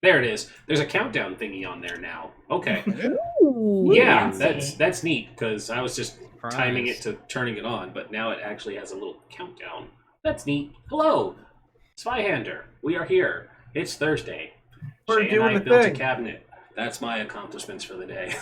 There it is. There's a countdown thingy on there now. Okay. Ooh, Yeah, fancy. that's neat because I was just Surprise. timing it to turning it on, but now it actually has a little countdown. That's neat. Hello, Zweihander. We are here. It's Thursday. We're Shae and doing I the built thing. a cabinet. That's my accomplishments for the day.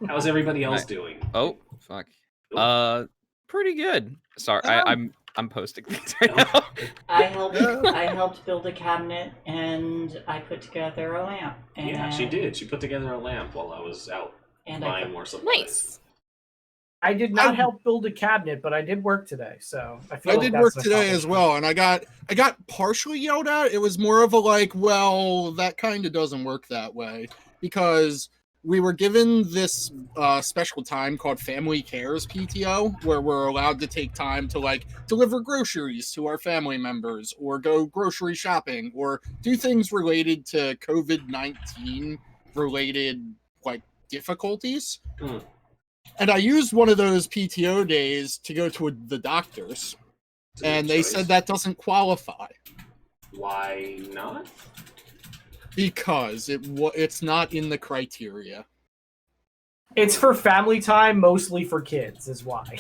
How's everybody else doing? Oh, fuck. Oh. Pretty good. Sorry, Oh. I'm posting things right now. I helped build a cabinet and I put together a lamp. And, Yeah, she did. She put together a lamp while I was out And buying I more supplies. Nice. I did not help build a cabinet, but I did work today, so I feel I like did that's work an today as well, and I got partially yelled at. It was more of a like, well, that kind of doesn't work that way, because we were given this special time called Family Cares PTO, where we're allowed to take time to like deliver groceries to our family members, or go grocery shopping, or do things related to COVID-19 related like difficulties. And I used one of those PTO days to go to the doctor's, and they said that doesn't qualify. Why not? Because it's not in the criteria. It's for family time, mostly for kids, is why.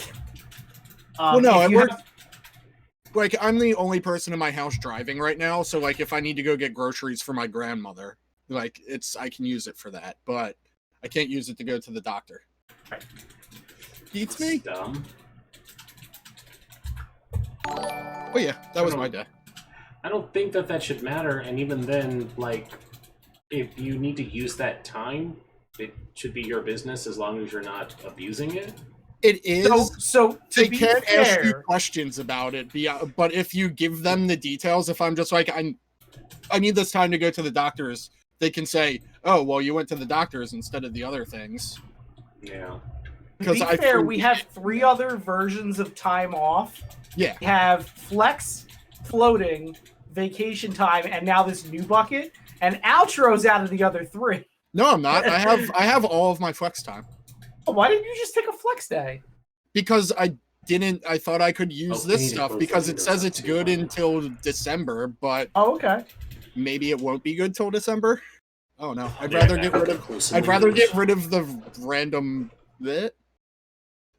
Well, no, it works. Like, I'm the only person in my house driving right now, so like, if I need to go get groceries for my grandmother, like, I can use it for that, but I can't use it to go to the doctor. Beats me. Dumb. Oh yeah, that was my day. I don't think that should matter, and even then, like, if you need to use that time, it should be your business as long as you're not abusing it. It is. So they can't ask you questions about it, but if you give them the details, if I'm just like, I need this time to go to the doctor's, they can say, oh, well, you went to the doctor's instead of the other things. Yeah. To be fair, we have 3 other versions of time off. Yeah. We have flex, floating, vacation time, and now this new bucket. And outro's out of the other 3. No, I'm not. I have all of my flex time. Why didn't you just take a flex day? Because I thought I could use this stuff because it says it's good until December, but okay. Maybe it won't be good till December. Oh no. I'd rather get rid of the random bit.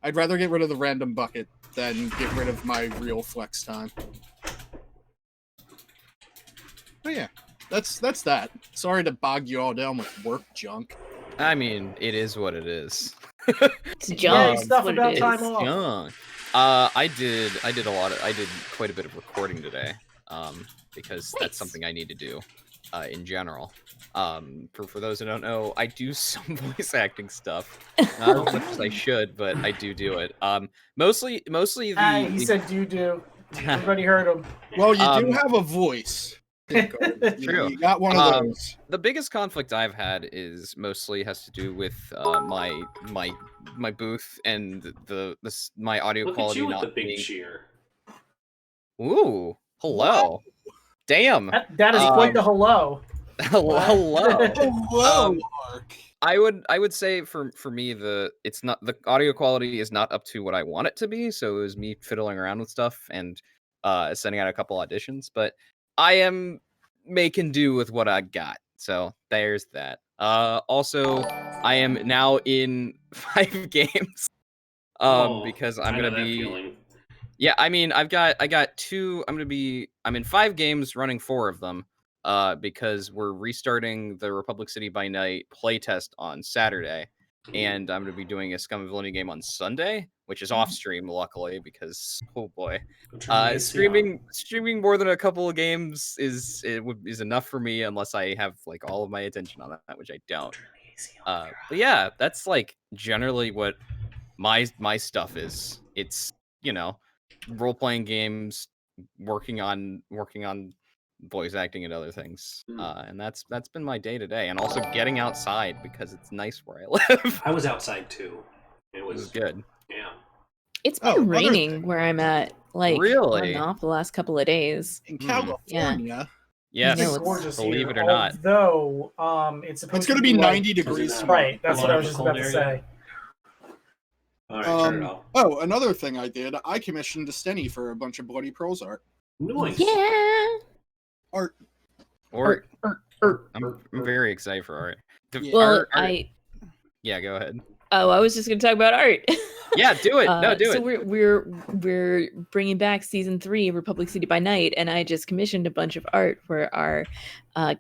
I'd rather get rid of the random bucket than get rid of my real flex time. But yeah, that's that. Sorry to bog you all down with work junk. I mean, it is what it is. It's junk. Stuff about time off. Junk. I did quite a bit of recording today. Because that's something I need to do in general. For those who don't know, I do some voice acting stuff. Not as much as I should, but I do it. Mostly he said do. Everybody heard him. Well, you do have a voice. True. You got one of those. The biggest conflict I've had is mostly has to do with my booth and my audio Look quality at you not with the big being. cheer. Ooh, hello. Damn. That is quite the hello. Hello. Mark. I would say for me the audio quality is not up to what I want it to be, so it was me fiddling around with stuff and sending out a couple auditions, but I am making do with what I got. So there's that. Also I am now in 5 games. Because I'm gonna be feeling. Yeah, I mean, I got 2. I'm in 5 games, running 4 of them, because we're restarting the Republic City by Night playtest on Saturday, and I'm gonna be doing a Scum of Villainy game on Sunday, which is off stream, luckily, because oh boy, streaming more than a couple of games is enough for me unless I have like all of my attention on that, which I don't. But yeah, that's like generally what my stuff is. It's, you know, role-playing games, working on voice acting and other things, and that's been my day to day, and also getting outside because it's nice where I live. I was outside too. It was good. Yeah. It's been raining where I'm at, like really on and off the last couple of days. In California. Yes, it's gorgeous believe here, it or not. Although it's going to be 90 degrees. Right, that's what I was just about to say. All right, turn it off. Oh, another thing I did, I commissioned a Stenny for a bunch of Bloody Pearls art. Nice. Yeah. Art. Or excited for art. Well, Yeah, go ahead. I was just gonna talk about art. Yeah, do it. No, do so it. we're bringing back season 3 of Republic City by Night, and I just commissioned a bunch of art for our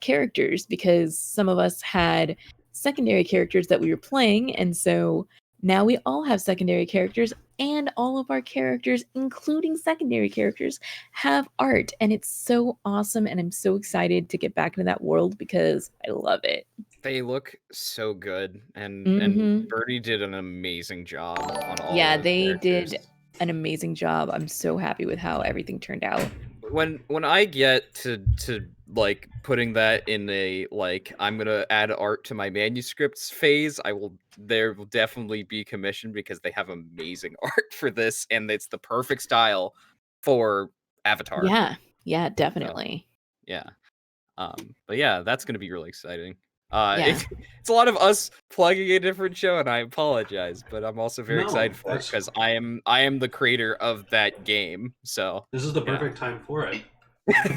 characters because some of us had secondary characters that we were playing, and so now we all have secondary characters, and all of our characters, including secondary characters, have art, and it's so awesome, and I'm so excited to get back into that world because I love it. They look so good, and Mhm. Birdie did an amazing job on all. Yeah, of those they characters. did an amazing job. I'm so happy with how everything turned out. When I get to like putting that in a like I'm gonna add art to my manuscripts phase, there will definitely be commissioned because they have amazing art for this, and it's the perfect style for Avatar. Yeah, definitely. Yeah. But yeah, that's gonna be really exciting. Yeah. It's a lot of us plugging a different show, and I apologize, but I'm also very No, excited for it that's- because I am the creator of that game. So This is the Yeah. perfect time for it.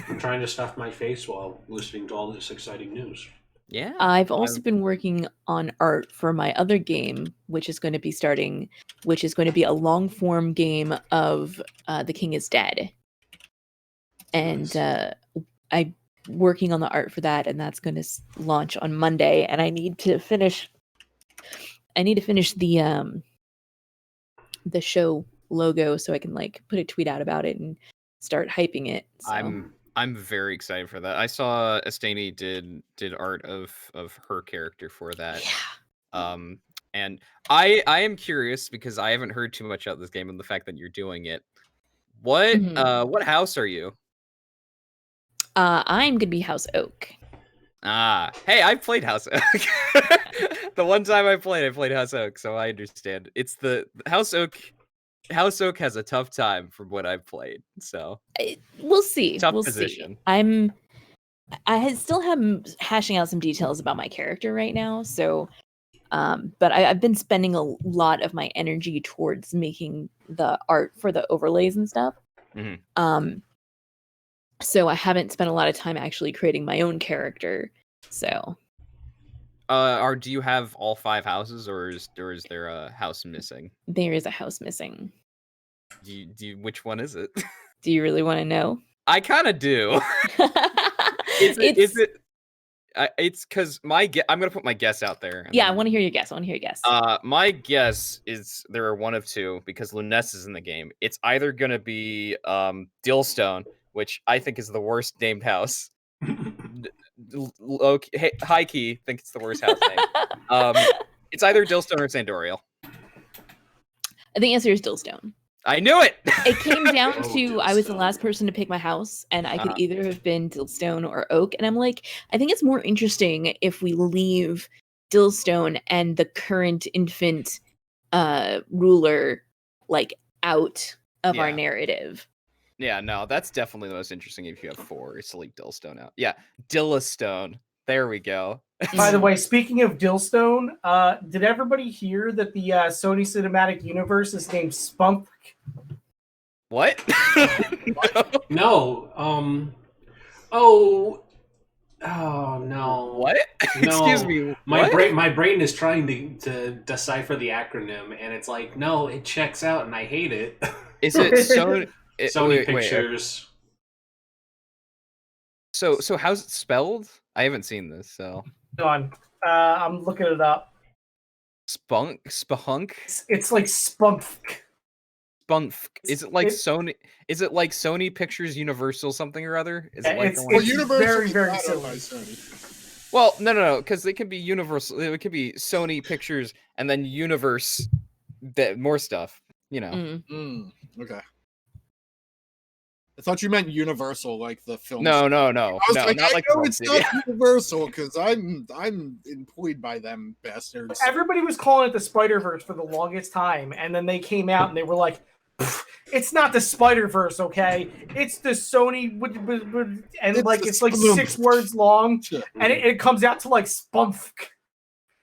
I'm trying to stuff my face while listening to all this exciting news. yeah, I've also been working on art for my other game, which is going to be a long form game of The King is Dead. And I'm working on the art for that, and that's going to launch on Monday, and I need to finish the show logo so I can like put a tweet out about it and start hyping it. So. I'm very excited for that. I saw Estani did art of her character for that. Yeah. And I am curious because I haven't heard too much about this game and the fact that you're doing it. What house are you? I'm gonna be House Oak. Hey, I played House Oak. The one time I played House Oak, so I understand. It's the House Oak. House Oak has a tough time from what I've played, so We'll see. Tough we'll position. See. Still have hashing out some details about my character right now, so but I've been spending a lot of my energy towards making the art for the overlays and stuff. Mhm. So I haven't spent a lot of time actually creating my own character. So do you have all 5 houses, or is there a house missing? there is a house missing. Which one is it? Do you really want to know? I kind of do. Is it? It's because I'm gonna put my guess out there. and Yeah, I then- want to hear your guess. My guess is there are one of two because Luness is in the game. It's either gonna be Dillstone, which I think is the worst named house. Hey, high key, think it's the worst house name. It's either Dillstone or Sandorial. The answer is Dillstone. I knew it. It came down Oh, to I was the Dillstone. last person to pick my house, and I could Uh-huh. either have been Dillstone or Oak. And I'm like, I think it's more interesting if we leave Dillstone and the current infant ruler like out of our Yeah. narrative. Yeah, no, that's definitely the most interesting if you have 4 is to leave Dillstone out. Yeah, Dillastone. There we go. By the way, speaking of Dillstone, did everybody hear that the Sony Cinematic Universe is named Spunk? What? No. Oh no. What? No. Excuse me. My what? my brain is trying to decipher the acronym, and it's like, no, it checks out, and I hate it. Is it Sony? Sony Pictures. So how's it spelled? I haven't seen this. So Hold on. I'm looking it up. Spunk. It's like Spunk. Is it like It- Sony? Is it like Sony Pictures Universal something or other? Is it like It's- the Well, one? it's Universal very, is very not owned by silly. Sony. Well, no, because it could be Universal. It could be Sony Pictures and then Universe. More stuff. You know. Mm. Okay. I thought you meant Universal, like the film. No. I was No, like, not I like know the it's film. not Universal because I'm employed by them bastards. Everybody was calling it the Spider-Verse for the longest time, and then they came out and they were like, it's not the Spider-Verse, okay? It's the Sony, and It's like the it's like Spunk. 6 words long, Shit. and it comes out to like Spunk.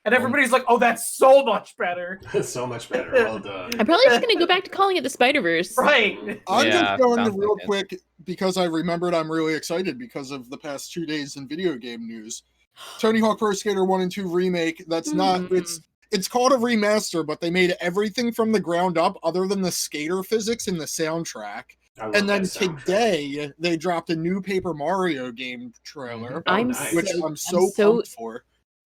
And everybody's like, oh, that's so much better. So much better. Well done. I'm probably just gonna go back to calling it the Spider-Verse. Right. I'm Yeah, just going to sounds real like it. quick because I remembered I'm really excited because of the past 2 days in video game news. Tony Hawk Pro Skater 1 and 2 remake. That's not it's called a remaster, but they made everything from the ground up other than the skater physics in the soundtrack. I love And then that soundtrack. today they dropped a new Paper Mario game trailer, Oh, I'm nice. which so- I'm so pumped for.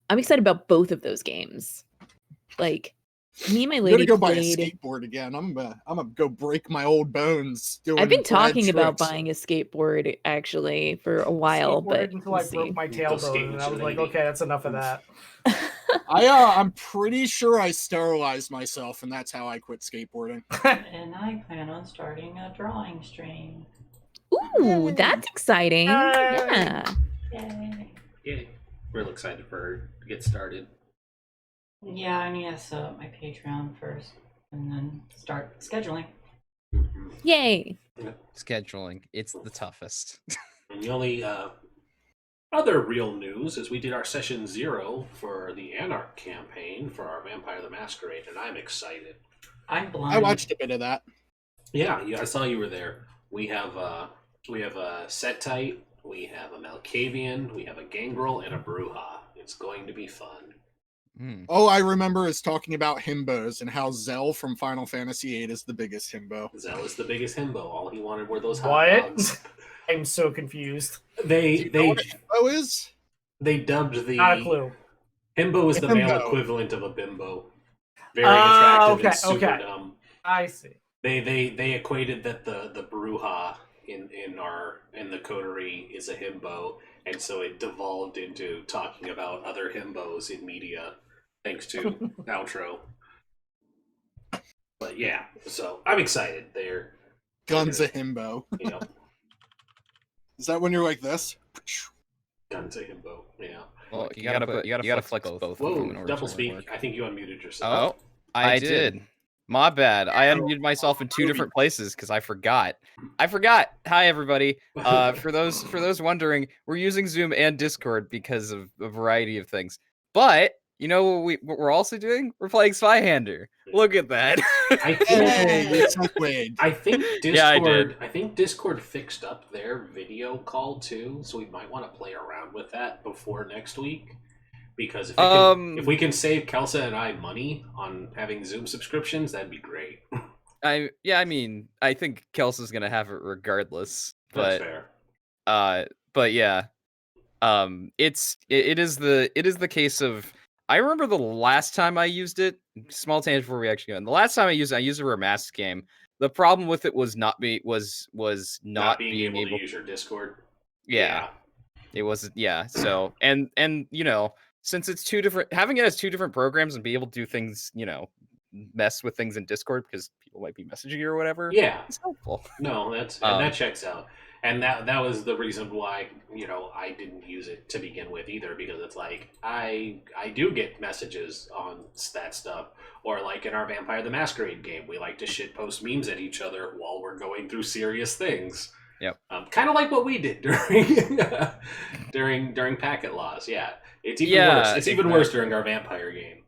I'm excited about both of those games. Like, me and my I'm lady gonna go buy a played. skateboard again. I'm gonna go break my old bones doing. I've been rad talking about tricks. buying a skateboard actually for a while, but Skateboarded until we'll I broke see. my Go tailbone, skate and with I your was like, lady. okay, that's enough of that. I'm pretty sure I sterilized myself, and that's how I quit skateboarding. And I plan on starting a drawing stream. Ooh, that's exciting. Yay. Yeah. Yay. Yeah, real excited for her to get started. Yeah, I need to set up my Patreon first and then start scheduling. Mhm. Yay. Scheduling, it's the toughest. And the only other real news is we did our session 0 for the Anarch campaign for our Vampire the Masquerade, and I'm excited. I'm blind. I watched a bit of that. Yeah, I saw you were there. We have a Setite, we have a Malkavian, we have a Gangrel, and a Bruja. It's going to be fun. Hmm. Oh, I remember us talking about himbos and how Zell from Final Fantasy VIII is the biggest himbo. Zell is the biggest himbo. All he wanted were those hot What? dogs. I'm so confused. They know what a himbo is? they dubbed the Not a clue. himbo is the male Himbo. equivalent of a bimbo. Very attractive okay, and super okay. dumb. I see. They equated that the Bruja in the coterie is a himbo, and so it devolved into talking about other himbos in media, thanks to outro. But yeah, so I'm excited. They're Guns a himbo. you know Is that when you're like this? guns a himbo. Yeah. Well, you gotta flex both. of them in Whoa, order double to speak. work. I think you unmuted yourself. Oh, I did. My bad. I unmuted myself in 2 different places because I forgot. Hi, everybody. For those wondering, we're using Zoom and Discord because of a variety of things. But you know what we're also doing? We're playing Zweihander. Look at that. I think Hey, it's liquid. I think Discord. Yeah, I did. I think Discord fixed up their video call too, so we might want to play around with that before next week. Because if we can save Kelsa and I money on having Zoom subscriptions, that'd be great. I mean, I think Kelsa's gonna have it regardless. That's But fair. but yeah, it is the case of. I remember the last time I used it. Small tangent before we actually go in. The last time I used it for a Mask game. The problem with it was not being being able to use your Discord. Yeah, it was So and you know, since it's having it as 2 different programs and be able to do things, you know, mess with things in Discord because people might be messaging you or whatever. Yeah. It's helpful. No, that checks out. And that was the reason why, you know, I didn't use it to begin with either, because it's like I do get messages on that stuff. Or like in our Vampire the Masquerade game, we like to shitpost memes at each other while we're going through serious things. Yep. Kind of like what we did during Packet Laws. Yeah. It's even worse. It's even worse during our vampire game.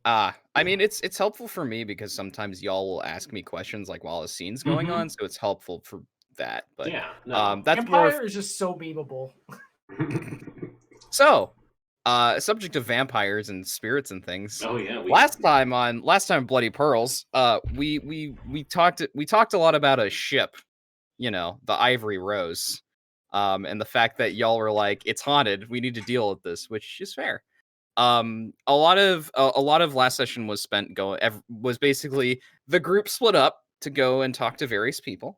I mean, it's helpful for me because sometimes y'all will ask me questions like while a scene's going on, so it's helpful for that. But yeah, no. that's Vampire is just so memeable. So, subject of vampires and spirits and things. Oh yeah. Last time Bloody Pearls, we talked a lot about a ship, you know, the Ivory Rose, and the fact that y'all were like, it's haunted, we need to deal with this, which is fair. A lot of last session was spent was basically the group split up to go and talk to various people.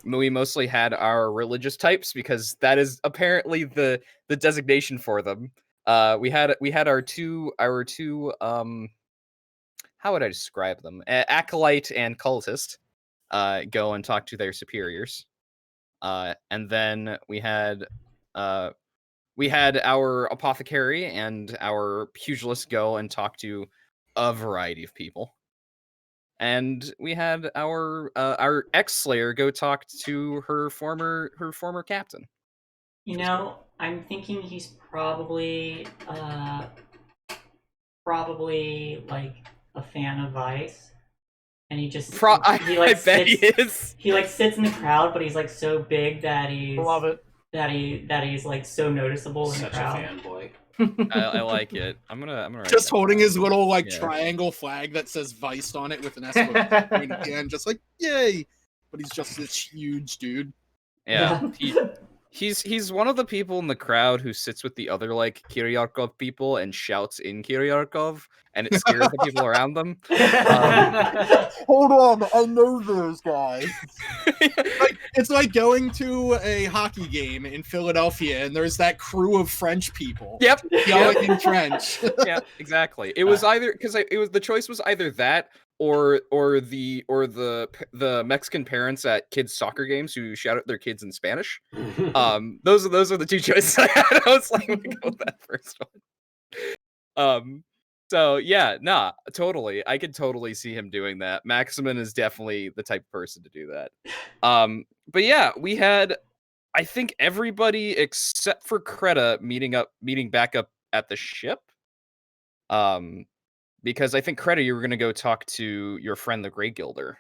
We mostly had our religious types because that is apparently the designation for them. We had our two how would I describe them? Acolyte and cultist go and talk to their superiors. And then we had our apothecary and our pugilist go and talk to a variety of people. And we had our ex-slayer go talk to her former captain. You know, I'm thinking he's probably like a fan of Vice, and he just I bet he is. He like sits in the crowd, but he's like so big that he's Love it. he's like so noticeable in the Such a crowd. fanboy. I like it. I'm gonna write Just that holding down. his little like Yeah. triangle flag that says Vice on it with an exclamation point at the end, just like yay! But he's just this huge dude. Yeah. He's one of the people in the crowd who sits with the other like Kiryarkov people and shouts in Kiryarkov, and it scares the people around them. Hold on, I know those guys. It's like going to a hockey game in Philadelphia, and there's that crew of French people Yep. yelling in French. Yeah, exactly. It was either because it was the choice was either that or the Mexican parents at kids' soccer games who shout at their kids in Spanish. Those are the two choices I had. I was like, I'm gonna go with that first one. So yeah, nah, totally. I could totally see him doing that. Maximin is definitely the type of person to do that. But yeah, we had I think everybody except for Kreta meeting back up at the ship. Because I think Kreta, you were gonna go talk to your friend the Grey Gilder.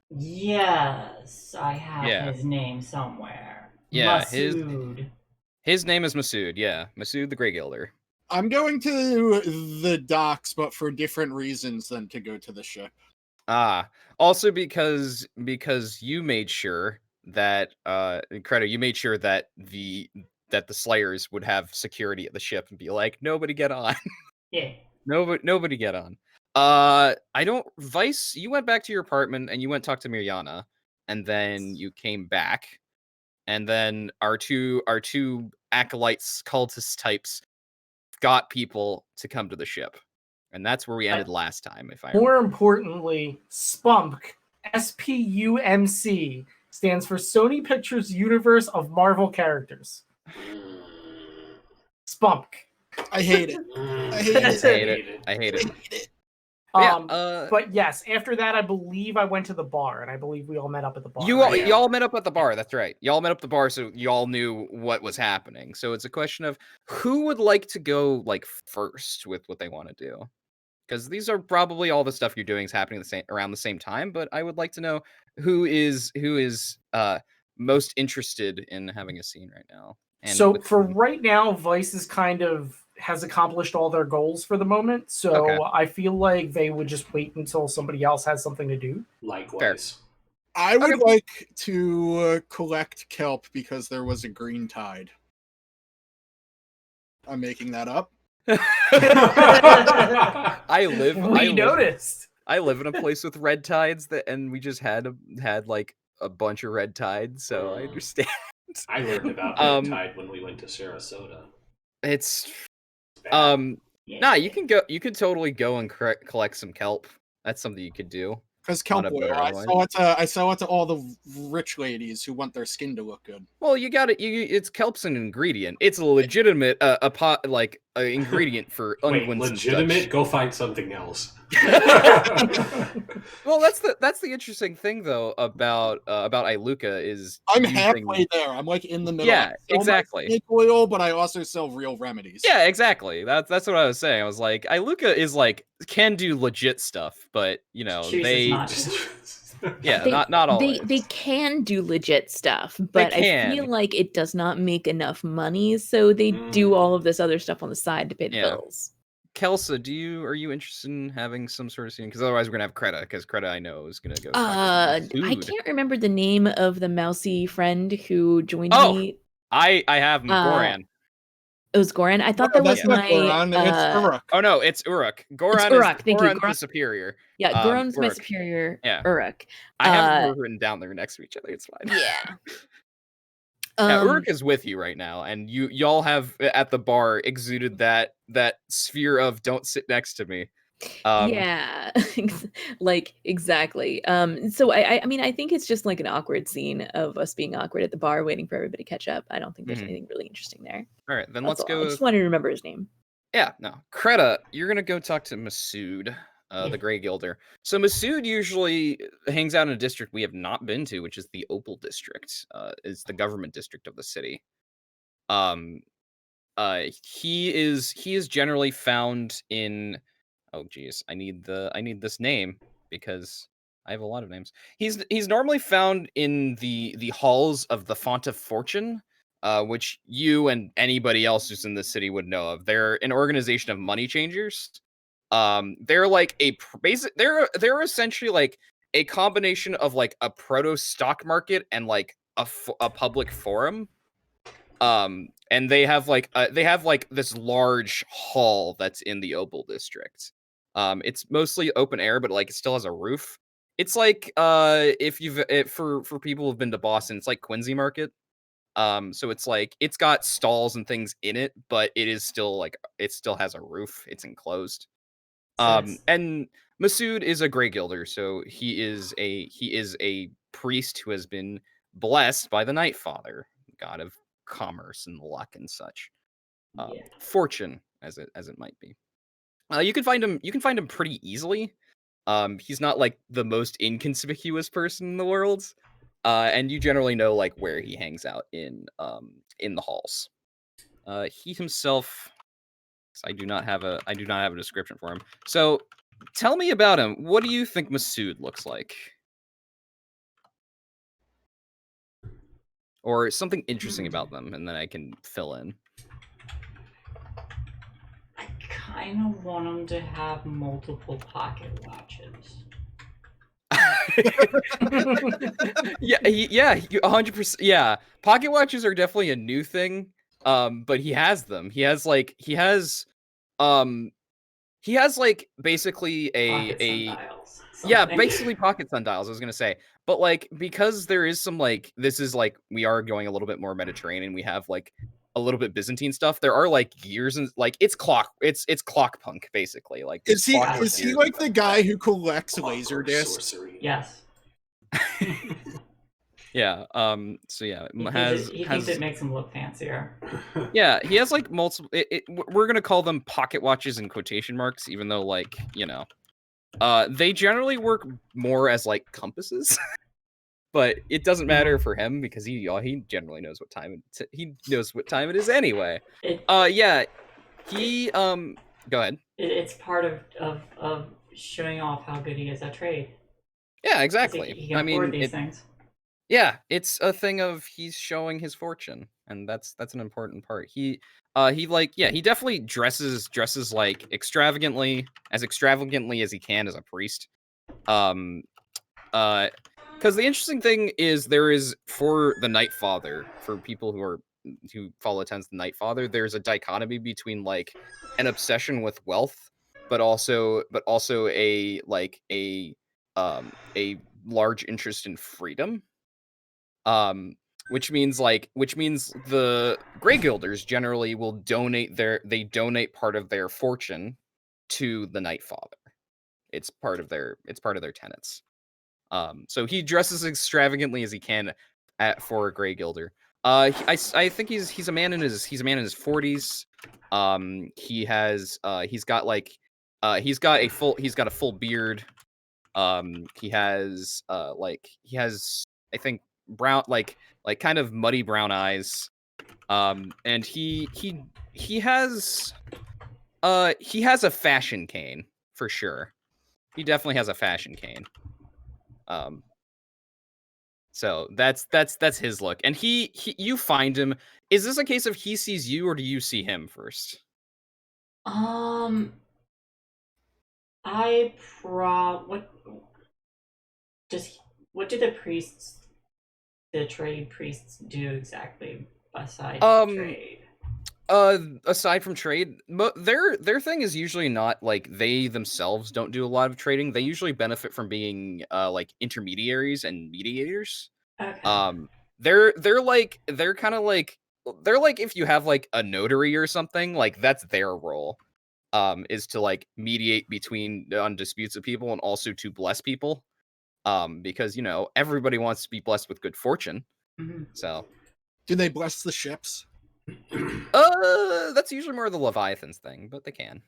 Yes, I have Yeah. his name somewhere. Yeah, Masood. his name is Masood. Yeah, Masood the Grey Gilder. I'm going to the docks, but for different reasons than to go to the ship. Also because you made sure that Kreta, you made sure that the Slayers would have security at the ship and be like, nobody get on. Yeah. Nobody get on. Vice, you went back to your apartment and you went talk to Mirjana, and then you came back, and then our two acolytes, cultist types, got people to come to the ship, and that's where we ended last time. If I More importantly, SPUMC, SPUMC, stands for Sony Pictures Universe of Marvel Characters. SPUMC. I hate it. I hate it. I hate it. But yes, after that, I believe I went to the bar, and I believe we all met up at the bar. Y'all met up at the bar. That's right. Y'all met up at the bar, so y'all knew what was happening. So it's a question of who would like to go like first with what they want to do, because these are probably all the stuff you're doing is happening around the same time. But I would like to know who is most interested in having a scene right now. And so for right now, Vice is has accomplished all their goals for the moment. So Okay. I feel like they would just wait until somebody else has something to do. Likewise. I would like to collect kelp because there was a green tide. I'm making that up. I live in a place with red tides and we just had like a bunch of red tides, so I understand. I learned about red tide when we went to Sarasota. It's you could totally go and collect some kelp. That's something you could do. Because kelp oil, I sell it to all the rich ladies who want their skin to look good. Well, you got it. It's kelp's an ingredient. It's a legitimate ingredient for unguents. Legitimate? Go find something else. Well, that's the interesting thing though about Iluka is I'm halfway there. I'm like in the middle. Yeah, exactly. Snake oil, but I also sell real remedies. Yeah, exactly. That's what I was saying. I was like, Iluka is like can do legit stuff, but not all. They can do legit stuff, but I feel like it does not make enough money, so they do all of this other stuff on the side to pay the bills. Kelsa, are you interested in having some sort of scene? Because otherwise we're gonna have Kreta, because Kreta I know is gonna go. I can't remember the name of the mousy friend who joined me. I have Goran. It was Goran. I thought that was Goran. It's Uruk. Oh no, it's Uruk. Goran's the superior. Yeah, Goran's my superior. Yeah. Uruk. I have them written down there next to each other. It's fine. Yeah. Uruk is with you right now, and y'all have at the bar exuded that sphere of don't sit next to me. Yeah, like exactly. So I mean, I think it's just like an awkward scene of us being awkward at the bar, waiting for everybody to catch up. I don't think there's anything really interesting there. All right, then let's go. I just wanted to remember his name. Yeah, no, Kreta, you're gonna go talk to Masood, the Grey Gilder. So Masood usually hangs out in a district we have not been to, which is the Opal District. Is the government district of the city. He is generally found in. Oh geez, I need this name because I have a lot of names. He's normally found in the halls of the Font of Fortune, which you and anybody else who's in the city would know of. They're an organization of money changers. They're like they're essentially like a combination of like a proto stock market and like a public forum. And they have like this large hall that's in the Opal district. It's mostly open air, but like it still has a roof. It's like if for people who've been to Boston, it's like Quincy Market. So it's like it's got stalls and things in it, but it is still like it still has a roof. It's enclosed. And Masood is a Grey Guilder, so he is a priest who has been blessed by the Night Father, god of commerce and luck and such. Fortune, as it might be. You can find him pretty easily. He's not like the most inconspicuous person in the world. And you generally know like where he hangs out in the halls. He himself, I do not have a description for him. So tell me about him. What do you think Masood looks like? Or something interesting about them, and then I can fill in. I kind of want him to have multiple pocket watches. Yeah, 100%. Yeah, pocket watches are definitely a new thing. But he has them. He has like basically Sundials, basically pocket sundials. I was gonna say, but like because there is some like this is like we are going a little bit more Mediterranean. We have like a little bit Byzantine stuff. There are like gears and like it's clock punk basically. Like is he like the guy who collects laser discs? Yes. Yeah. So yeah, he thinks it makes him look fancier. Yeah, he has like multiple. We're gonna call them pocket watches in quotation marks, even though like they generally work more as like compasses. But it doesn't matter for him because he generally knows what time it is anyway. Yeah, he go ahead. It's part of showing off how good he is at trade. Yeah, exactly. He can afford these things. Yeah, it's a thing of he's showing his fortune, and that's an important part. He definitely dresses like extravagantly as he can as a priest. Because the interesting thing is there is for the Night Father, for people who follow tenets the Night Father, there's a dichotomy between like an obsession with wealth, but also a large interest in freedom. Which means the Grey Guilders generally will donate part of their fortune to the Night Father. It's part of their tenets. So he dresses extravagantly as he can for a Grey Guilder. I think he's a man in his 40s. He's got a full beard. He has I think brown like kind of muddy brown eyes. And he has a fashion cane for sure. He definitely has a fashion cane. So that's his look. And he you find him. Is this a case of he sees you or do you see him first? What do the trade priests do exactly aside trade? Aside from trade, their thing is usually not like they themselves don't do a lot of trading. They usually benefit from being like intermediaries and mediators. Okay. They're kind of like if you have like a notary or something, like that's their role. Is to like mediate between on disputes of people and also to bless people. Because everybody wants to be blessed with good fortune. Mm-hmm. So do they bless the ships? That's usually more the Leviathans thing, but they can.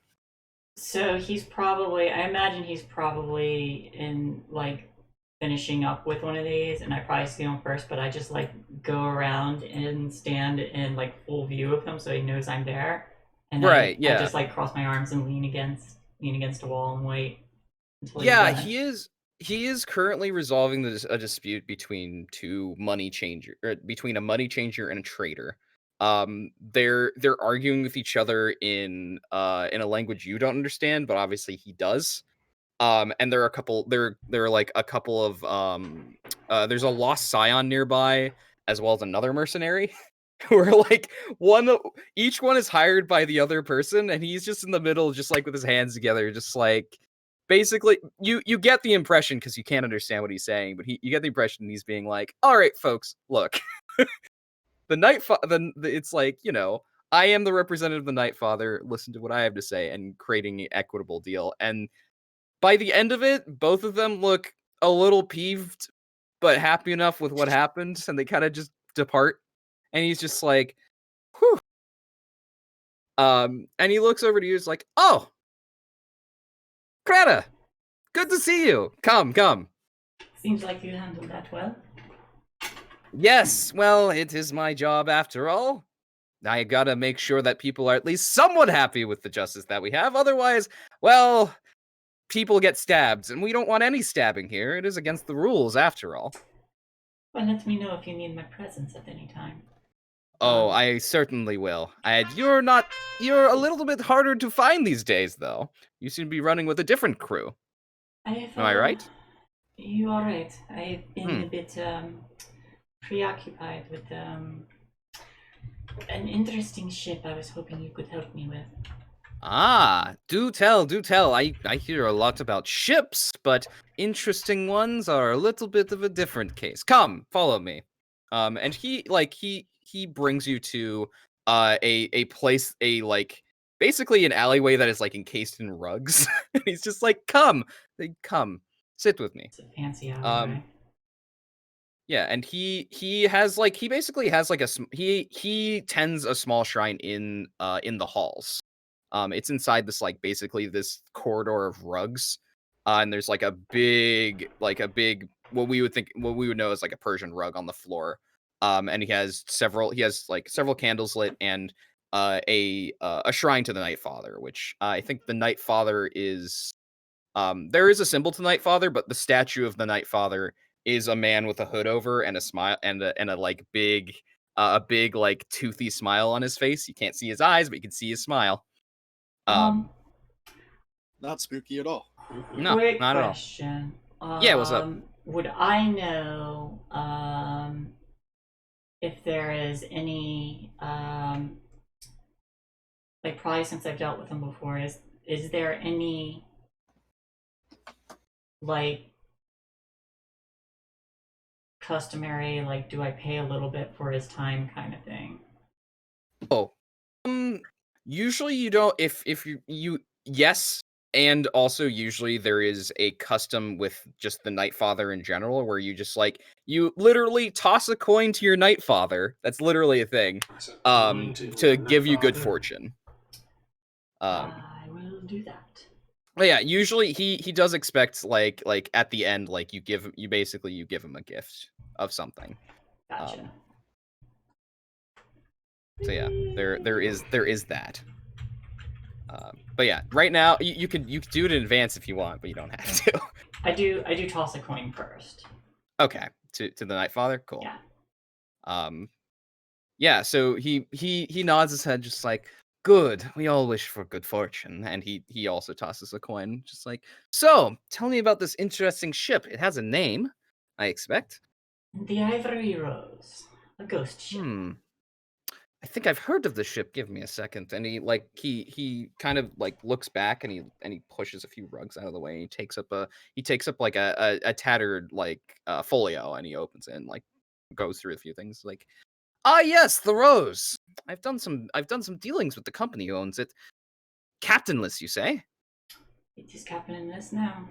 So I imagine he's probably in like finishing up with one of these, and I probably see him first, but I just like go around and stand in like full view of him so he knows I'm there. And I just like cross my arms and lean against a wall and wait until he is he is currently resolving a dispute between between a money changer and a trader. They're arguing with each other in a language you don't understand, but obviously he does. And there are like a couple of there's a lost scion nearby, as well as another mercenary. Who are like each one is hired by the other person, and he's just in the middle, just like with his hands together, just like basically you get the impression, because you can't understand what he's saying, but you get the impression he's being like, all right, folks, look, it's like, I am the representative of the Night Father, listen to what I have to say, and creating an equitable deal. And by the end of it, both of them look a little peeved, but happy enough with what happened, and they kind of just depart. And he's just like, whew. And he looks over to you, he's like, oh, Greta, good to see you. Come. Seems like you handled that well. Yes, well, it is my job after all. I gotta make sure that people are at least somewhat happy with the justice that we have. Otherwise, well, people get stabbed, and we don't want any stabbing here. It is against the rules, after all. Well, let me know if you need my presence at any time. Oh, I certainly will. You're a little bit harder to find these days, though. You seem to be running with a different crew. Am I right? You are right. I've been a bit preoccupied with an interesting ship I was hoping you could help me with. Ah, do tell. I hear a lot about ships, but interesting ones are a little bit of a different case. Come, follow me. And he brings you to a place, basically an alleyway that is like encased in rugs. And he's just like, come, sit with me. It's a fancy alleyway. Yeah, and he basically has like he tends a small shrine in the halls. It's inside this basically this corridor of rugs, and there's a big what we would know as like a Persian rug on the floor. And he has several candles lit, and a shrine to the Night Father, which I think the Night Father is. There is a symbol to the Night Father, but the statue of the Night Father is a man with a hood over and a smile and a big toothy smile on his face. You can't see his eyes, but you can see his smile. Not spooky at all. No, quick not question. at all. Yeah, what's up? Would I know if there is any probably since I've dealt with him before, is there any customary do I pay a little bit for his time kind of thing? Oh, usually you don't. If you yes, and also usually there is a custom with just the Night Father in general, where you just you literally toss a coin to your Night Father. That's literally a thing. To give you good fortune. I will do that. But yeah, usually he does expect at the end you give him a gift of something. Gotcha. So yeah, there is that. But yeah, right now you could do it in advance if you want, but you don't have to. I do toss a coin first. Okay, to the Night Father, cool. Yeah. Yeah. So he nods his head, just like, good. We all wish for good fortune, and he also tosses a coin, just like, so. Tell me about this interesting ship. It has a name, I expect. The Ivory Rose, a ghost ship. I think I've heard of the ship. Give me a second. And he kind of looks back, and he pushes a few rugs out of the way. And he takes up a tattered folio, and he opens it and goes through a few things ah, yes, the Rose. I've done some dealings with the company who owns it. Captainless, you say? It is captainless now.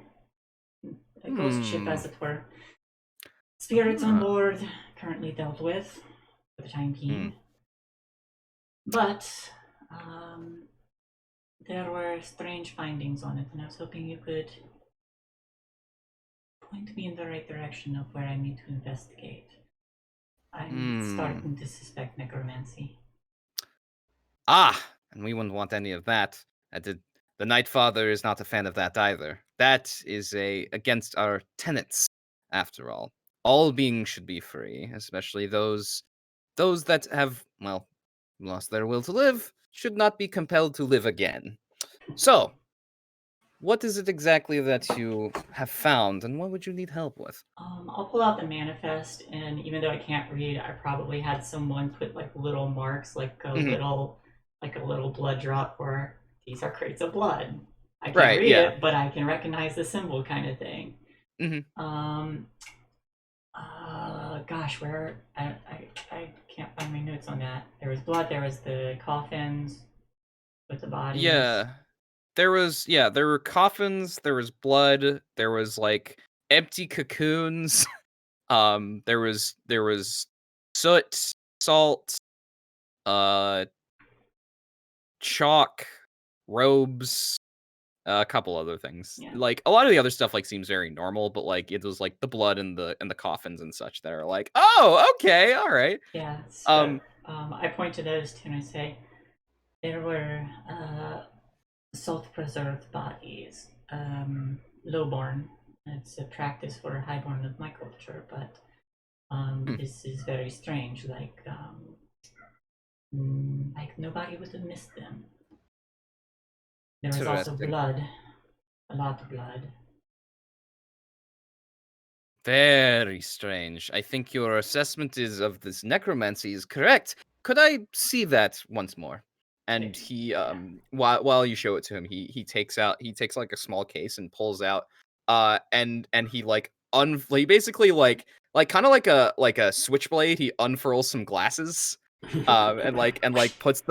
A ghost ship, as it were. Spirits on board, currently dealt with for the time being. But there were strange findings on it, and I was hoping you could point me in the right direction of where I need to investigate. I'm starting to suspect necromancy. Ah, and we wouldn't want any of that. the Night Father is not a fan of that either. That is against our tenets, after all. All beings should be free, especially those that have, well, lost their will to live, should not be compelled to live again. So, what is it exactly that you have found, and what would you need help with? I'll pull out the manifest, and even though I can't read, I probably had someone put like little marks, like a little blood drop for these are crates of blood. I can't read it, but I can recognize the symbol, kind of thing. Gosh, where I can't find my notes on that. There was blood. There was the coffins with the bodies. Yeah. There were coffins, there was blood, there was like empty cocoons. There was soot, salt, chalk, robes, a couple other things. Yeah. Like a lot of the other stuff like seems very normal, but like it was like the blood and the coffins and such that are like, oh, okay, all right. Yeah. So, I point to those two and I say there were salt preserved bodies, lowborn. It's a practice for highborn of my culture, but this is very strange. Like nobody would have missed them. There was also blood, a lot of blood. Very strange. I think your assessment of this necromancy is correct. Could I see that once more? And he while you show it to him, he takes like a small case and pulls out and he like he basically like kind of like a switchblade, he unfurls some glasses and puts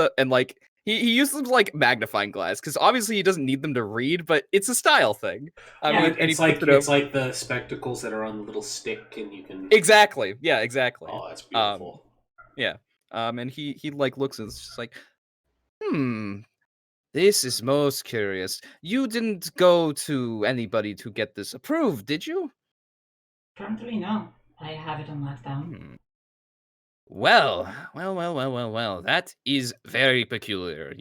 he uses them like magnifying glass because obviously he doesn't need them to read, but it's a style thing. It's like the spectacles that are on the little stick, and you can exactly. Oh, that's beautiful. And he like looks and it's just like, this is most curious. You didn't go to anybody to get this approved, did you? Currently, no. I have it on lockdown. Well. That is very peculiar.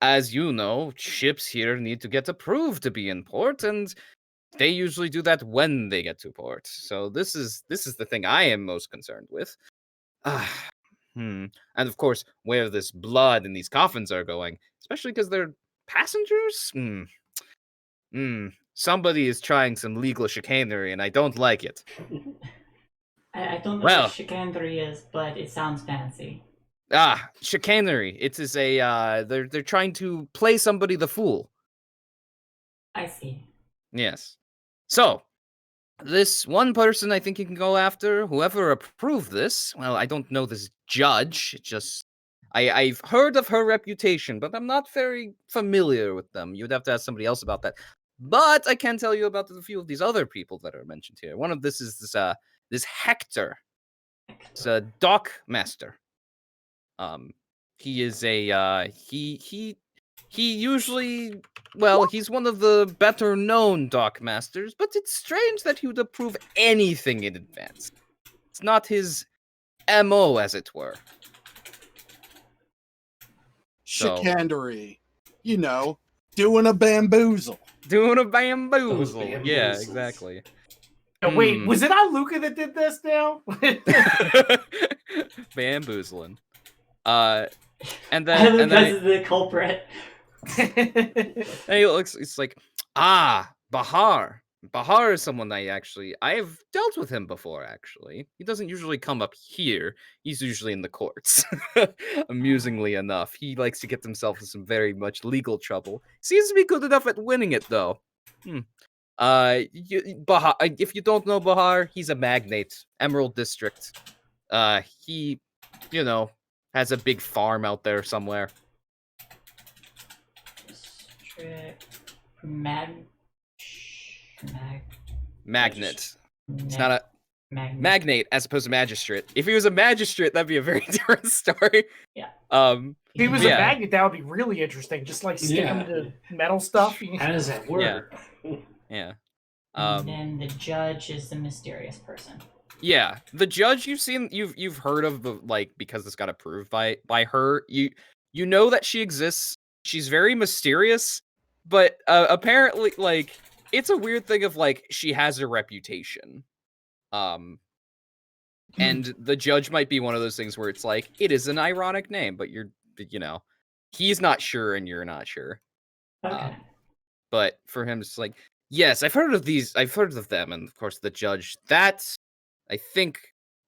As you know, ships here need to get approved to be in port, and they usually do that when they get to port. So this is the thing I am most concerned with. And of course, where this blood and these coffins are going, especially because they're passengers. Somebody is trying some legal chicanery, and I don't like it. I don't know what chicanery is, but it sounds fancy. Chicanery. It is they're trying to play somebody the fool. I see. Yes. So, this one person I think you can go after, whoever approved this, well, I don't know this judge, I've heard of her reputation, but I'm not very familiar with them. You'd have to ask somebody else about that. But I can tell you about a few of these other people that are mentioned here. One of this is this Hector. It's a dock master. He is he usually, well, he's one of the better known dock masters, but it's strange that he would approve anything in advance. It's not his MO, as it were. Chicanery. You know, doing a bamboozle. Yeah, exactly. Wait, was it not Luca that did this now? Bamboozling. And then is the culprit. And he looks, it's like, Bahar. Bahar is someone I've dealt with him before, actually. He doesn't usually come up here. He's usually in the courts. Amusingly enough. He likes to get himself in some very much legal trouble. Seems to be good enough at winning it, though. Bahar, if you don't know Bahar, he's a magnate. Emerald District. He, has a big farm out there somewhere. Magnet. It's not a magnate as opposed to magistrate. If he was a magistrate, that'd be a very different story. Yeah. If he was a magnet, that would be really interesting. Just like stick him to metal stuff. How does that work? Yeah. And then the judge is the mysterious person. Yeah, the judge you've heard of, because this got approved by her. You know that she exists. She's very mysterious, But apparently, like, it's a weird thing of like she has a reputation. And the judge might be one of those things where it's like it is an ironic name, but he's not sure and you're not sure. Okay. But for him, it's like, yes, I've heard of these. I've heard of them, and of course the judge. I think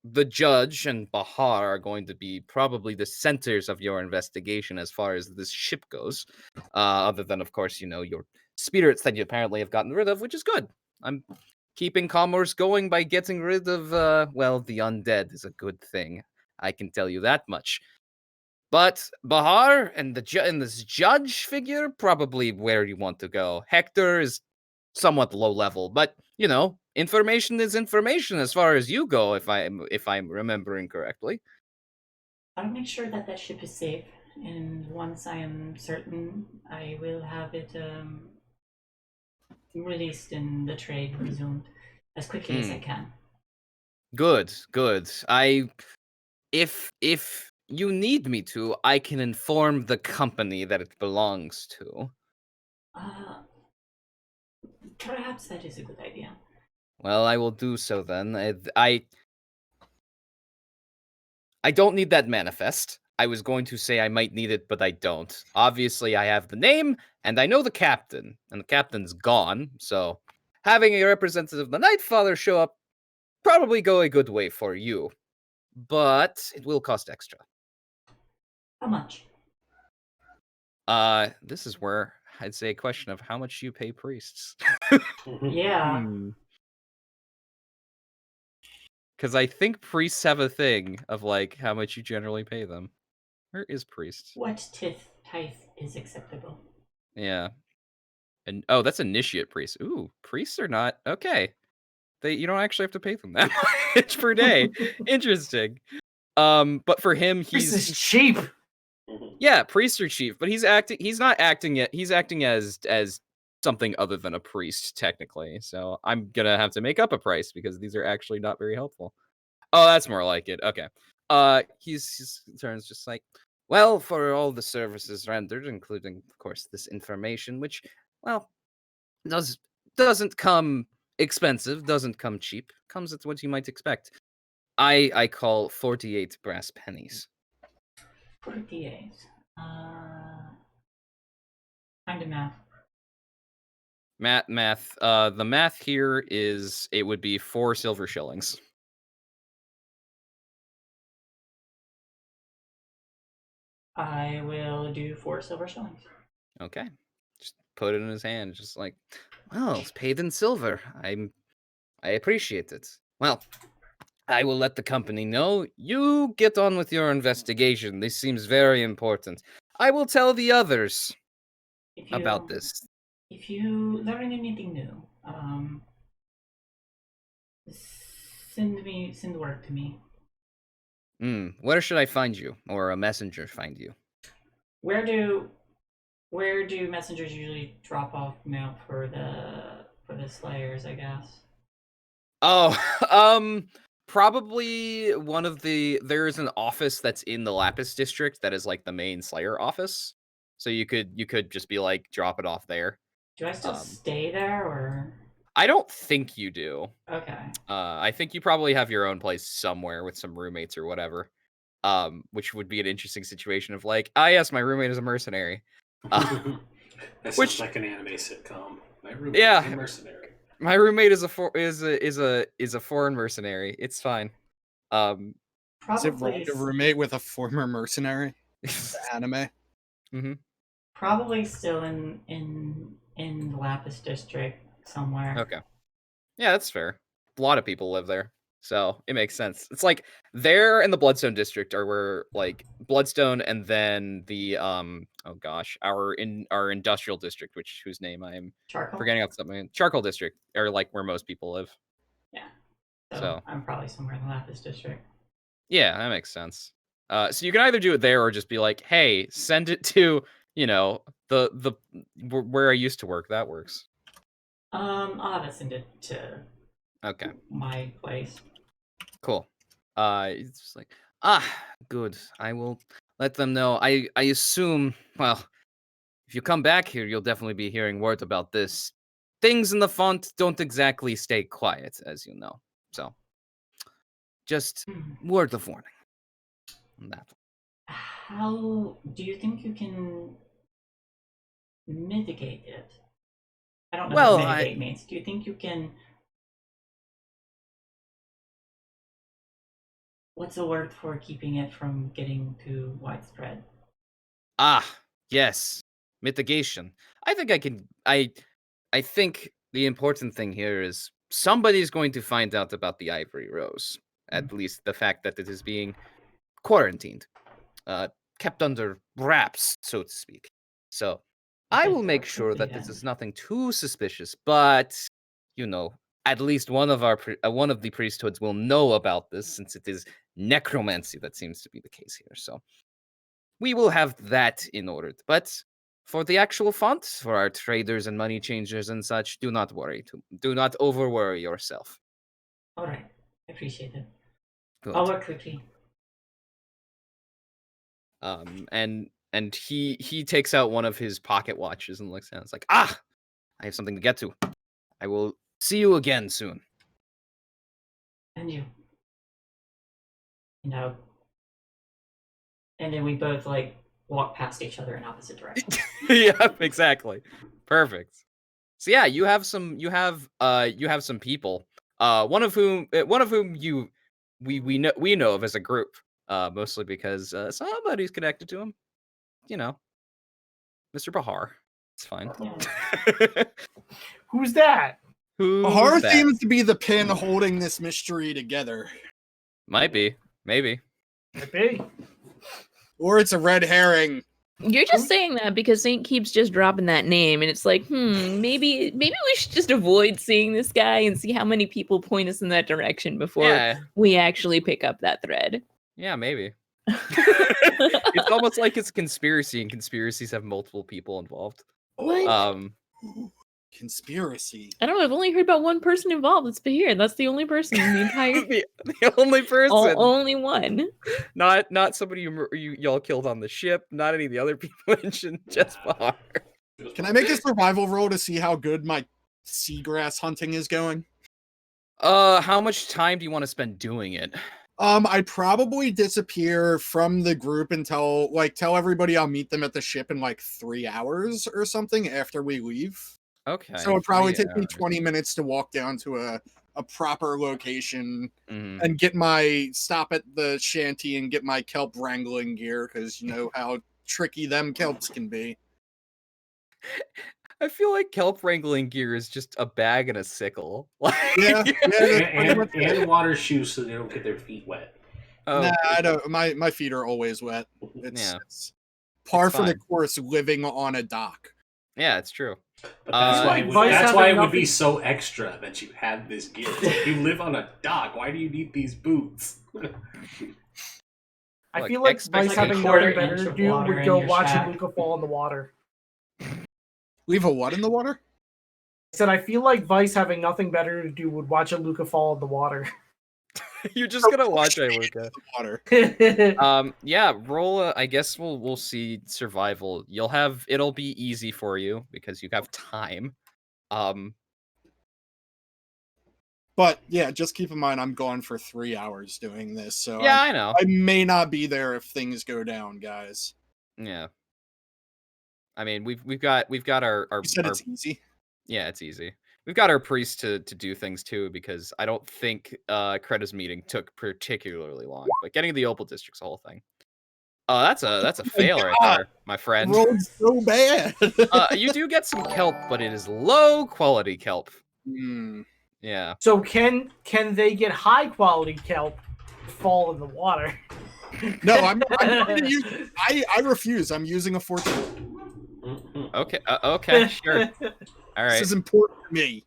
the judge and Bahar are going to be probably the centers of your investigation as far as this ship goes. Other than, of course, your spirits that you apparently have gotten rid of, which is good. I'm keeping commerce going by getting rid of, the undead is a good thing. I can tell you that much. But Bahar and this judge figure, probably where you want to go. Hector is somewhat low level, but information is information as far as you go. If I'm remembering correctly. I'll make sure that that ship is safe, and once I am certain, I will have it released and the trade resumed as quickly as I can. Good. If you need me to, I can inform the company that it belongs to. Perhaps that is a good idea. Well, I will do so then. I don't need that manifest. I was going to say I might need it, but I don't. Obviously, I have the name, and I know the captain, and the captain's gone, so having a representative of the Nightfather show up probably go a good way for you. But it will cost extra. How much? This is where I'd say a question of how much you pay priests. Yeah. Because I think priests have a thing of like how much you generally pay them. Where is priest? What tithe is acceptable? Yeah. And that's initiate priests. Ooh, priests are not okay. You don't actually have to pay them that much per day. Interesting. But for him, This is cheap. Yeah, priests are cheap, but he's not acting yet. He's acting as something other than a priest, technically. So I'm gonna have to make up a price because these are actually not very helpful. Oh, that's more like it. Okay. He's turns just like, well, for all the services rendered, including, of course, this information, which, well, doesn't come expensive, doesn't come cheap, comes at what you might expect. I call 48 brass pennies. 48. Kind of math. Math. The math here is it would be 4 silver shillings. I will do 4 silver shillings. Okay. Just put it in his hand, just like, well, it's paid in silver. I appreciate it. Well, I will let the company know. You get on with your investigation. This seems very important. I will tell the others about this. If you learn anything new, send word to me. Where should I find you, or a messenger find you? Where do messengers usually drop off mail for the slayers, I guess? Oh, probably there's an office that's in the Lapis district that is like the main Slayer office. So you could just be like, drop it off there. Do I still stay there, or? I don't think you do. Okay. I think you probably have your own place somewhere with some roommates or whatever. Which would be an interesting situation of like, yes, my roommate is a mercenary. That sounds like an anime sitcom. My roommate is a mercenary. My roommate is a foreign mercenary. It's fine. Is it wrong to roommate with a former mercenary? Anime. Mm-hmm. Probably still in the Lapis district somewhere. Okay. Yeah, that's fair. A lot of people live there, so it makes sense. It's like there and the Bloodstone district are where like Bloodstone, and then the our industrial district, whose name I'm forgetting off something. Charcoal district are like where most people live. Yeah. So I'm probably somewhere in the Lapis district. Yeah, that makes sense. So you can either do it there or just be like, hey, send it to, the where I used to work. That works. I'll have it send it to my place. Cool. It's just like, good. I will let them know. I assume, well, if you come back here, you'll definitely be hearing word about this. Things in the font don't exactly stay quiet, as you know. So, just word of warning on that. How do you think you can mitigate it? I don't know Well, what mitigate means. Do you think you can... What's the word for keeping it from getting too widespread? Ah, yes, mitigation. I think I can. I think the important thing here is somebody's going to find out about the Ivory Rose. At least the fact that it is being quarantined, kept under wraps, so to speak. So I will make sure that this is nothing too suspicious. But at least one of one of the priesthoods will know about this, since it is necromancy that seems to be the case here. So we will have that in order. But for the actual font, for our traders and money changers and such, do not worry. Do not over worry yourself. All right, I appreciate it. Good. I'll work quickly. And he takes out one of his pocket watches and looks at it. It's like, I have something to get to. I will see you again soon. And you. And then we both walk past each other in opposite directions. Yeah, exactly. Perfect. So yeah, you have some people. One of whom we know of as a group. Mostly because somebody's connected to him. Mr. Bahar. It's fine. Yeah. Who's that? Bahar seems to be the pin holding this mystery together. Might be. Maybe. Might be. Or it's a red herring. You're just saying that because Saint keeps just dropping that name, and it's like, maybe we should just avoid seeing this guy and see how many people point us in that direction before we actually pick up that thread. Yeah, maybe. It's almost like it's a conspiracy, and conspiracies have multiple people involved. What? Conspiracy. I don't know. I've only heard about one person involved. It's Bahir. That's the only person in the entire. the only person. Only one. Not somebody y'all killed on the ship. Not any of the other people mentioned. Just Bahar. Can I make a survival roll to see how good my seagrass hunting is going? How much time do you want to spend doing it? I probably disappear from the group until tell everybody I'll meet them at the ship in 3 hours or something after we leave. Okay. So it'd probably take me 20 minutes to walk down to a proper location and stop at the shanty and get my kelp wrangling gear, because you know how tricky them kelps can be. I feel like kelp wrangling gear is just a bag and a sickle. Yeah, and water shoes so they don't get their feet wet. Oh. Nah, I don't. My feet are always wet. It's par for the course living on a dock. Yeah, it's true. But that's why it would be so extra that you had this gear. You live on a dock. Why do you need these boots? I feel like Vice having nothing better to do would go watch a Luca fall in the water. Leave a what in the water? I said I feel like Vice having nothing better to do would watch a Luca fall in the water. You're just gonna watch a Luca. Water. Yeah, roll. I guess we'll see survival. It'll be easy for you because you have time. But yeah, just keep in mind I'm gone for 3 hours doing this, so yeah, I know. I may not be there if things go down, guys. Yeah. I mean, we've got our. You said it's easy. Yeah, it's easy. We've got our priest to do things too, because I don't think Kreta's meeting took particularly long. But getting to the Opal District's a whole thing. Oh, that's a fail right there, my friend. Roll's so bad. You do get some kelp, but it is low quality kelp. Yeah. So can they get high quality kelp fall in the water? No, I'm going to use. I refuse. I'm using a fortune. Okay. Okay. Sure. All right. This is important to me.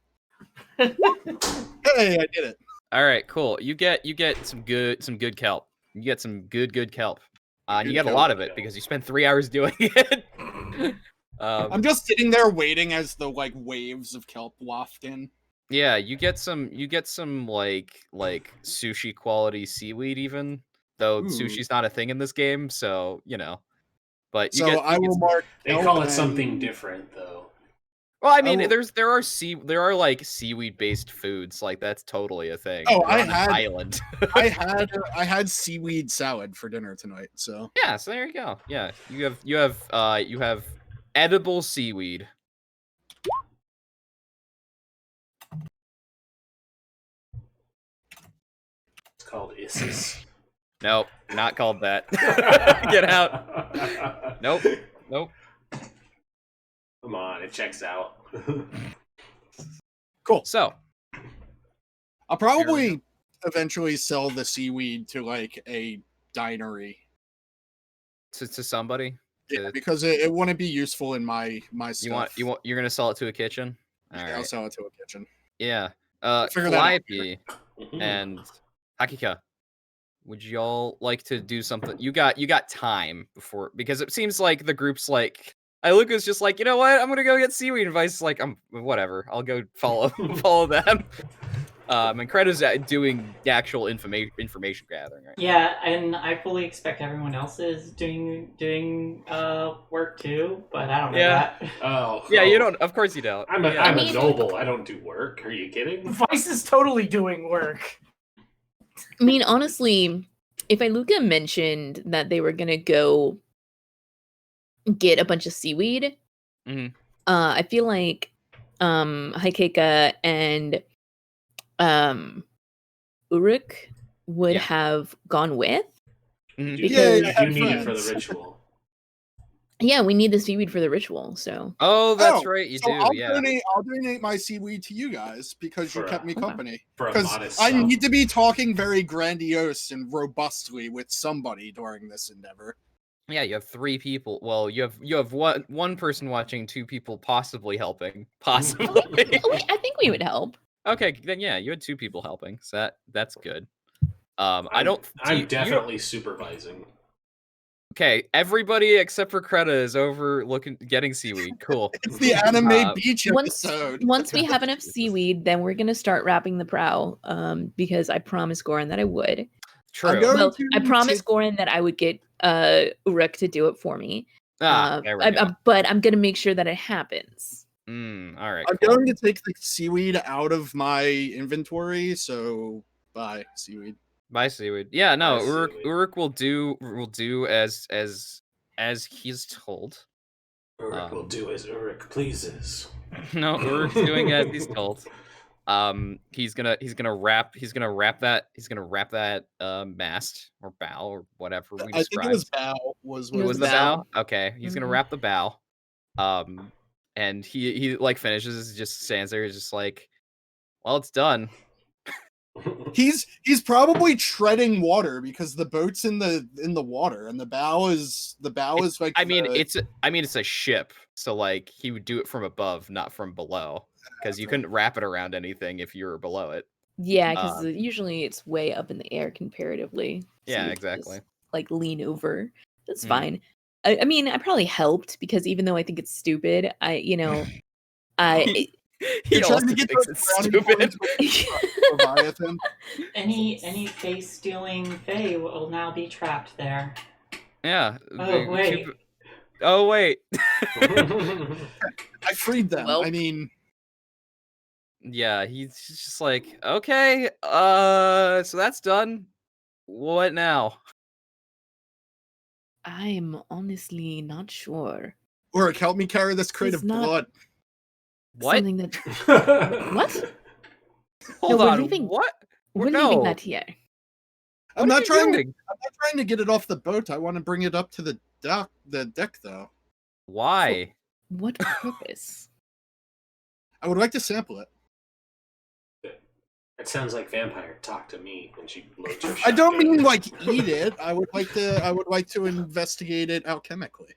Hey, I did it. All right. Cool. You get some good kelp. You get some good kelp. You get a lot of it because you spent 3 hours doing it. I'm just sitting there waiting as the waves of kelp waft in. Yeah, you get some like sushi quality seaweed even, though sushi's not a thing in this game, so But you So get, I will mark. They help call it and- something different, though. Well, I mean, will- there are like seaweed based foods, like that's totally a thing. Oh, You're I on an had- island. I had seaweed salad for dinner tonight. So Yeah, so there you go. Yeah, you have edible seaweed. It's called Isis. Nope, not called that. Get out. Nope. Come on, it checks out. cool. So I'll probably eventually sell the seaweed to like a dinery. to somebody. Yeah, because it wouldn't be useful in my stuff. You're gonna sell it to a kitchen. All I'll right. sell it to a kitchen. Yeah. Figure that out Calliope and Hakika, would y'all like to do something? You got time before, because it seems like the group's like, Luca's just like, you know what? I'm gonna go get seaweed. And Vice is like, whatever. I'll go follow them. And Creta's doing the actual information gathering right Yeah, and I fully expect everyone else is doing work too, but I don't know Yeah. that. Oh. Yeah, you don't. Of course you don't. I'm a, Yeah. I'm I mean- a noble. I don't do work. Are you kidding? Vice is totally doing work. I mean, honestly, if Iluka mentioned that they were gonna go get a bunch of seaweed, Mhm. I feel like Haikeka and Uruk would Yeah. have gone with. Mhm. You, Because- you have need it for friends. the ritual. Yeah, we need the seaweed for the ritual. So Oh, that's Oh, right. You So do. I'll Yeah. donate my seaweed to you guys because you For kept me Okay. company. For a Because modest I sum. need to be talking very grandiose and robustly with somebody during this endeavor. Yeah, you have 3 people. Well, you have one person watching, 2 people possibly helping. Possibly. I think we would help. Okay, then yeah, you had 2 people helping, so that's good. I don't. I'm you don't- definitely supervising. Okay, everybody except for Creta is over getting seaweed. Cool. It's the anime Uh, beach Once episode. once we have enough seaweed, then we're gonna start wrapping the prow. Because I promised Goran that I would. True. going Well, to I promised take- Goran that I would get Uruk to do it for me. There we go. But I'm gonna make sure that it happens. All right. I'm Cool. going to take the seaweed out of my inventory, so bye, seaweed. Bye, seaweed. Yeah, no, Bye, Uruk, seaweed. Uruk will do as he's told. Uruk will do as Uruk pleases. No, Uruk's doing as he's told. He's gonna wrap that mast or bow or whatever we I think described. it was bow. Was It It was was the the bow. bow. Okay, he's gonna Mhm. wrap the bow. And he like finishes, just stands there, just like, well, it's done. He's probably treading water because the boat's in the water and the bow is like I mean, the- it's a ship, so like he would do it from above, not from below, because you couldn't wrap it around anything if you were below it. Yeah, because Um, usually it's way up in the air comparatively. So Yeah, you can just, exactly. like lean over. That's Mhm. fine. I mean, I probably helped because even though I think it's stupid, I He You're trying also to get thinks those it's brownie stupid. points with Leviathan. Any face stealing fae will now be trapped there. Yeah. Oh wait. Oh wait. I freed them. Well- I mean, Yeah, he's just like, okay, so that's done. What now? I'm honestly not sure. Oric, help me carry this crate He's of not- blood. What? Something that What? Hold we're on. leaving- What? we're no. leaving that here. I'm What are not you trying doing? to get it off the boat. I want to bring it up to the deck though. Why? What purpose? I would like to sample it. It sounds like vampire talk to me when she loads her I don't shotgun. mean like eat it. I would like to investigate it alchemically.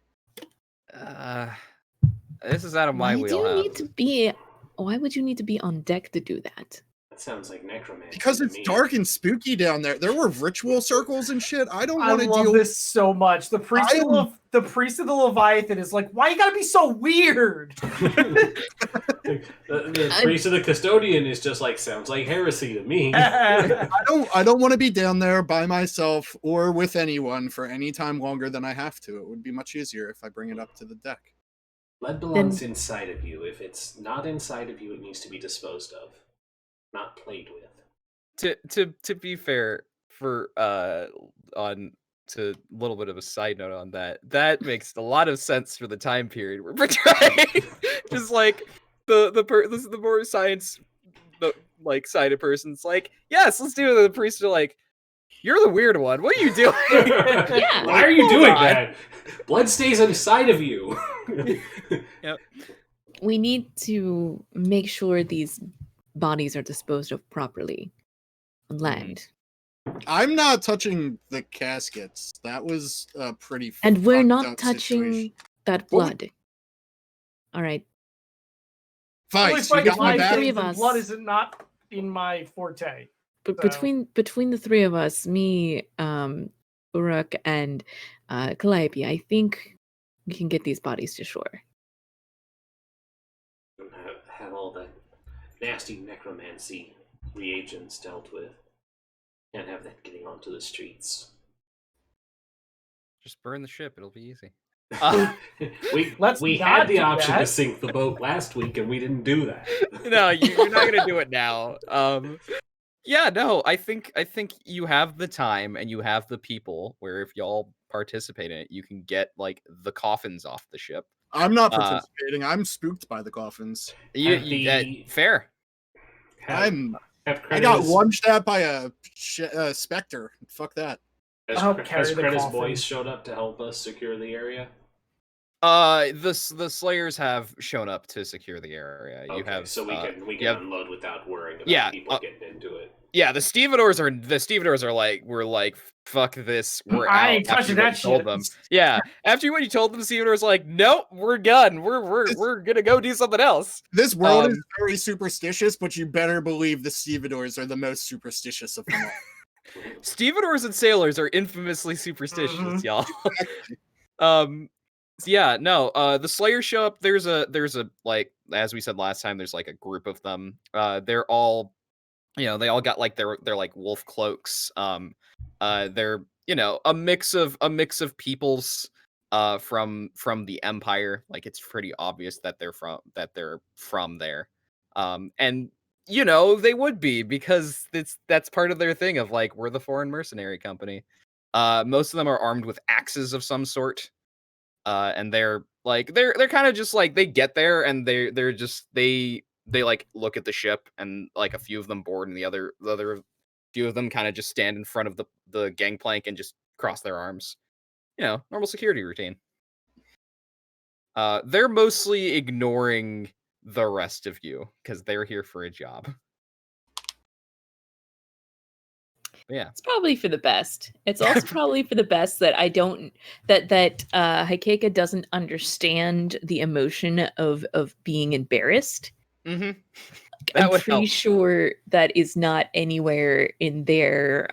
This is out of my Why do you wheelhouse. need to be? Why would you need to be on deck to do that? That sounds like necromancy. Because to it's me. dark and spooky down there. There were ritual circles and shit. I don't I want to love deal this so much. The preschool am- of the priest of the Leviathan is like, why you gotta be so weird? The priest of the custodian is just like, sounds like heresy to me. I don't want to be down there by myself or with anyone for any time longer than I have to. It would be much easier if I bring it up to the deck. Blood belongs inside of you. If it's not inside of you, it needs to be disposed of, not played with. To be fair, for on to a little bit of a side note on that makes a lot of sense for the time period we're portraying. Just like this is the more science like sided person's like, yes, let's do it. The priests are like, you're the weird one. What are you doing? Yeah. Why are you doing that? Blood stays inside of you. Yep. We need to make sure these bodies are disposed of properly on land. I'm not touching the caskets. That was a pretty And we're fucked not up touching situation. that blood. All right. Vice, you got my back? Three of us. Blood is not in my forte. But So- between the three of us, me, Uruk, and Calliope, I think we can get these bodies to shore. Have all the nasty necromancy reagents dealt with. Can't have that getting onto the streets. Just burn the ship. It'll be easy. We not had the do option to that. sink the boat last week, and we didn't do that. No, you're not gonna do it now. Yeah, no, I think you have the time and you have the people where if y'all participate in it, you can get like the coffins off the ship. I'm not participating. I'm spooked by the coffins. Fair. Have I got Credit's- lunged at by a specter. Fuck that. I'll carry Has the Credit's coffin. boys showed up to help us secure the area? The Slayers have shown up to secure the area. You Okay, have so we can have- unload without worrying about Yeah, people getting into it. Yeah, the stevedores are like, we're like, fuck this, we're I out. ain't after touching what that you told shit. them. Yeah, after what you told them, the stevedores like, nope, we're done. We're gonna go do something else. This world is very superstitious, but you better believe the stevedores are the most superstitious of them all. Stevedores and sailors are infamously superstitious, Mhm. y'all. Yeah, no, the Slayers show up. There's a like, as we said last time, there's like a group of them. They're all, they all got like their like wolf cloaks. They're, a mix of peoples from the Empire. Like, it's pretty obvious that they're from there. And they would be, because that's part of their thing of like, we're the foreign mercenary company. Most of them are armed with axes of some sort. And they're like, they're kind of just like, they get there and they're just they like look at the ship, and like a few of them board, and the other few of them kind of just stand in front of the gangplank and just cross their arms. Normal security routine. They're mostly ignoring the rest of you because they're here for a job. Yeah, It's probably for the best. It's also probably for the best that Hikeka doesn't understand the emotion of being embarrassed. mm-hmm. I'm pretty sure that is not anywhere in their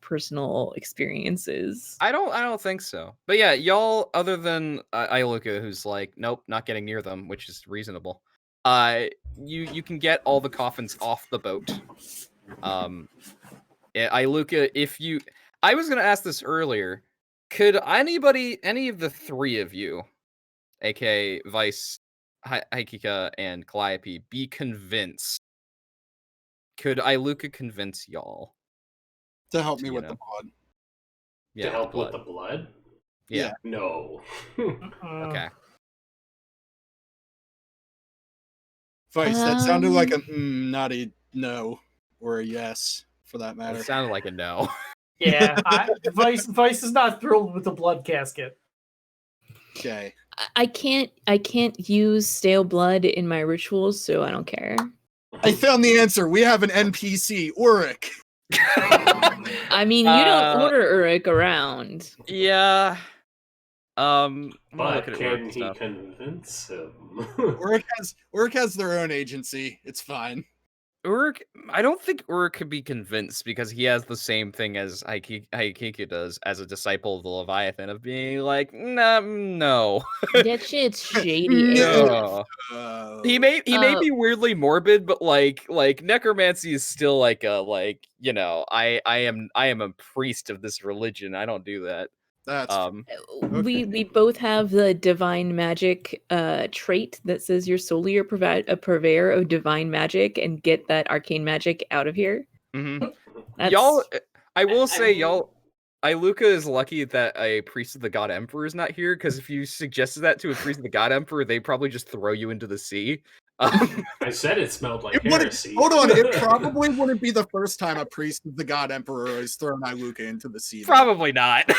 personal experiences. I don't think so. But yeah, y'all, other than Iluka, who's like, nope, not getting near them, which is reasonable. You can get all the coffins off the boat. Iluka, I was gonna ask this earlier. Could any of the three of you, aka Vice, Hikeka, and Calliope, be convinced? Could Iluka convince y'all To help me with the blood. Yeah, to help with the blood? Yeah. No. Okay. Vice, that sounded like a not a no or a yes, for that matter. It sounded like a no. Yeah, Vice is not thrilled with the blood casket. Okay. I can't use stale blood in my rituals, so I don't care. I found the answer. We have an NPC, Ulrich. I mean, you don't order Uruk around. Yeah. I'm But looking at can work he stuff. convince him? Ulrich has their own agency. It's fine. Uruk, I don't think Uruk could be convinced because he has the same thing as Haikiki does as a disciple of the Leviathan of being like, nah, no. That shit's shady. No. He may Uh, be weirdly morbid, but like necromancy is still like I am a priest of this religion. I don't do that. That's we both have the divine magic trait that says you're solely a purveyor of divine magic and get that arcane magic out of here. That's... Y'all, I will say, mean- Iluka is lucky that a priest of the god emperor is not here, because if you suggested that to a priest of the god emperor, they'd probably just throw you into the sea. I said it smelled like heresy. Hold on, it probably wouldn't be the first time a priest of the god emperor has thrown Iluka into the sea. Probably not.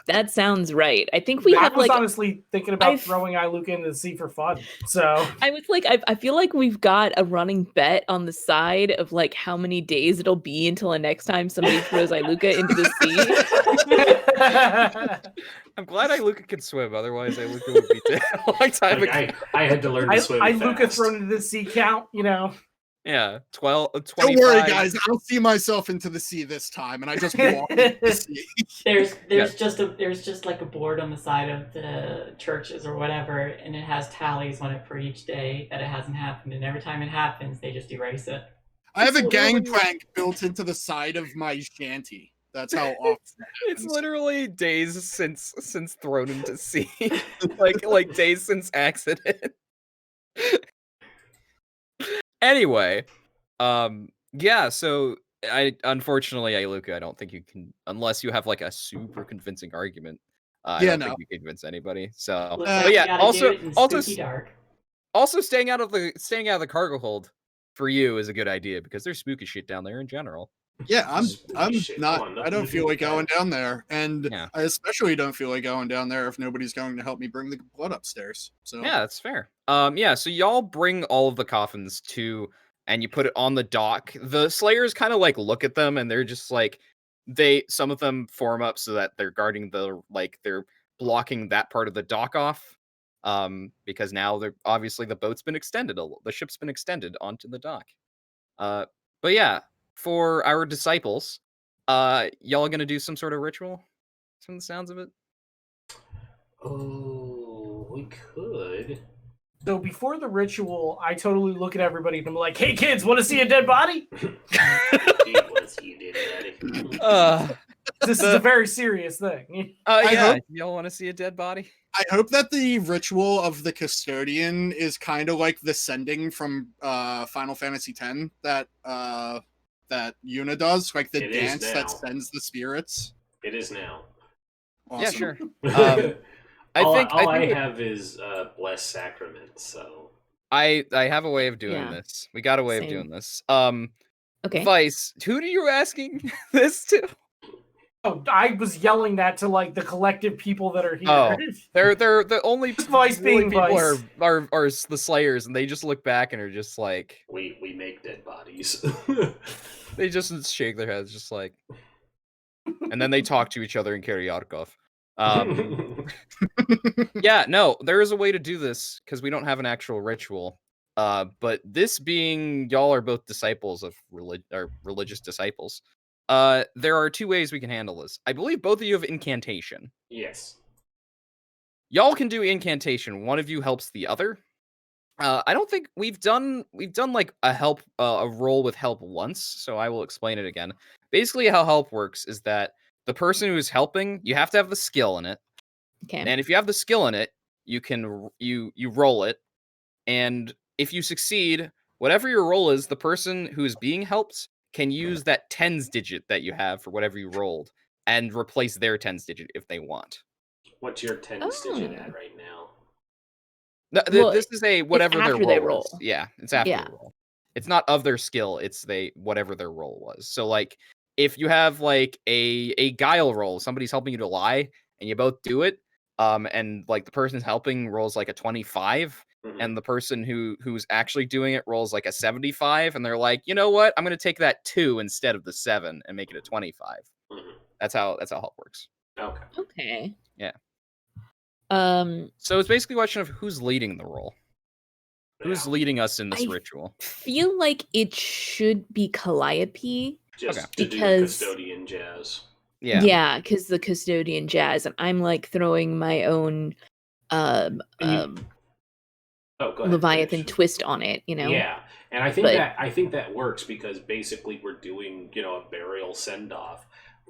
That sounds right. I think we have was like honestly thinking about throwing Iluka into the sea for fun. So I was like, I feel like we've got a running bet on the side of like how many days it'll be until the next time somebody throws Iluka into the sea. I'm glad Iluka can swim. Otherwise, Iluka would be dead a long time ago. I had to learn to swim. Iluka fast. thrown into the sea count, you know. Yeah, 25. Don't worry, guys. I'll see myself into the sea this time, and I just walk into the sea. There's just like a board on the side of the churches or whatever, and it has tallies on it for each day that it hasn't happened, and every time it happens, they just erase it. I have a gangplank built into the side of my shanty. That's how often It's literally days since thrown into sea, like days since accident. Anyway, yeah. So unfortunately, Iluka, I don't think you can, unless you have like a super convincing argument. I don't think you can convince anybody. So, Looks like but you yeah. gotta do it in spooky dark. Also staying out of the cargo hold for you is a good idea because there's spooky shit down there in general. Yeah, I'm Shit, not. come on, I don't feel like going down there, and Yeah. I especially don't feel like going down there if nobody's going to help me bring the blood upstairs. So Yeah, that's fair. Yeah, so y'all bring all of the coffins and you put it on the dock. The Slayers kind of like look at them and they're just like some of them form up so that they're guarding they're blocking that part of the dock off. Because now they're obviously the boat's been extended, the ship's been extended onto the dock. But yeah, for our disciples, y'all gonna do some sort of ritual from the sounds of it? Oh, we could. So before the ritual, I totally look at everybody and I'm like, "Hey kids, want to see a dead body?" This is a very serious thing. Yeah, y'all want to see a dead body? I hope that the ritual of the custodian is kind of like the sending from Final Fantasy X that Yuna does, like the dance that sends the spirits. It is now. Awesome. Yeah, sure. All I I think have is blessed sacrament, so I have a way of doing this. We got a way of doing this. Okay. Vice, who are you asking this to? Oh, I was yelling that to like the collective people that are here. Oh, they're the only Vice being people Vice. are the Slayers, and they just look back and are just like, we make dead bodies. They just shake their heads, just like, and then they talk to each other in Karyarkov. Yeah, no, there is a way to do this because we don't have an actual ritual. But this being y'all are both disciples of religious disciples. There are two ways we can handle this. I believe both of you have incantation. Yes. Y'all can do incantation. One of you helps the other. I don't think we've done like a roll with help once, so I will explain it again. Basically, how help works is that the person who is helping, you have to have the skill in it. Okay. And if you have the skill in it, you can you roll it, and if you succeed, whatever your roll is, the person who is being helped can use that tens digit that you have for whatever you rolled and replace their tens digit if they want. What's your tens digit at right now? No, this is a whatever their after they roll roll. is. Yeah, it's after the roll. It's not of their skill, it's whatever their roll was. So like if you have like a guile roll, somebody's helping you to lie and you both do it, and like the person's helping rolls like a 25, and the person who's actually doing it rolls like a 75, and they're like, you know what? I'm gonna take that 2 instead of the 7 and make it a 25. That's how help works. Okay. Yeah. So it's basically a question of who's leading the roll. Who's leading us in this I- ritual? Feel like it should be Calliope. Just Okay. to do the Because- custodian jazz. Yeah. because the custodian jazz, and I'm like throwing my own And oh, go ahead. Leviathan finish. twist on it, you know? Yeah, and I think But- that works because basically we're doing a burial send off,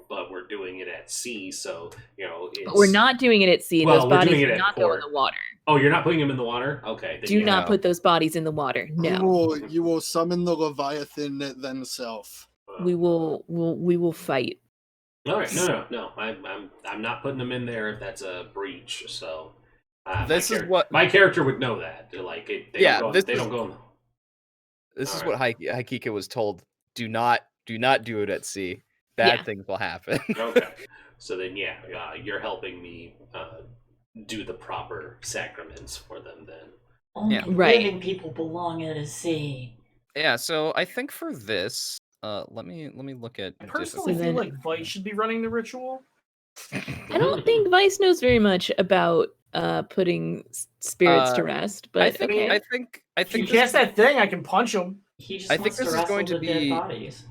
but we're doing it at sea, so it's... But we're not doing it at sea. Well, Those we're bodies doing it do at not go in port. the water. Oh, you're not putting them in the water? Okay. then Do yeah. not No. put those bodies in the water. No. You will summon the Leviathan themselves. We will fight. All right, no. I'm not putting them in there if that's a breach. So This is what- my character would know that. They're like, they don't go. This is All what Haikika was told. Do not do it at sea. Bad Yeah. things will happen. Okay, so then you're helping me do the proper sacraments for them then. Only Yeah. Right. living people belong at a sea. Yeah, so I think for this, let me look at I personally So feel then- like Vice should be running the ritual. I don't think Vice knows very much about putting spirits to rest, but I think okay. I think If you this cast that thing, I can punch him. He just I think wants this to is wrestle going to the dead be- bodies.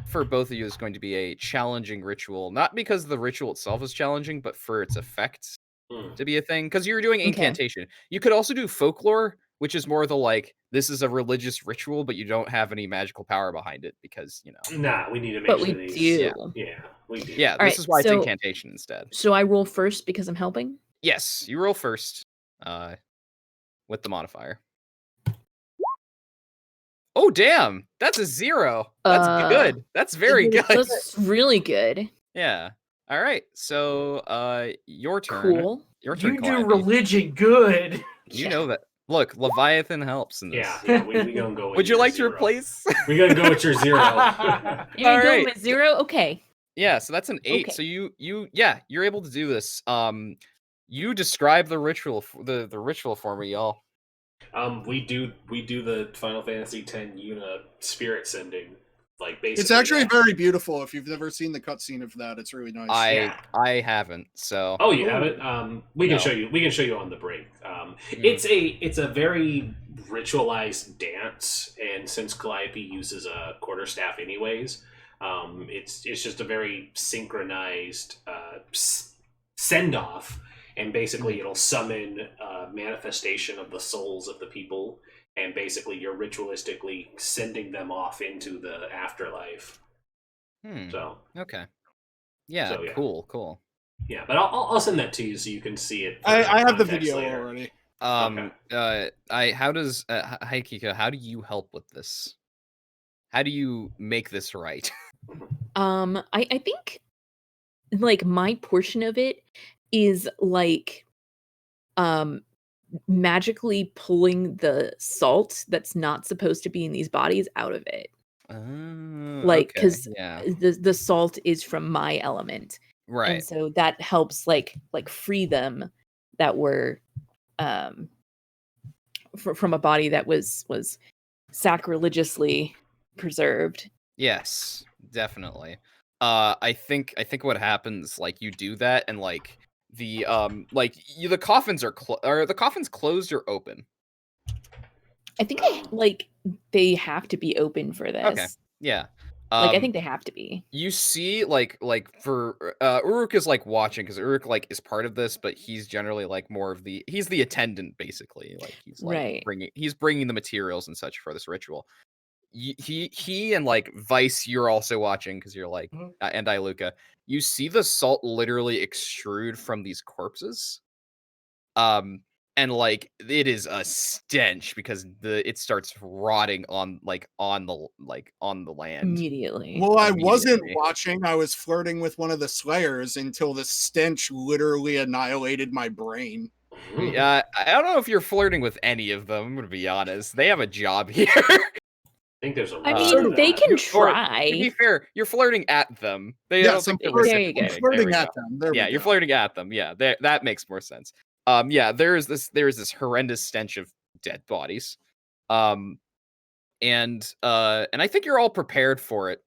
for both of you is going to be a challenging ritual, not because the ritual itself is challenging, but for its effects Hmm. to be a thing. Because you're doing Okay. incantation. You could also do folklore, which is more the like this is a religious ritual, but you don't have any magical power behind it because Nah, we need to make But sure we these. do. Yeah, we do. Yeah, All this right, is why so- it's incantation instead. So I roll first because I'm helping. Yes, you roll first, with the modifier. Oh damn, that's a 0. That's good. That's very good. That's really good. Yeah. All right. So, your turn. Cool. Your turn. You do Calliope. religion good. You know that. Look, Leviathan helps in this. Yeah, we gonna go. With Would you your like to 0. replace? We gotta go with your 0. You're gonna go Alright. with 0? Okay. Yeah. So that's an 8. Okay. So you're able to do this. You describe the ritual, the ritual for me, y'all. We do the Final Fantasy X Una spirit sending, like basically. It's actually that. very beautiful. If you've never seen the cutscene of that, it's really nice. I haven't. So. Oh, you have it. We can No. show you. We can show you on the break. Mm. It's a very ritualized dance, and since Calliope uses a quarterstaff anyways, it's just a very synchronized send off, and basically it'll summon a manifestation of the souls of the people, and basically you're ritualistically sending them off into the afterlife. So Okay. Yeah. So, yeah. Cool. yeah, but I'll send that to you so you can see it. for I have the context video later. already. How does Haikika, how do you help with this? How do you make this right? I think like my portion of it is like magically pulling the salt that's not supposed to be in these bodies out of it. Like, okay, 'cause yeah, The salt is from my element. right. And so that helps like free them that were from a body that was sacrilegiously preserved. Yes, definitely. I think what happens, like you do that, and like the the coffins are are the coffins closed or open? I think they have to be open for this. Okay. Yeah. I think they have to be. You see, like for Uruk is like watching because Uruk like is part of this, but he's generally like more of he's the attendant basically. Like he's like Right. bringing the materials and such for this ritual. He and like Vice, you're also watching because you're like Mhm. and Iluka. You see the salt literally extrude from these corpses, and like it is a stench because it starts rotting on the land. Immediately. Well, I wasn't Immediately. watching. I was flirting with one of the Slayers until the stench literally annihilated my brain. I don't know if you're flirting with any of them. I'm gonna be honest. They have a job here. I think there's a. I lot mean, of they that. can Or, to be try. fair, you're flirting at them. They Yes, don't I'm think they're flirting, There you go. I'm reciprocating. There flirting we at go. them. There we Yeah, go. you're flirting at them. Yeah, that makes more sense. Yeah, there's this horrendous stench of dead bodies, and I think you're all prepared for it,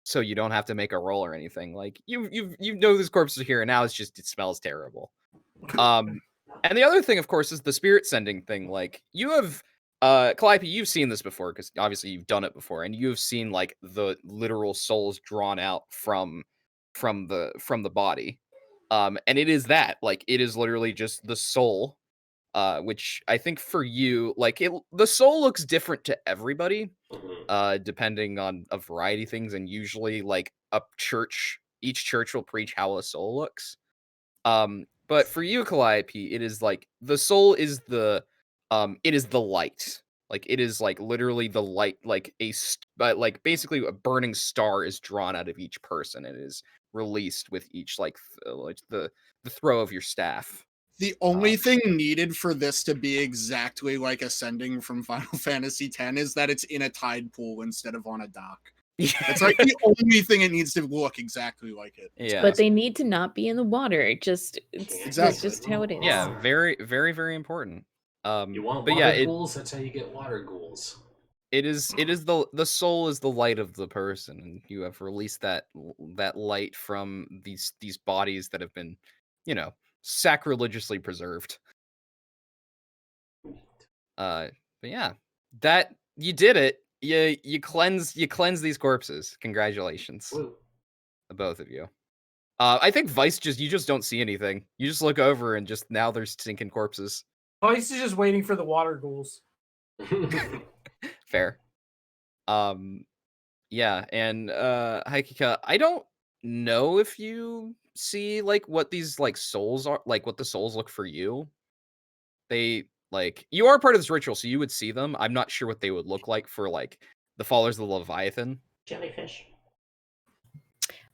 so you don't have to make a roll or anything. Like you know these corpses are here, and now it smells terrible. And the other thing, of course, is the spirit sending thing. Like you have Calliope, you've seen this before because obviously you've done it before, and you've seen like the literal souls drawn out from the body. And it is that, like, it is literally just the soul, which I think for you, like, the soul looks different to everybody, depending on a variety of things, and usually like each church will preach how a soul looks. But for you, Calliope, it is like the soul is it is the light. Like, it is like literally the light, like like basically a burning star is drawn out of each person and is released with each like the throw of your staff. The only thing needed for this to be exactly like Ascending from Final Fantasy X is that it's in a tide pool instead of on a dock. It's like the only thing it needs to look exactly like it. Yeah. But they need to not be in the water. It's Exactly. that's just how it is. Yeah, very, very, very important. You want but water yeah, ghouls? That's how you get water ghouls. it is the soul is the light of the person, and you have released that light from these bodies that have been, sacrilegiously preserved. But yeah, that you did it. You cleanse these corpses. Congratulations, the both of you. I think Vice you just don't see anything. You just look over and just now there's stinking corpses. Vice is just waiting for the water ghouls. Fair. Yeah, and Haikika, I don't know if you see like what these like souls are, like what the souls look for you. They like you are part of this ritual, so you would see them. I'm not sure what they would look like for like the followers of the Leviathan. Jellyfish.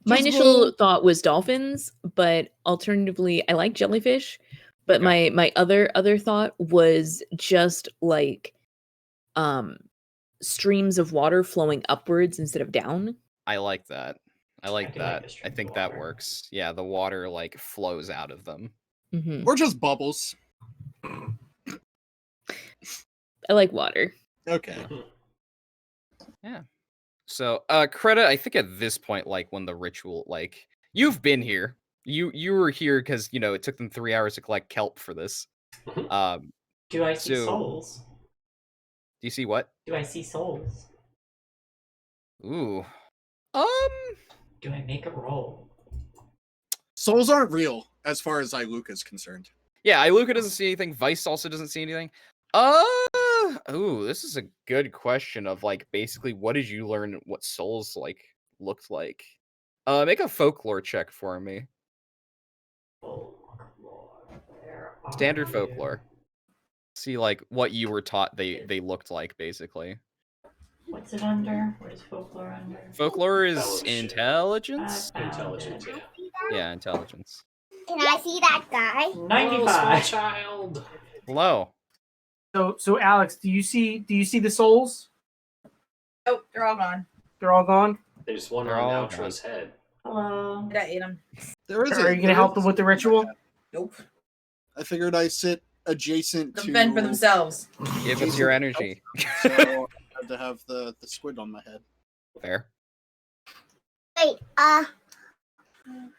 My initial thought was dolphins, but alternatively, I like jellyfish. But Okay. my other thought was just like streams of water flowing upwards instead of down. I like that. I like do like that. the I stream think of that water. works. Yeah, the water like flows out of them. Mm-hmm. Or just bubbles. I like water. Okay. Yeah. So, Creta, I think at this point, like when the ritual, like you've been here, you were here because it took them 3 hours to collect kelp for this. Do I see So- souls? Do you see what? Do I see souls? Ooh. Do I make a roll? Souls aren't real as far as Iluka is concerned. Yeah, Iluka doesn't see anything. Vice also doesn't see anything. Ooh, this is a good question of like basically what did you learn what souls like looked like? Make a folklore check for me. Folklore. Where are Standard you? folklore. See like what you were taught they looked like basically. What's it under? What is folklore under? Folklore is Fellowship. intelligence? I found Intelligence, it. yeah. Yeah, intelligence. Can I see that guy? Oh, small 95. child. Hello. So Alex, do you see the souls? Oh, they're all gone. They're all gone. There's one They're on all Outra's head. Hello. I ate them. There is. Are you gonna help them with the ritual? Nope. I figured I sit adjacent They'll to. fend for themselves. Give us your energy. So I had to have the squid on my head. Fair. Wait,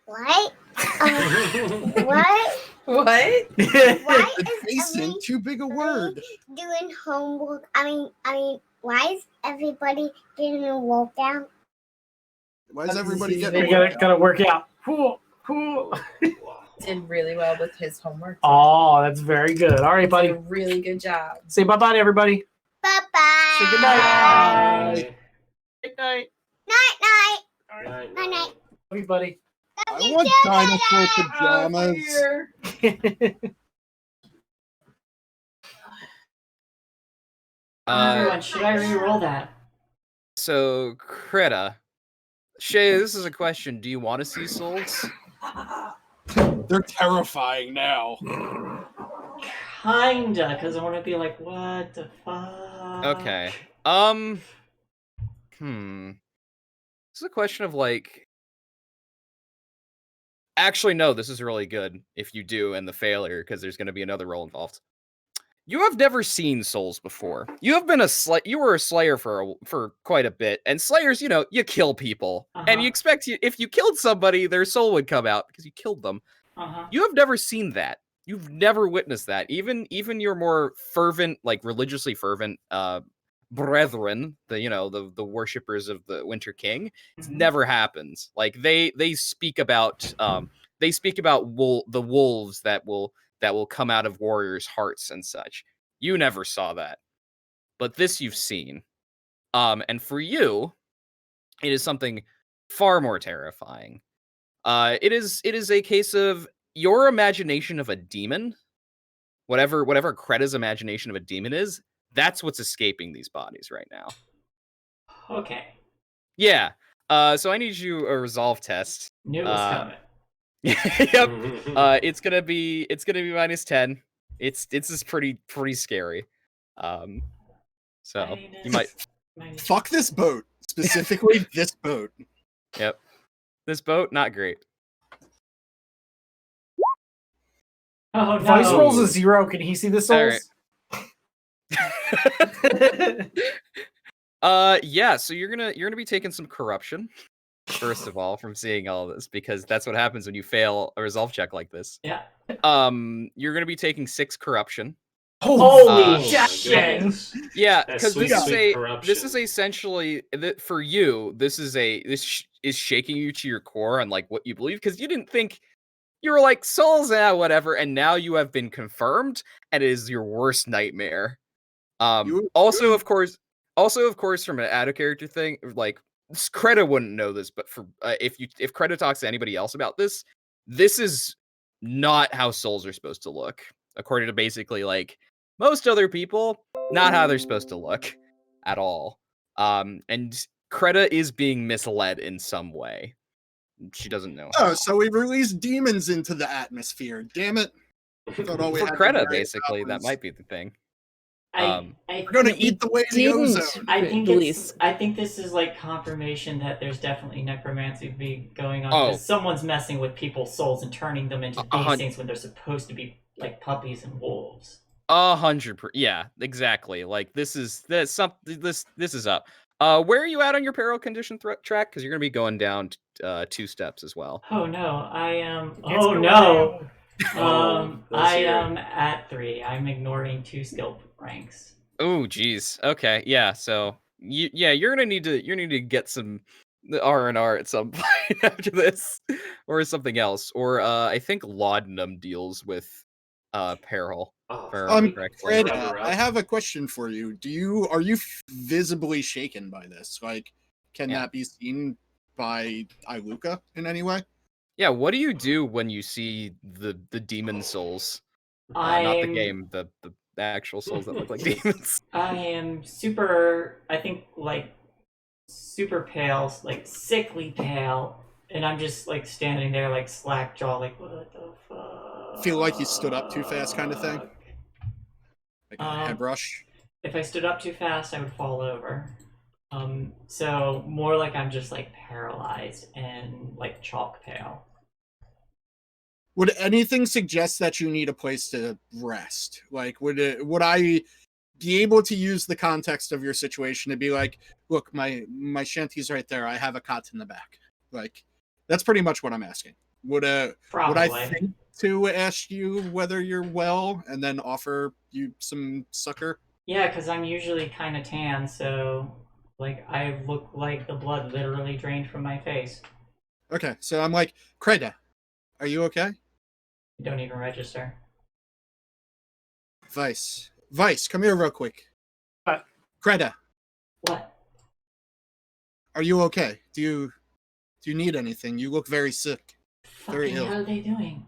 what? What? What? Why is Adjacent, too big a word. doing homework? I mean, why is everybody getting a workout? Why is everybody They getting? gotta work out. Cool. Did really well with his homework. Oh, that's very good. All right, Did buddy. a really good job. Say bye-bye to everybody. Bye-bye. Say goodnight. Bye. Good night. Night-night. Night, Night-night. night. Everybody. Love I you want too, dinosaur Dada. pajamas. Everyone, should I re-roll that? So Creta. Shae, this is a question. Do you want to see souls? They're terrifying now. Kinda, because I want to be like, what the fuck? Okay. This is a question of like. Actually, no. This is really good if you do, and the failure because there's going to be another roll involved. You have never seen souls before. You have been you were a slayer for quite a bit, and slayers, you kill people, and you expect if you killed somebody, their soul would come out because you killed them. Uh-huh. You have never seen that. You've never witnessed that. Even your more fervent, like religiously fervent brethren, the worshippers of the Winter King, it Mhm. never happens. Like they speak about the wolves that will come out of warriors' hearts and such. You never saw that. But this you've seen. And for you, it is something far more terrifying. It is a case of your imagination of a demon, whatever Kreta's imagination of a demon is, that's what's escaping these bodies right now. Okay. Yeah. So I need you a resolve test. Knew it was coming. Yep. It's gonna be -10. It's just pretty scary. So you might. Fuck this boat. Specifically, this boat. Yep. This boat, not great. Oh If Vice no. rolls a 0, can he see the souls? Yeah, so you're gonna be taking some corruption, first of all, from seeing all of this, because that's what happens when you fail a resolve check like this. Yeah. You're gonna be taking 6 corruption. Holy shit! goodness. Yeah, That because sweet, sweet corruption. this is essentially for you. This is shaking you to your core on like what you believe, because you didn't think. You were like, souls, whatever, and now you have been confirmed, and it is your worst nightmare. Also, of course, from an out of character thing, like Kreta wouldn't know this, but for if Kreta talks to anybody else about this, this is not how souls are supposed to look, according to basically like most other people, not how they're supposed to look at all. And Kreta is being misled in some way. She doesn't know. Oh, so we released demons into the atmosphere. Damn it. Thought all we For had to worry Kreta, about basically, that was- might be the thing. I We're gonna eat the way the didn't ozone. I think this is like confirmation that there's definitely necromancy going on, because someone's messing with people's souls and turning them into these things when they're supposed to be like puppies and wolves. 100%. Yeah, exactly. Like this is up. Where are you at on your peril condition track? Because you're gonna be going down 2 steps as well. Oh no, I am. It's Oh going no. down. I am at 3. I'm ignoring 2 skill ranks. Oh, geez. Okay, yeah. So you're gonna need to get some R&R at some point after this, or something else. Or I think laudanum deals with peril. Correctly. Kreta, I have a question for you. Are you visibly shaken by this? Like, can that be seen by Iluka in any way? Yeah, what do you do when you see the demon souls? Not the game, the actual souls that look like demons. I am super, I think, like, super pale, like, sickly pale, and I'm just, like, standing there, like, slack jaw, like, what the fuck? Feel like you stood up too fast kind of thing? Like a head rush? If I stood up too fast, I would fall over. So more like I'm just, like, paralyzed and, like, chalk pale. Would anything suggest that you need a place to rest? Like, would I be able to use the context of your situation to be like, look, my shanty's right there. I have a cot in the back. Like, that's pretty much what I'm asking. Would I think to ask you whether you're well and then offer you some succor? Yeah, because I'm usually kind of tan, so like I look like the blood literally drained from my face. Okay, so I'm like, Kreta, are you okay? Don't even register. Vice, come here real quick. What? Kreta, What? are you okay? Do you need anything? You look very sick. Very Fucking ill. hell are they doing?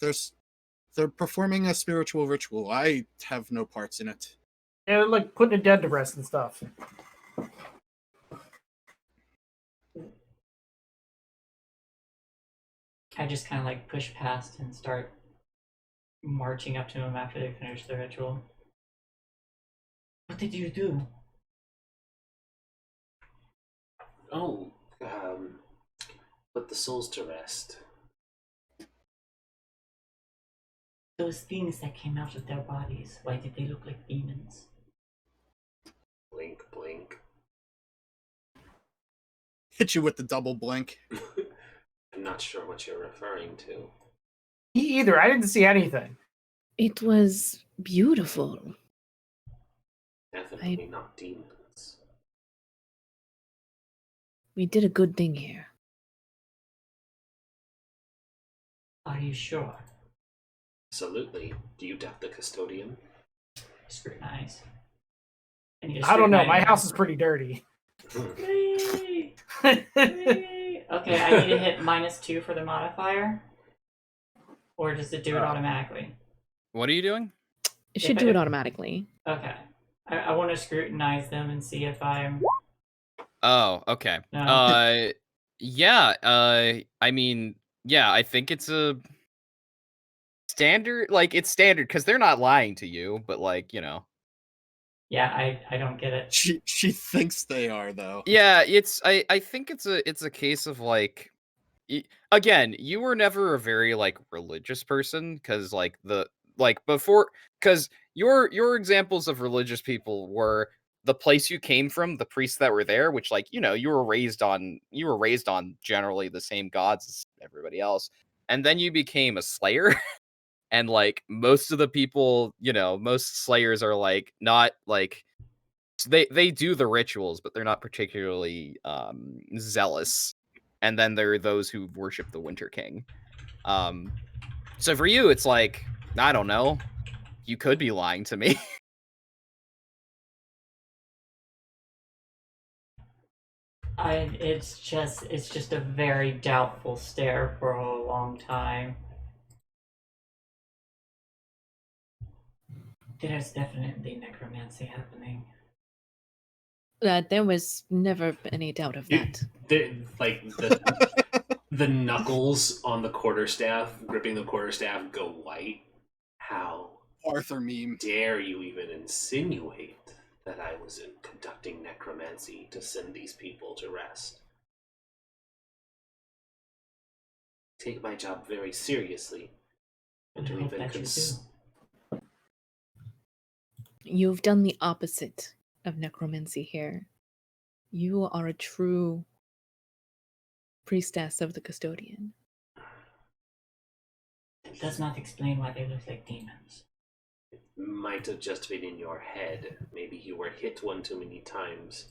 They're performing a spiritual ritual. I have no parts in it. Yeah, like putting a dead to rest and stuff. I just kind of like push past and start marching up to him after they finish the ritual. What did you do? Oh, put the souls to rest. Those things that came out of their bodies, why did they look like demons? Blink, blink. Hit you with the double blink. I'm not sure what you're referring to. Me either. I didn't see anything. It was beautiful. Definitely not demons. We did a good thing here. Are you sure? Absolutely. Do you doubt the custodian? Scrutinize. I need to I don't know. My scrutinize house is pretty dirty. Whee! Whee! Okay, I need to hit -2 for the modifier. Or does it do it automatically? What are you doing? It should do it automatically. Okay. I want to scrutinize them and see if I'm. Oh, okay. No. Yeah. I mean, yeah. I think it's a standard. Like, it's standard because they're not lying to you, but like, you know. Yeah, I don't get it. She thinks they are though. Yeah, it's. I think it's a case of like. Again, you were never a very like religious person because before because your examples of religious people were the place you came from, the priests that were there, which like you were raised on generally the same gods as everybody else, and then you became a slayer, and like most of the people, most slayers are like not like they do the rituals, but they're not particularly zealous. And then there are those who worship the Winter King. So for you, it's like, I don't know. You could be lying to me. It's just a very doubtful stare for a long time. There's definitely necromancy happening. There was never any doubt of that. The knuckles on the quarterstaff, gripping the quarterstaff, go white. How Arthur meme. dare you even insinuate that I was conducting necromancy to send these people to rest? Take my job very seriously. And to even You've done the opposite of necromancy here. You are a true priestess of the custodian. It does not explain why they look like demons. It might have just been in your head. Maybe you were hit one too many times.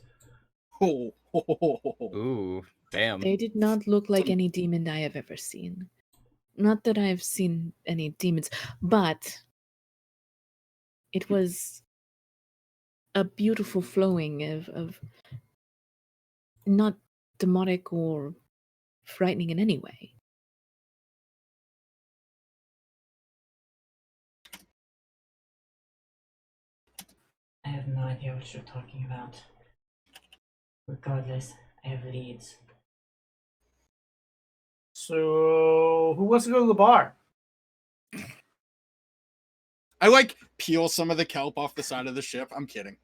Oh. Ooh, damn. They did not look like any demon I have ever seen. Not that I've seen any demons, but it was a beautiful flowing of not demonic or frightening in any way. I have no idea what you're talking about. Regardless, I have leads. So, who wants to go to the bar? I like peel some of the kelp off the side of the ship. I'm kidding.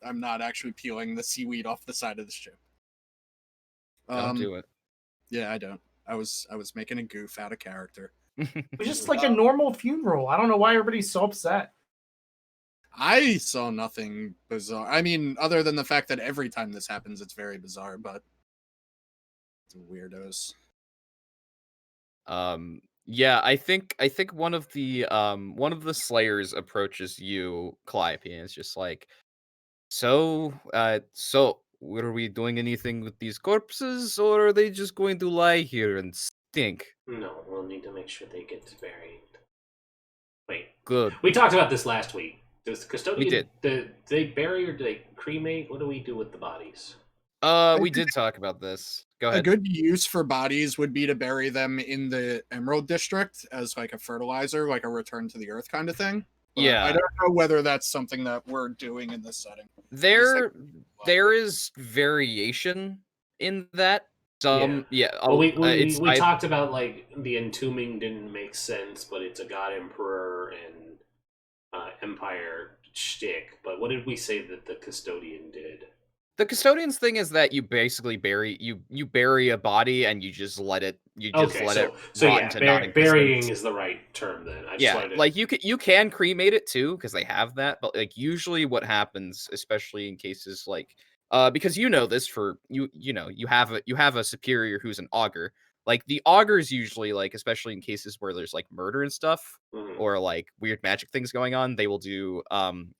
I'm not actually peeling the seaweed off the side of the ship. Don't do it. Yeah, I don't. I was making a goof out of character. It was just like a normal funeral. I don't know why everybody's so upset. I saw nothing bizarre. I mean, other than the fact that every time this happens, it's very bizarre, but it's weirdos. Yeah, I think one of the Slayers approaches you, Calliope, and it's just like, so are we doing anything with these corpses, or are they just going to lie here and stink? No, we'll need to make sure they get buried. Wait. Good. We talked about this last week. Does the custodian... We did. Do they bury or do they cremate? What do we do with the bodies? We did talk about this. Go ahead. A good use for bodies would be to bury them in the Emerald District as like a fertilizer, like a return to the earth kind of thing. But Yeah. I don't know whether that's something that we're doing in this setting. There is variation in that. Well, we talked about like the entombing didn't make sense, but it's a god emperor and empire shtick. But what did we say that the custodian did? The custodian's thing is that you basically bury a body and you just let it rot into non-existence. Burying is the right term then. Like you can cremate it too because they have that, but like usually what happens, especially in cases like because you know this for you have a superior who's an augur. Like the augurs usually, like especially in cases where there's like murder and stuff Mhm. or like weird magic things going on, they will do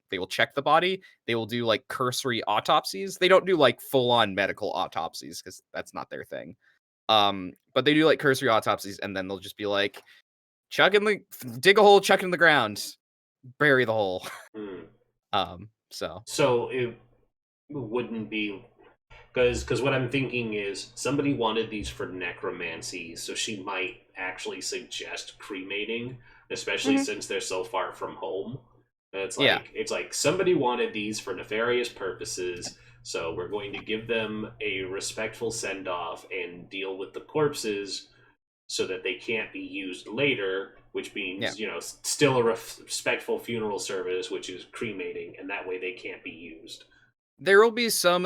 they will check the body. They will do like cursory autopsies. They don't do like full on medical autopsies because that's not their thing. But they do like cursory autopsies, and then they'll just be like, dig a hole, chuck it in the ground, bury the hole. So So it wouldn't be because what I'm thinking is somebody wanted these for necromancy, so she might actually suggest cremating, especially since they're so far from home. It's like somebody wanted these for nefarious purposes, so we're going to give them a respectful send off and deal with the corpses so that they can't be used later, which means still a respectful funeral service, which is cremating, and that way they can't be used. there will be some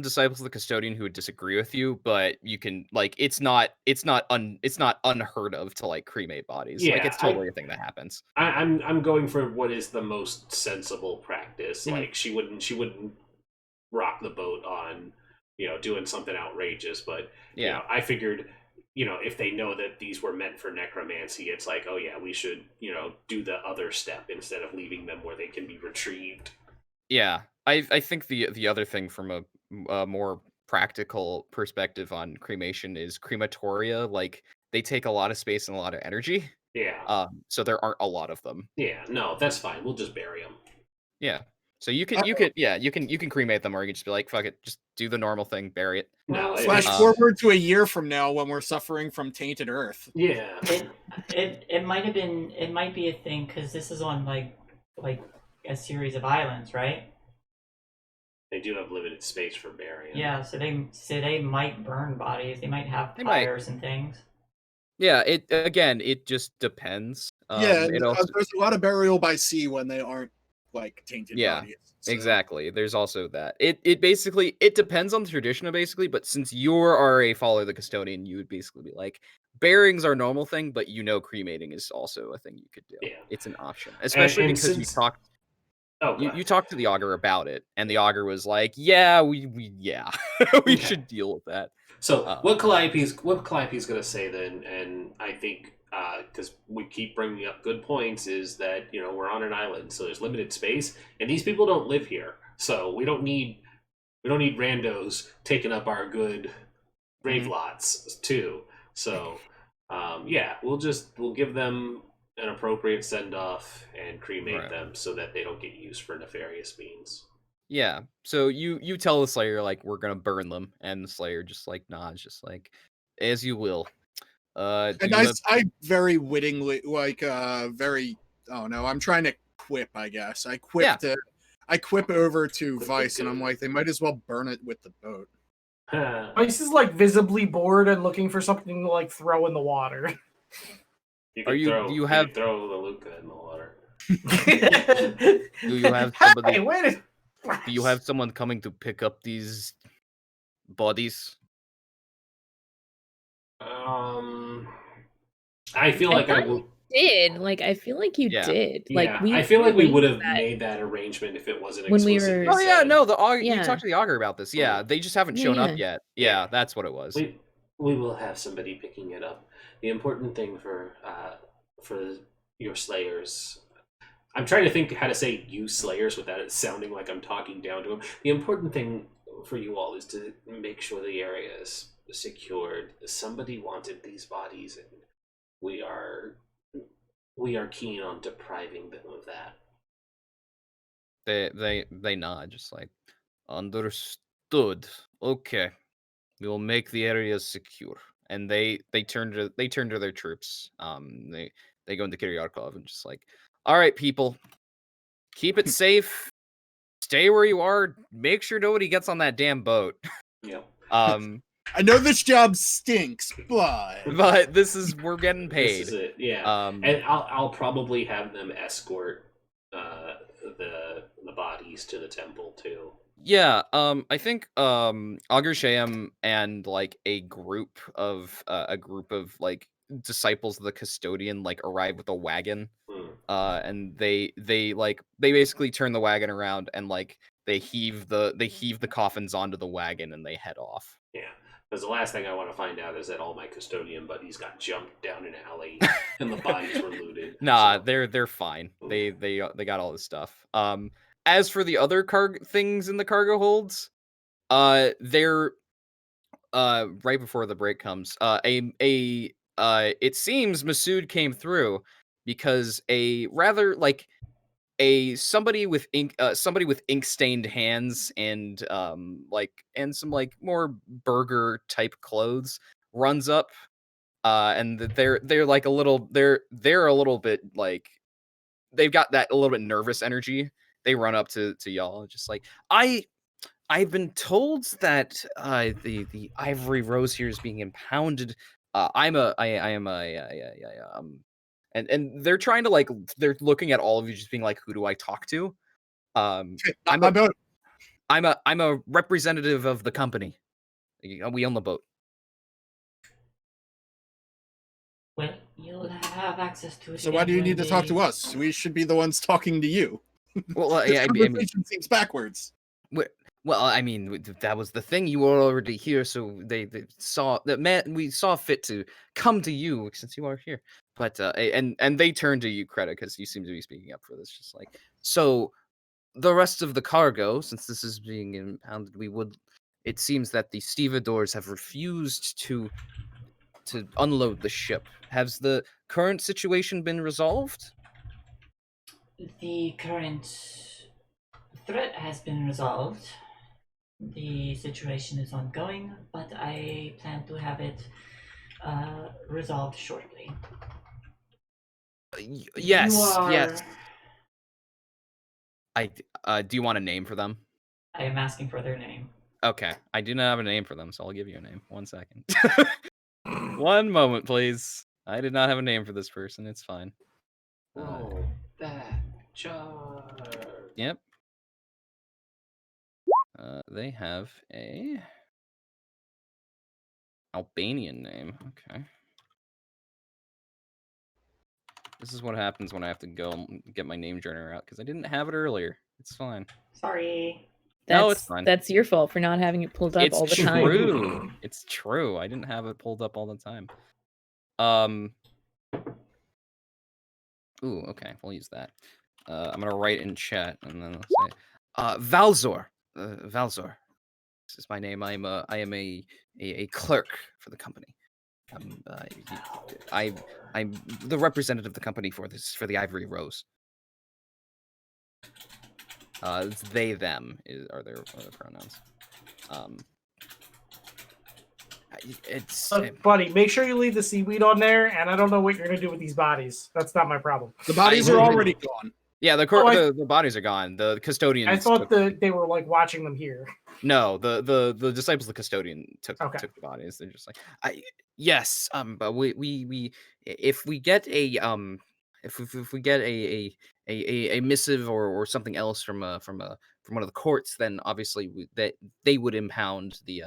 disciples of the custodian who would disagree with you, but you can like it's not unheard of to like cremate bodies. Like it's totally a thing that happens. I'm going for what is the most sensible practice. Like she wouldn't rock the boat on doing something outrageous, but I figured if they know that these were meant for necromancy, it's like, oh yeah, we should do the other step instead of leaving them where they can be retrieved. Yeah, I think the other thing from a more practical perspective on cremation is crematoria. Like they take a lot of space and a lot of energy. Yeah. So there aren't a lot of them. Yeah. No, that's fine. We'll just bury them. Yeah. So you can cremate them, or you can just be like, fuck it, just do the normal thing, bury it. No. Flash forward to a year from now when we're suffering from tainted earth. Yeah. It might be a thing because this is on like a series of islands, right? They do have limited space for burying. Yeah, so they might burn bodies. They might have fires and things. Yeah, it just depends. There's a lot of burial by sea when they aren't like tainted bodies. So. Exactly. There's also that. It basically depends on the tradition, basically, but since you are a follower of the custodian, you would basically be like, buryings are a normal thing, but cremating is also a thing you could do. Yeah. It's an option. Especially because you talked you talked to the augur about it, and the augur was like, yeah, we should deal with that. So what Calliope's going to say then, and I think because we keep bringing up good points, is that we're on an island, so there's limited space, and these people don't live here, so we don't need randos taking up our good grave lots too. So we'll give them an appropriate send off and cremate them so that they don't get used for nefarious means. Yeah. So you tell the Slayer like we're gonna burn them, and the Slayer just like nods, just like as you will. And I very wittingly I'm trying to quip, I guess. I quip over to Vice, and I'm like, they might as well burn it with the boat. Vice is like visibly bored and looking for something to like throw in the water. You can throw the Luca in the water. Do you have somebody? Hey, wait a... Do you have someone coming to pick up these bodies? I feel like I will. I feel like you did. Like I feel like we would have made that arrangement if it wasn't when we explicitly were. Oh yeah, said. no, the augur. You talked to the augur about this. Yeah, they just haven't shown up yet. Yeah, that's what it was. We will have somebody picking it up. The important thing for your slayers. I'm trying to think how to say you slayers without it sounding like I'm talking down to them. The important thing for you all is to make sure the area is secured. Somebody wanted these bodies, and we are keen on depriving them of that. They nod, just like understood. Okay, we will make the area secure. And they turn to their troops. They go into Kiryarkov and just like, all right, people, keep it safe. Stay where you are. Make sure nobody gets on that damn boat. Yeah. I know this job stinks, but we're getting paid. This is it. Yeah. And I'll probably have them escort the bodies to the temple too. Yeah, I think Augur Shae and like a group of like disciples of the custodian like arrive with a wagon. And they basically turn the wagon around and like they heave the coffins onto the wagon and they head off. Yeah. Because the last thing I want to find out is that all my custodian buddies got jumped down an alley and the bodies were looted. Nah, So, they're fine. They got all this stuff. As for the other things in the cargo holds, they're right before the break comes. It seems Masood came through because a rather like somebody with ink stained hands and some like more burger type clothes runs up, and they're like a little they're a little bit like they've got that a little bit nervous energy. They run up to y'all just like, I've been told that the Ivory Rose here is being impounded. I am and they're trying to like they're looking at all of you just being like, who do I talk to? I'm My boat. I'm a representative of the company. We own the boat. Well, you'll have access to it. So why do you again need to when talk to they- us? We should be the ones talking to you. Well, This yeah, I mean, conversation seems backwards. well, I mean, that was the thing. You were already here, so they saw that. Man, we saw fit to come to you since you are here. But and they turn to you, Greta, because you seem to be speaking up for this. Just like, so, the rest of the cargo, since this is being impounded, we would. It seems that the stevedores have refused to unload the ship. Has the current situation been resolved? The current threat has been resolved. The situation is ongoing, but I plan to have it resolved shortly. Yes, You are... yes. Do you want a name for them? I am asking for their name. Okay, I do not have a name for them, so I'll give you a name. 1 second. 1 moment, please. I did not have a name for this person. It's fine. roll that charge. Yep. They have a Albanian name. Okay. This is what happens when I have to go and get my name generator out because I didn't have it earlier. It's fine. Sorry. No, it's fine. That's your fault for not having it pulled up It's all the time. true. It's true. I didn't have it pulled up all the time. Ooh, okay. We'll use that. I'm gonna write in chat and then I'll say, Valzor. Valzor. This is my name. I am a clerk for the company. I'm the representative of the company for the Ivory Rose. It's they them are their pronouns. It's Look, buddy, make sure you leave the seaweed on there, and I don't know what you're gonna do with these bodies. That's not my problem. The bodies are already gone. yeah. The bodies are gone. The custodians. I thought they were like watching them here. No, the disciples of the custodian took the bodies. They're just like, yes, but we if we get a if we get a missive or something else from one of the courts, then obviously they would impound the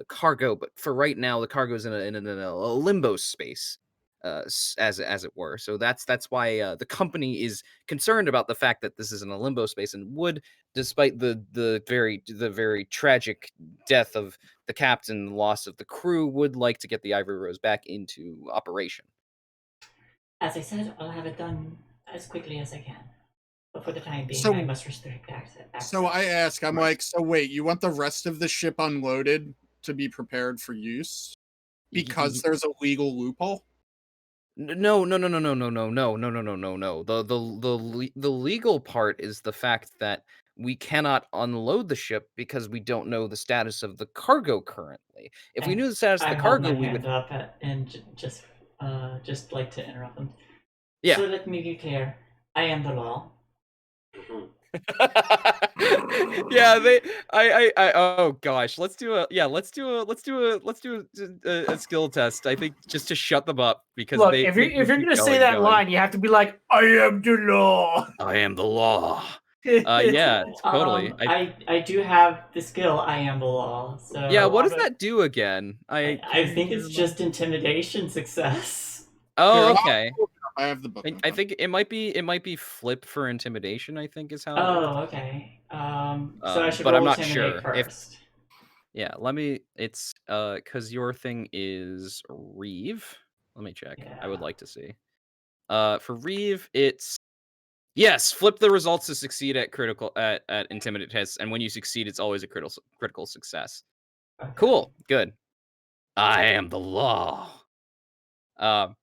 cargo. But for right now, the cargo is in a limbo space. As it were, so that's why the company is concerned about the fact that this is in a limbo space and would, despite the very tragic death of the captain, the loss of the crew, would like to get the Ivory Rose back into operation. As I said, I'll have it done as quickly as I can. But for the time being, So- I must restrict access. So I ask, I'm like, so wait, you want the rest of the ship unloaded to be prepared for use because there's a legal loophole? No. The legal part is the fact that we cannot unload the ship because we don't know the status of the cargo currently. If we knew the status of I the hold cargo, my we hand would. up and just like to interrupt them. Yeah. So let me be clear. I am the law. Mhm. Yeah, oh gosh, let's do a skill test. I think just to shut them up because Look, they if you're keep gonna say going, that going. line, you have to be like, "I am the law." I am the law. Yeah, totally. I do have the skill. I am the law. So Yeah, what does that do again? I think it's just intimidation success. Oh, Here, okay. I have the book. I think it might be flip for intimidation. I think is how. Oh, okay. So I should but roll I'm not intimidate sure. If- first. Yeah, let me. It's because your thing is Reeve. Let me check. I would Yeah. like to see. For Reeve, it's yes. Flip the results to succeed at intimidate tests, and when you succeed, it's always a critical success. Okay. Cool. Good. I am the law. So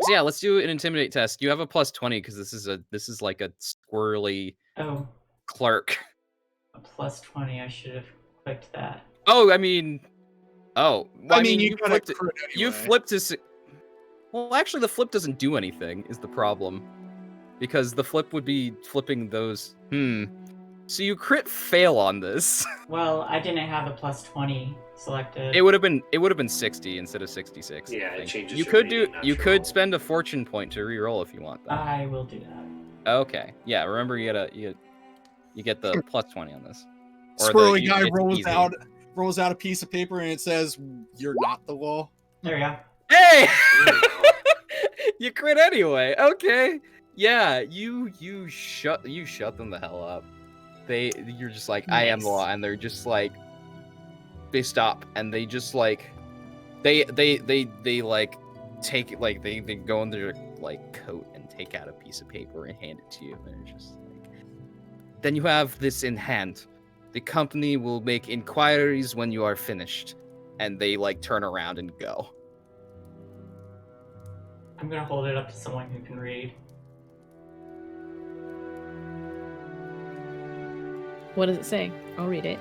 yeah, let's do an intimidate test. You have a +20 because this is like a squirrely Oh, clerk. a +20. I should have clicked that. Oh, I mean, well, I mean, you you got flipped a it. crit You anyway. flipped to. Well, actually, the flip doesn't do anything. Is the problem? Because the flip would be flipping those. So you crit fail on this. Well, I didn't have a +20 selected. It would have been 60 instead of 66. I Yeah, it think. changes You your could rating, not you your could roll. spend a fortune point to re-roll if you want that. I will do that. Okay. Yeah. Remember, you get the +20 on this. Squirrely guy it's easy. rolls out a piece of paper and it says, "You're not the law." There we go. Hey! You crit anyway. Okay. Yeah, you shut them the hell up. You're just like, I am the law, and they're just like, they stop and they just like they like take it, like they go in their like coat and take out a piece of paper and hand it to you, and they're just like, then you have this in hand. The company will make inquiries when you are finished. And they like turn around and go. I'm gonna hold it up to someone who can read. What does it say? I'll read it.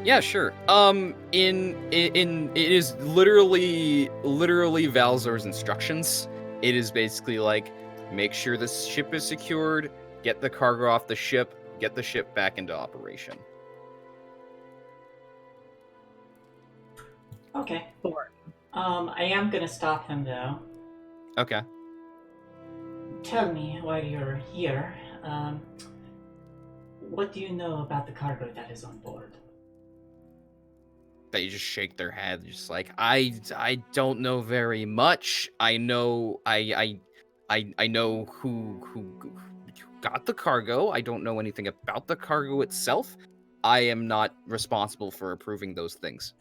Yeah, sure. It is literally Valzor's instructions. It is basically like, make sure the ship is secured, get the cargo off the ship, get the ship back into operation. Okay. I am gonna stop him though. Okay. Tell me why you're here. What do you know about the cargo that is on board? They just shake their head, just like, I don't know very much. I know I know who got the cargo. I don't know anything about the cargo itself. I am not responsible for approving those things.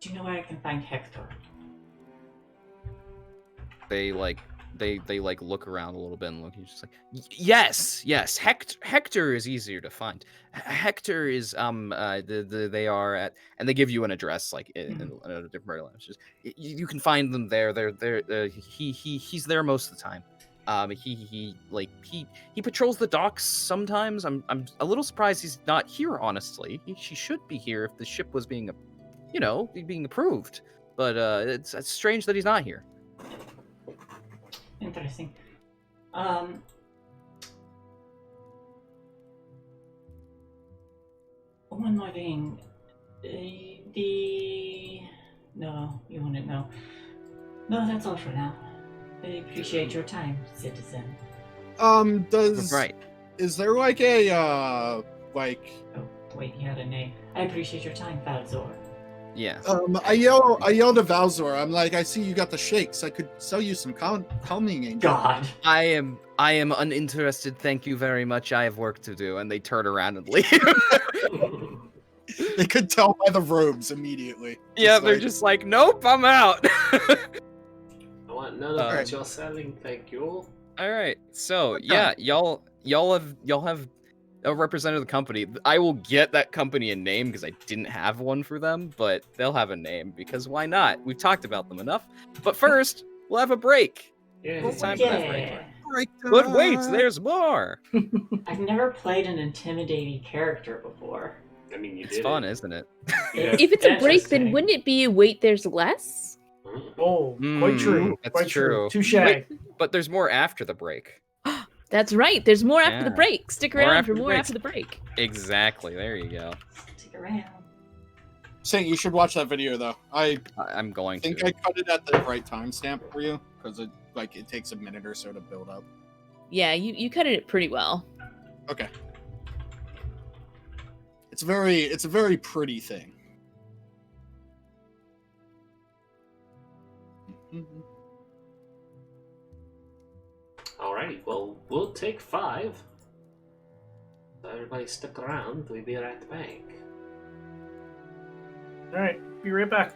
Do you know where I can find Hector? They look around a little bit and look. He's just like, yes. Hector is easier to find. Hector is they are at, and they give you an address like in a different language. You can find them there. He's there most of the time. He patrols the docks sometimes. I'm a little surprised he's not here. Honestly, he should be here if the ship was being approved. But it's strange that he's not here. Interesting. One more thing. No, you wouldn't know. No, that's all for now. I appreciate your time, citizen. Right. Is there like a like? Oh, wait, he had a name. I appreciate your time, Valzor. Yeah. I yell to Valzor. I'm like, I see you got the shakes. I could sell you some calming angel. God. I am uninterested. Thank you very much. I have work to do. And they turn around and leave. They could tell by the robes immediately. Yeah, they're just like, nope, I'm out. I want none of that you're selling, thank you. All right. So yeah, y'all have a representative of the company. I will get that company a name because I didn't have one for them, but they'll have a name because why not? We've talked about them enough. But first, we'll have a break. Yeah, It's time for that break. Break But wait, time. there's more. I've never played an intimidating character before. I mean, you It's did fun, it. isn't it? Yeah. If it's a break, Interesting. then wouldn't it be wait, there's less? Oh, quite true. That's Quite true. Touche. Wait. But there's more after the break. That's right. There's more after the Yeah. break. Stick More around after for the more break. after the break. Exactly. There you go. Stick around. Saint, you should watch that video though. I I'm going think to. I cut it at the right timestamp for you because it takes a minute or so to build up. Yeah, you cut it pretty well. Okay. It's a very pretty thing. Alrighty, well, we'll take 5. So everybody stick around, we'll be right back. All right, be right back.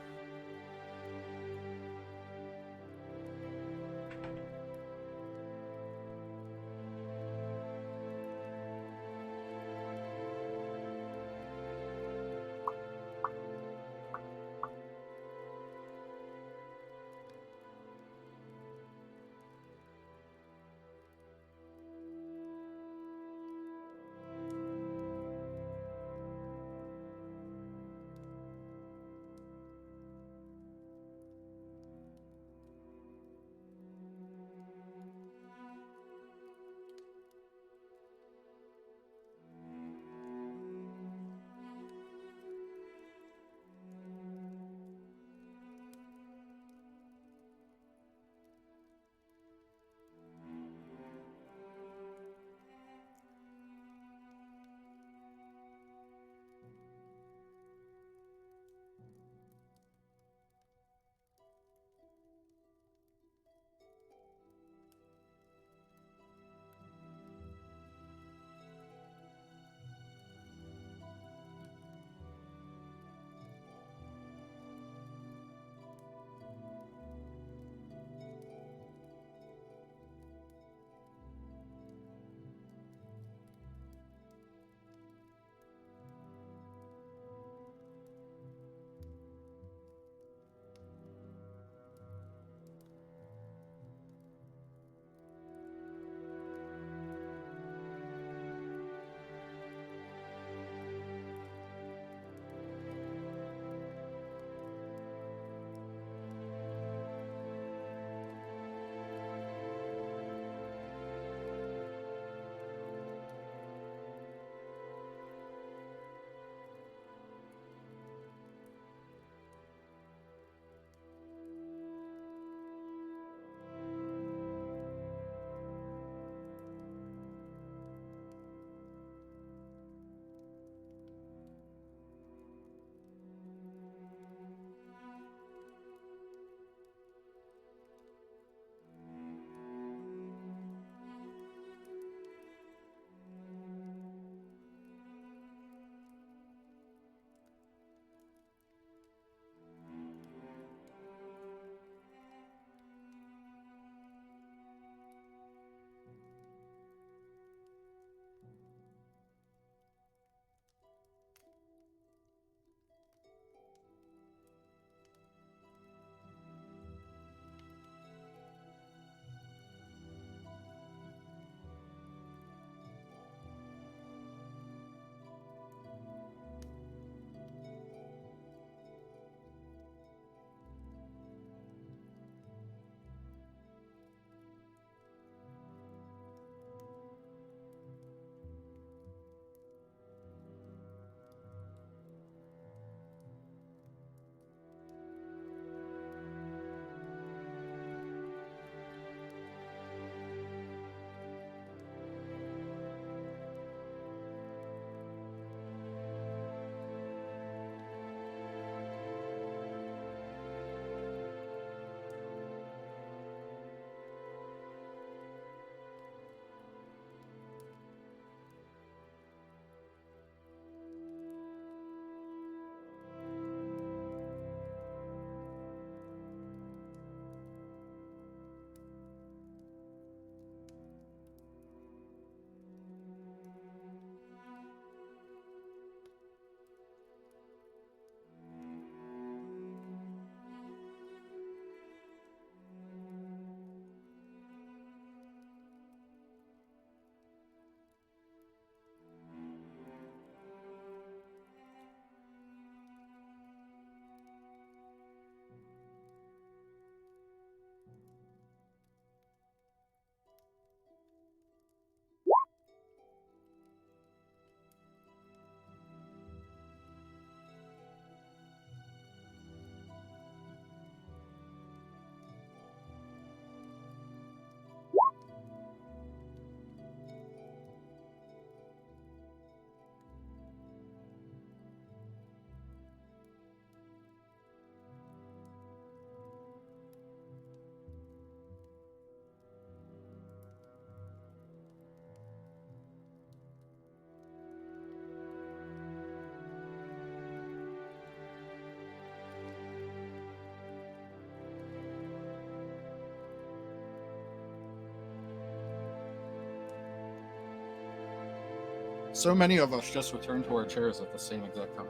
So many of us just returned to our chairs at the same exact time.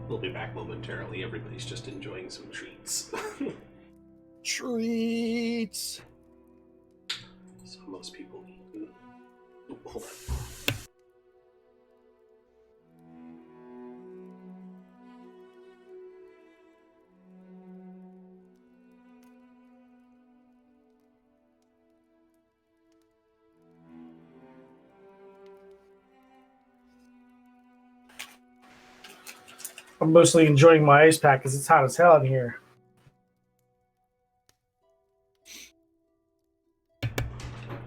We'll be back momentarily. Everybody's just enjoying some treats. Treats! So most people eat. Ooh, hold on. I'm mostly enjoying my ice pack because it's hot as hell in here.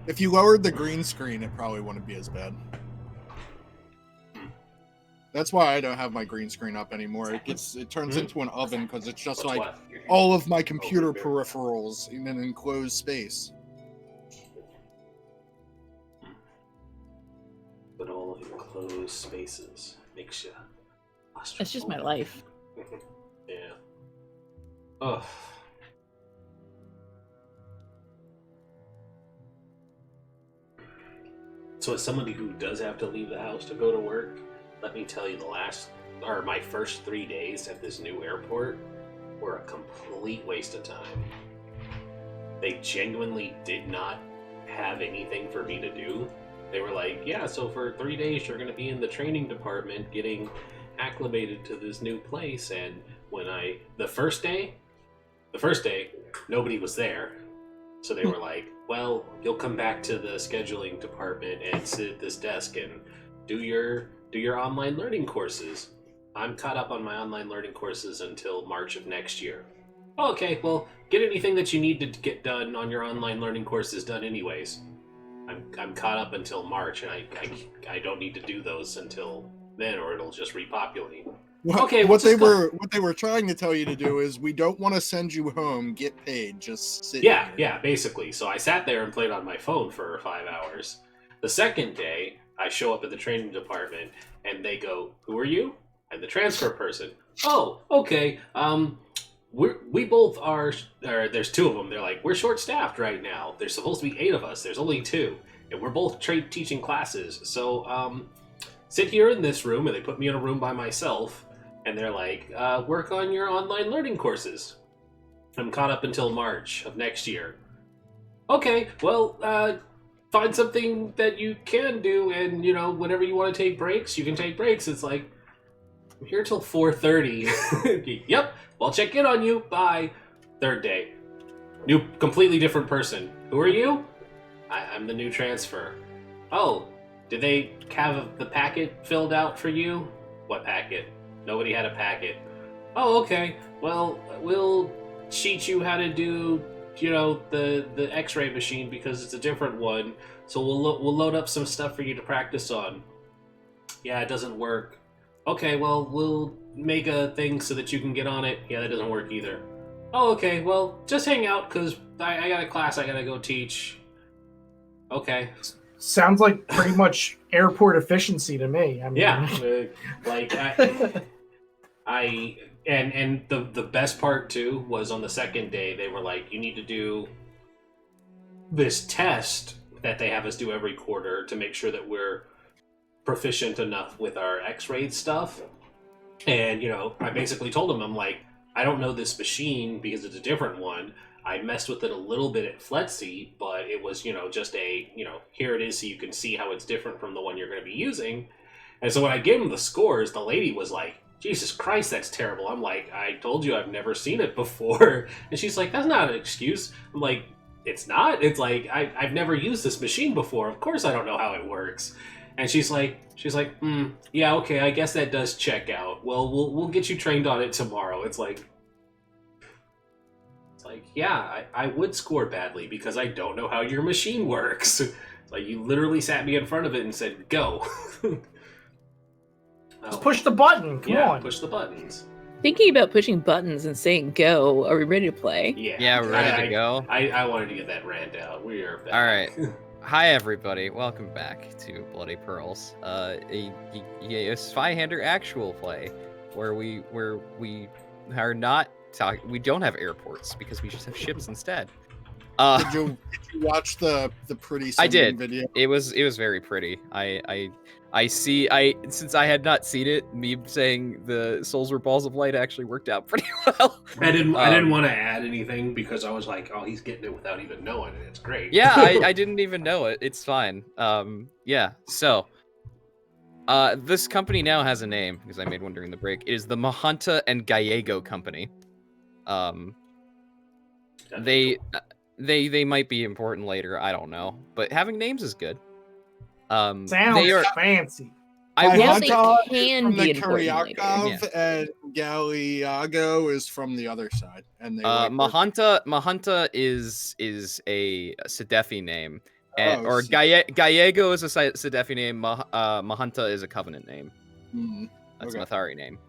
If you lowered the green screen, it probably wouldn't be as bad. That's why I don't have my green screen up anymore. It turns into an oven because it's just What's like what? You're here. all of my computer there. peripherals in an enclosed space. But all enclosed spaces makes you. That's just my life. Yeah. Oh. So as somebody who does have to leave the house to go to work, let me tell you, my first 3 days at this new airport were a complete waste of time. They genuinely did not have anything for me to do. They were like, yeah, so for 3 days you're going to be in the training department getting acclimated to this new place. And when the first day, nobody was there. So they were like, well, you'll come back to the scheduling department and sit at this desk and do your online learning courses. I'm caught up on my online learning courses until March of next year. Oh, okay, well, get anything that you need to get done on your online learning courses done anyways. I'm caught up until March, and I don't need to do those until then, or it'll just repopulate. Okay, what they were trying to tell you to do is, we don't want to send you home. Get paid. Just sit. Yeah, basically. So I sat there and played on my phone for 5 hours. The second day, I show up at the training department, and they go, "Who are you?" I'm the transfer person. Oh, okay. We both are. There's two of them. They're like, we're short-staffed right now. There's supposed to be 8 of us. There's only 2, and we're both teaching classes. So sit here in this room, and they put me in a room by myself. And they're like, work on your online learning courses. I'm caught up until March of next year. Okay, well, find something that you can do, and, whenever you want to take breaks, you can take breaks. It's like, I'm here till 4:30. Yep, well, check in on you. Bye. Third day. Completely different person. Who are you? I'm the new transfer. Oh, did they have the packet filled out for you? What packet? Nobody had a packet. Oh, okay. Well, we'll teach you how to do the X-ray machine because it's a different one. So we'll load up some stuff for you to practice on. Yeah, it doesn't work. Okay, well, we'll make a thing so that you can get on it. Yeah, that doesn't work either. Oh, okay, well, just hang out, because I got a class I gotta go teach. Okay. Sounds like pretty much airport efficiency to me. I mean, Yeah, and the best part, too, was on the second day, they were like, you need to do this test that they have us do every quarter to make sure that we're proficient enough with our X-ray stuff. And, I basically told them, I'm like, I don't know this machine because it's a different one. I messed with it a little bit at Fletsy, but it was, just a, here it is so you can see how it's different from the one you're going to be using. And so when I gave them the scores, the lady was like, Jesus Christ, that's terrible. I'm like, I told you I've never seen it before. And she's like, that's not an excuse. I'm like, it's not? It's like, I've never used this machine before. Of course I don't know how it works. And she's like, yeah, okay, I guess that does check out. Well, we'll get you trained on it tomorrow. It's like, yeah, I would score badly because I don't know how your machine works. Like, you literally sat me in front of it and said, go. Just push the button. Come on. Push the buttons. Thinking about pushing buttons and saying go, are we ready to play? Yeah, we're ready to go. I wanted to get that rant out. We are back. All right. Hi, everybody. Welcome back to Bloody Pearls, a Zweihander actual play where we are not we don't have airports because we just have ships instead. Did you watch the pretty I did. video? It was very pretty. Since I had not seen it, me saying the souls were balls of light actually worked out pretty well. I didn't want to add anything because I was like, oh, he's getting it without even knowing it. It's great. Yeah, I didn't even know it. It's fine. Yeah. So, this company now has a name because I made one during the break. It is the Mahanta and Gallego Company. They might be important later. I don't know, but having names is good. Sounds fancy. I will Mahanta say is from be the important later. Karyakov, and Gallego is from the other side. And they Mahanta is a Sedefi name, or see. Gallego is a Sedefi name. Mahanta is a Covenant name. That's okay. a Mathari name.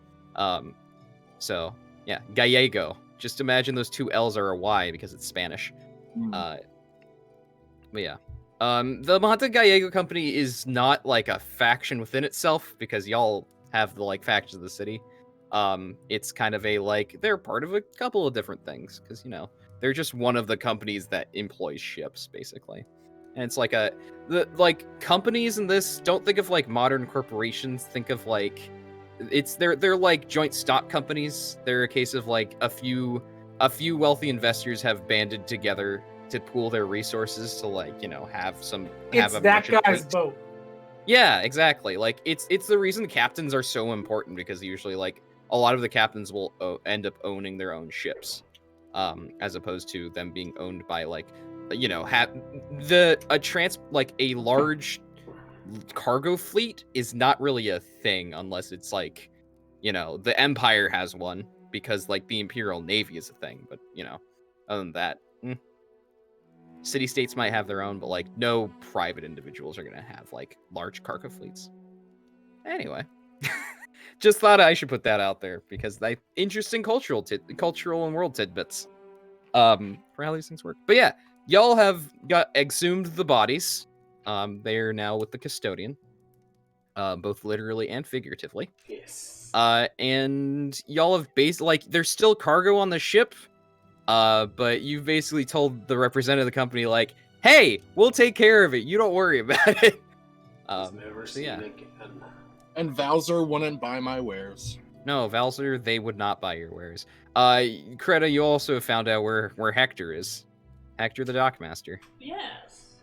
So yeah, Gallego. Just imagine those two L's are a Y because it's Spanish. But yeah. The Mahanta Gallego Company is not like a faction within itself because y'all have the like factions of the city. It's kind of they're part of a couple of different things because they're just one of the companies that employs ships basically. And it's like the companies in this, don't think of like modern corporations, think of they're like joint stock companies. They're a case of like a few wealthy investors have banded together to pool their resources to have It's that guy's boat. Yeah, exactly. It's the reason captains are so important because usually a lot of the captains will end up owning their own ships, as opposed to them being owned by a large cargo fleet is not really a thing unless it's the Empire has one because the Imperial Navy is a thing, but other than that. City-states might have their own, but no private individuals are gonna have large cargo fleets. Anyway, just thought I should put that out there because interesting cultural and world tidbits for how these things work. But yeah, y'all have got exhumed the bodies. They are now with the custodian, both literally and figuratively. Yes. And y'all have there's still cargo on the ship. But you've basically told the representative of the company, hey, we'll take care of it. You don't worry about it. Never seen again. And Valzer wouldn't buy my wares. No, Valzer, they would not buy your wares. Creta, you also found out where Hector is. Hector the Dockmaster. Yes.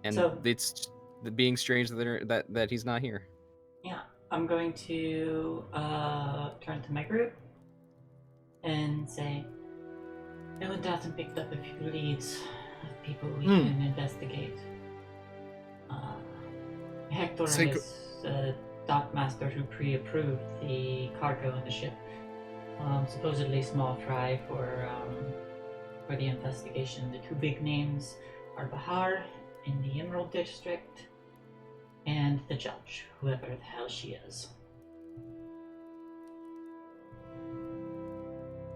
And So- it's being strange that he's not here. Yeah, I'm going to turn to my group and say, I went out and picked up a few leads of people we can investigate. Hector is the dockmaster who pre-approved the cargo on the ship. Supposedly small fry for for the investigation. The two big names are Bahar in the Emerald District and the judge, whoever the hell she is.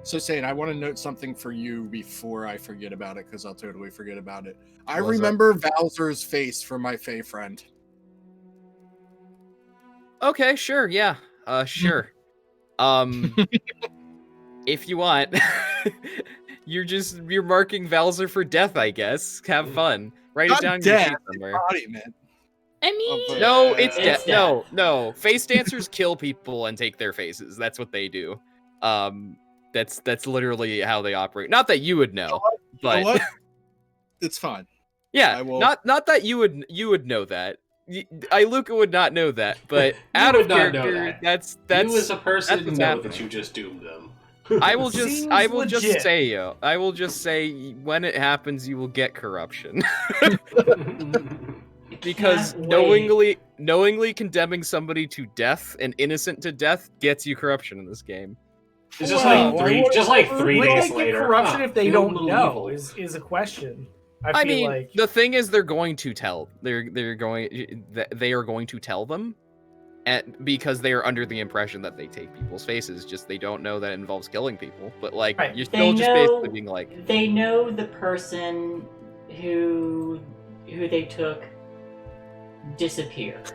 So, Saint, I want to note something for you before I forget about it, because I'll totally forget about it. I What's remember Valzer's face from my Fae friend. Okay, sure, yeah. Sure. If you want. You're marking Valzer for death, I guess. Have fun. Write Not it down in your death, sheet somewhere. embodiment. I mean, but- No, it's It's death. death. No. Face dancers kill people and take their faces. That's what they do. That's literally how they operate. Not that you would know, You know but what? It's fine. yeah, I will- not that you would know that. Luca would not know that, but You out would of not know character, that. that's You as a person what's know happening. that you just doomed them. I will just Seems just legit. say, I will just say when it happens you will get corruption. Because Can't wait. knowingly condemning somebody to death and innocent to death gets you corruption in this game. It's just Wow, like I three, would- just like Would 3 they days get later. corruption huh, if they feel a don't little know? evil. Is a question. I feel mean, like the thing is, they're going to tell. They are going to tell them, because they are under the impression that they take people's faces. Just they don't know that it involves killing people. But like, Right. you're They still just know- basically being like, They know the person who they took disappeared.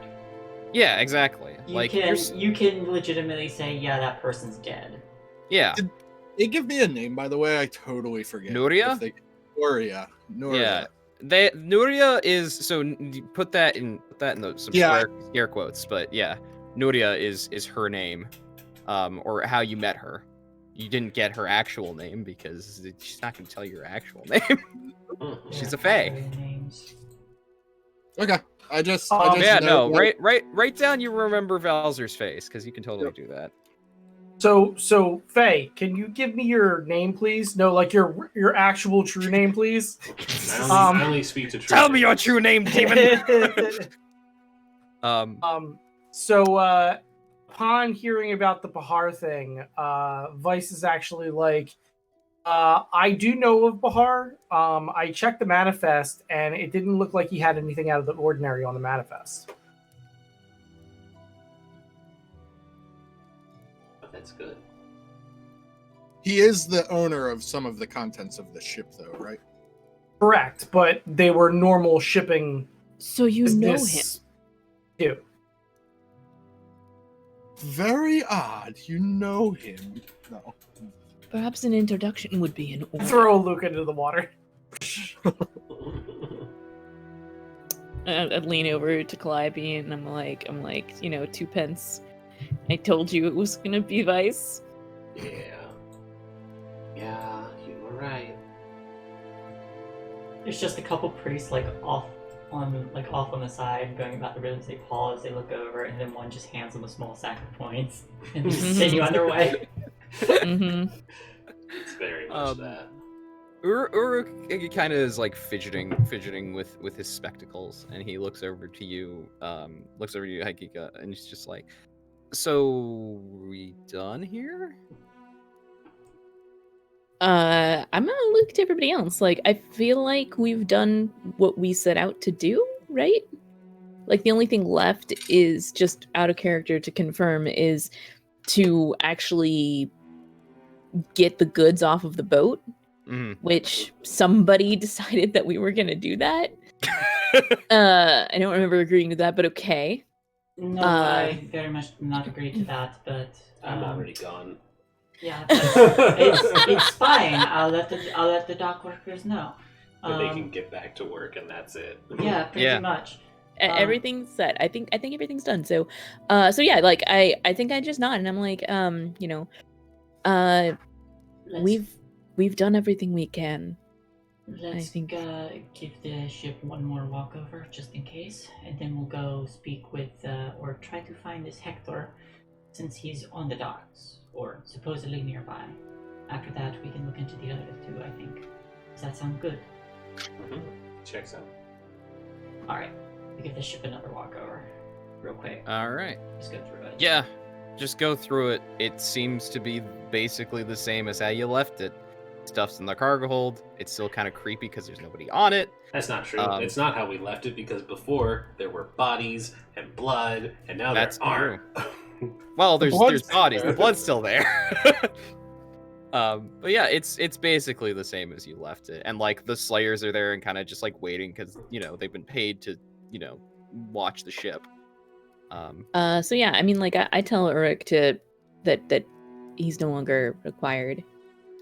yeah, exactly. You Like, can you're, you can legitimately say, yeah, that person's dead. yeah, They give me a name, by the way. I totally forget. Nuria? Nuria. yeah. Nuria is so. You put that in some Yeah. scare quotes, but yeah, Nuria is her name, or how you met her. You didn't get her actual name because she's not going to tell you her actual name. She's a Fae. Names. Okay. I just Yeah, know no, that- write down you remember Valzer's face, because you can totally do that. so Faye, can you give me your name, please? No, like your actual true name, please. I only speak to truth. Tell me your true name, demon. So upon hearing about the Bahar thing, Vice is actually like, I do know of Bahar. I checked the manifest, and it didn't look like he had anything out of the ordinary on the manifest. That's good. He is the owner of some of the contents of the ship, though, right? Correct, but they were normal shipping so you know him. business. Too. Very odd. You know him. No. Perhaps an introduction would be in order. Throw Luke into the water. I'd lean over to Calliope and I'm like, 2 pence. I told you it was gonna be Vice. Yeah, you were right. There's just a couple priests off on the side going about the rhythms. They pause, they look over, and then one just hands them a small sack of coins and they just continue on their way. Mm-hmm. It's very much that. Uruk kind of is like fidgeting with his spectacles, and he looks over to you, Haikika, and he's just like, "So, we done here?" I'm gonna look to everybody else. Like, I feel like we've done what we set out to do, right? Like, the only thing left is just out of character to confirm is to actually get the goods off of the boat, which somebody decided that we were gonna do that. I don't remember agreeing to that, but okay. No, I very much do not agree to that, but I'm already gone. yeah, but it's fine. I'll let the dock workers know. But they can get back to work, and that's it. Yeah, pretty much. Everything's set. I think everything's done. So yeah, like I think I just nod and I'm like, we've done everything we can. Let's think- give the ship one more walkover just in case, and then we'll go speak with or try to find this Hector, since he's on the docks or supposedly nearby. After that, we can look into the other two. I think. Does that sound good? Checks out. All right. We give the ship another walkover, real quick. All right. Just go through it. Yeah, just go through it. It seems to be basically the same as how you left it. stuff's in the cargo hold. It's still kind of creepy because there's nobody on it. That's not true. Um, It's not how we left it because before there were bodies and blood, and now That's there aren't. Well, there's blood's bodies. there. The blood's still there. But yeah, it's basically the same as you left it, and like the Slayers are there and kind of just like waiting because they've been paid to watch the ship. So yeah, I mean, like I tell Uruk that he's no longer required.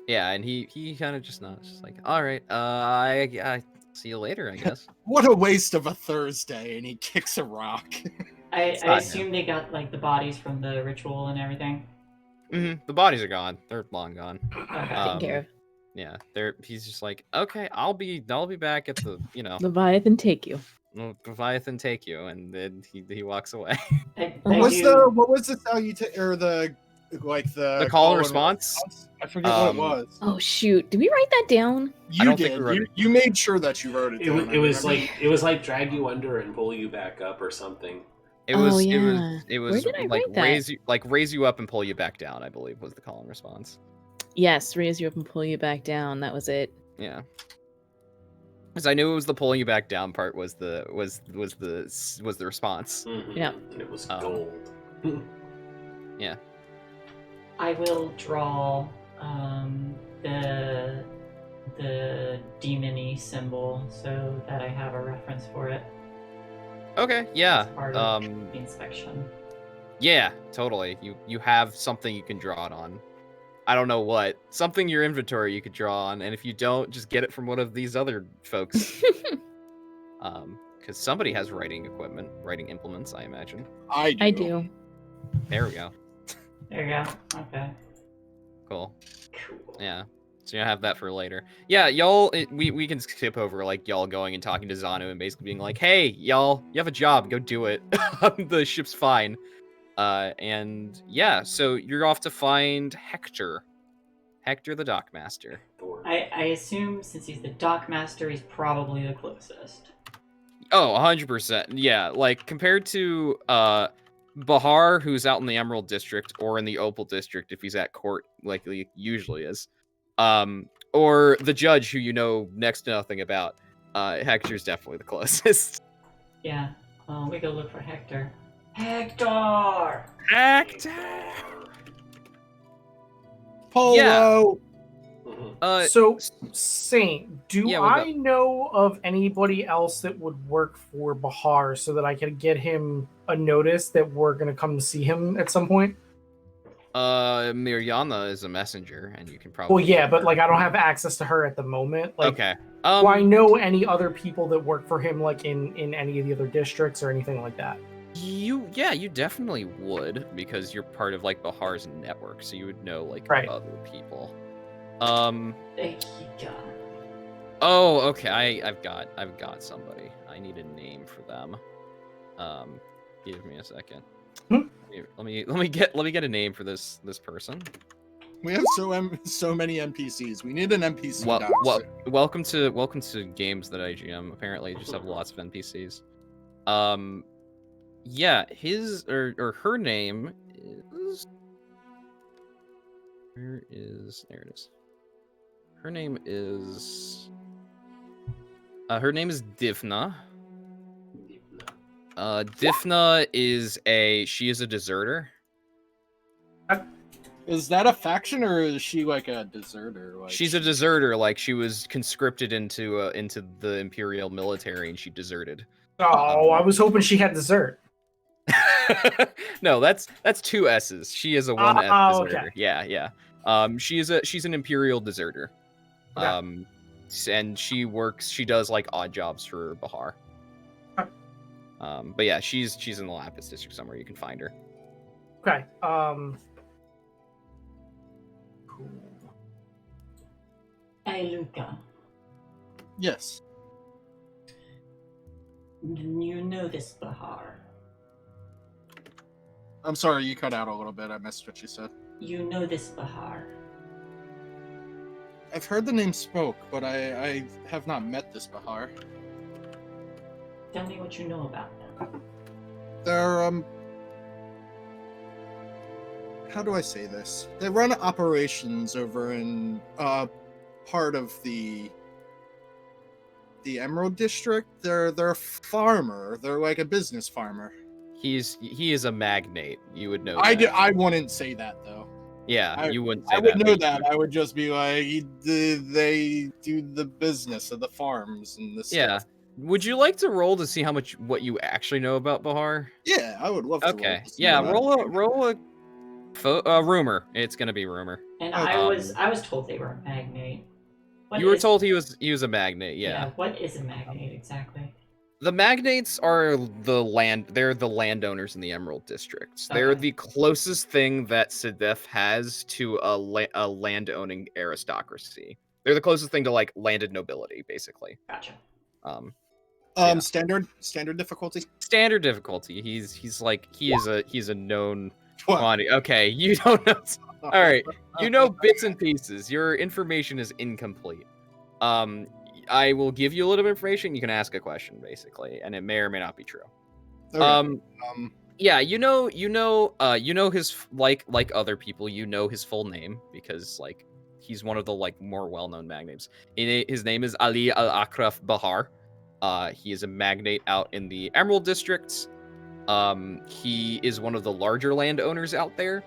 Yeah, and he kind of just nods, just like, all right, I see you later, I guess. What a waste of a Thursday, and he kicks a rock. I not assume they got like the bodies from the ritual and everything. The bodies are gone. They're long gone. Okay. Taken care of. Yeah, he's just like, okay, I'll be back at the Leviathan, take you. Leviathan take you, and then he walks away. What was the salutation or the call and response? I forget what it was. Oh shoot! Did we write that down? You don't think did. we wrote it. You made sure that you wrote it down. It was like drag you under and pull you back up or something. It Oh, was yeah. it Where was did I like write that? raise you up and pull you back down, I believe was the call and response. Yes, raise you up and pull you back down. That was it. Yeah. Because I knew it was the pulling you back down part was the response. Mhm. Yeah. And it was gold. Yeah. I will draw the demon-y symbol so that I have a reference for it. Okay, yeah. As part of the inspection. Yeah, totally. You have something you can draw it on. I don't know what. Something in your inventory you could draw on, and if you don't, just get it from one of these other folks. Because somebody has writing equipment, writing implements, I imagine. I do. There we go. There you go. Okay. Cool. Cool. Yeah. So you have that for later. Yeah, y'all. We can skip over like y'all going and talking to Zanu and basically being like, "Hey, y'all, you have a job. Go do it. The ship's fine." And yeah, so you're off to find Hector the Dockmaster. I assume since he's the dockmaster, he's probably the closest. Oh, 100%. Yeah, like compared to Bahar, who's out in the Emerald District or in the Opal District if he's at court, like he usually is, or the judge who you know next to nothing about, Hector's definitely the closest. Yeah. We go look for Hector. Hector! Polo. Yeah. So, Saint, do Yeah, what's I know of anybody else that would work for Bahar so that I can get him a notice that we're going to come to see him at some point? Mirjana is a messenger, and you can probably. Well, yeah, but like I don't have access to her at the moment. Like, Okay. do I know any other people that work for him, like in any of the other districts or anything like that? You definitely would because you're part of like Bahar's network, so you would know like Right. other people. Thank you. Oh, okay. I've got somebody. I need a name for them. Give me a second. Let me get a name for this person. We have so many NPCs. We need an NPC. Welcome to games that I GM. Apparently, you just have lots of NPCs. Yeah, his or her name is. There it is. Her name is. Her name is Divna. Divna is a deserter. Is that a faction or is she like a deserter? Like She's a deserter. Like she was conscripted into the Imperial military and she deserted. Oh, I was hoping she had dessert. No, that's two S's. She is a one S deserter. Okay. Yeah. She's an Imperial deserter. Okay. And she does like odd jobs for Bahar. Okay. But yeah, she's in the Lapis district somewhere. You can find her. Okay. Cool. Hey, Luca. Yes. You know this Bahar. I'm sorry, you cut out a little bit. I missed what you said. You know this Bahar. I've heard the name spoke, but I have not met this Bahar. Tell me what you know about them. They're how do I say this? They run operations over in part of the Emerald District. They're a farmer. They're like a business farmer. He is a magnate. You would know. That. I wouldn't say that though. Yeah, you wouldn't say I that. would know that. I would just be like, they do the business of the farms and the stuff. Yeah. Would you like to roll to see what you actually know about Bahar? Yeah, I would love to. Okay. Yeah, roll a rumor. It's gonna be rumor. And I was told they were a magnate. You were told he was a magnate. Yeah. What is a magnate exactly? The magnates are they're the landowners in the Emerald Districts. They're Okay. the closest thing that Sidef has to a land-owning aristocracy. They're the closest thing to like landed nobility, basically. Gotcha. Yeah. Standard difficulty. Standard difficulty. He's a known What? quantity. Okay, you don't know. All right, you know bits and pieces. Your information is incomplete. I will give you a little bit of information. You can ask a question, basically, and it may or may not be true. Okay. Yeah, you know his like other people. You know his full name because like he's one of the like more well-known magnates. His name is Ali Al-Akraf Bahar. He is a magnate out in the Emerald Districts. He is one of the larger landowners out there.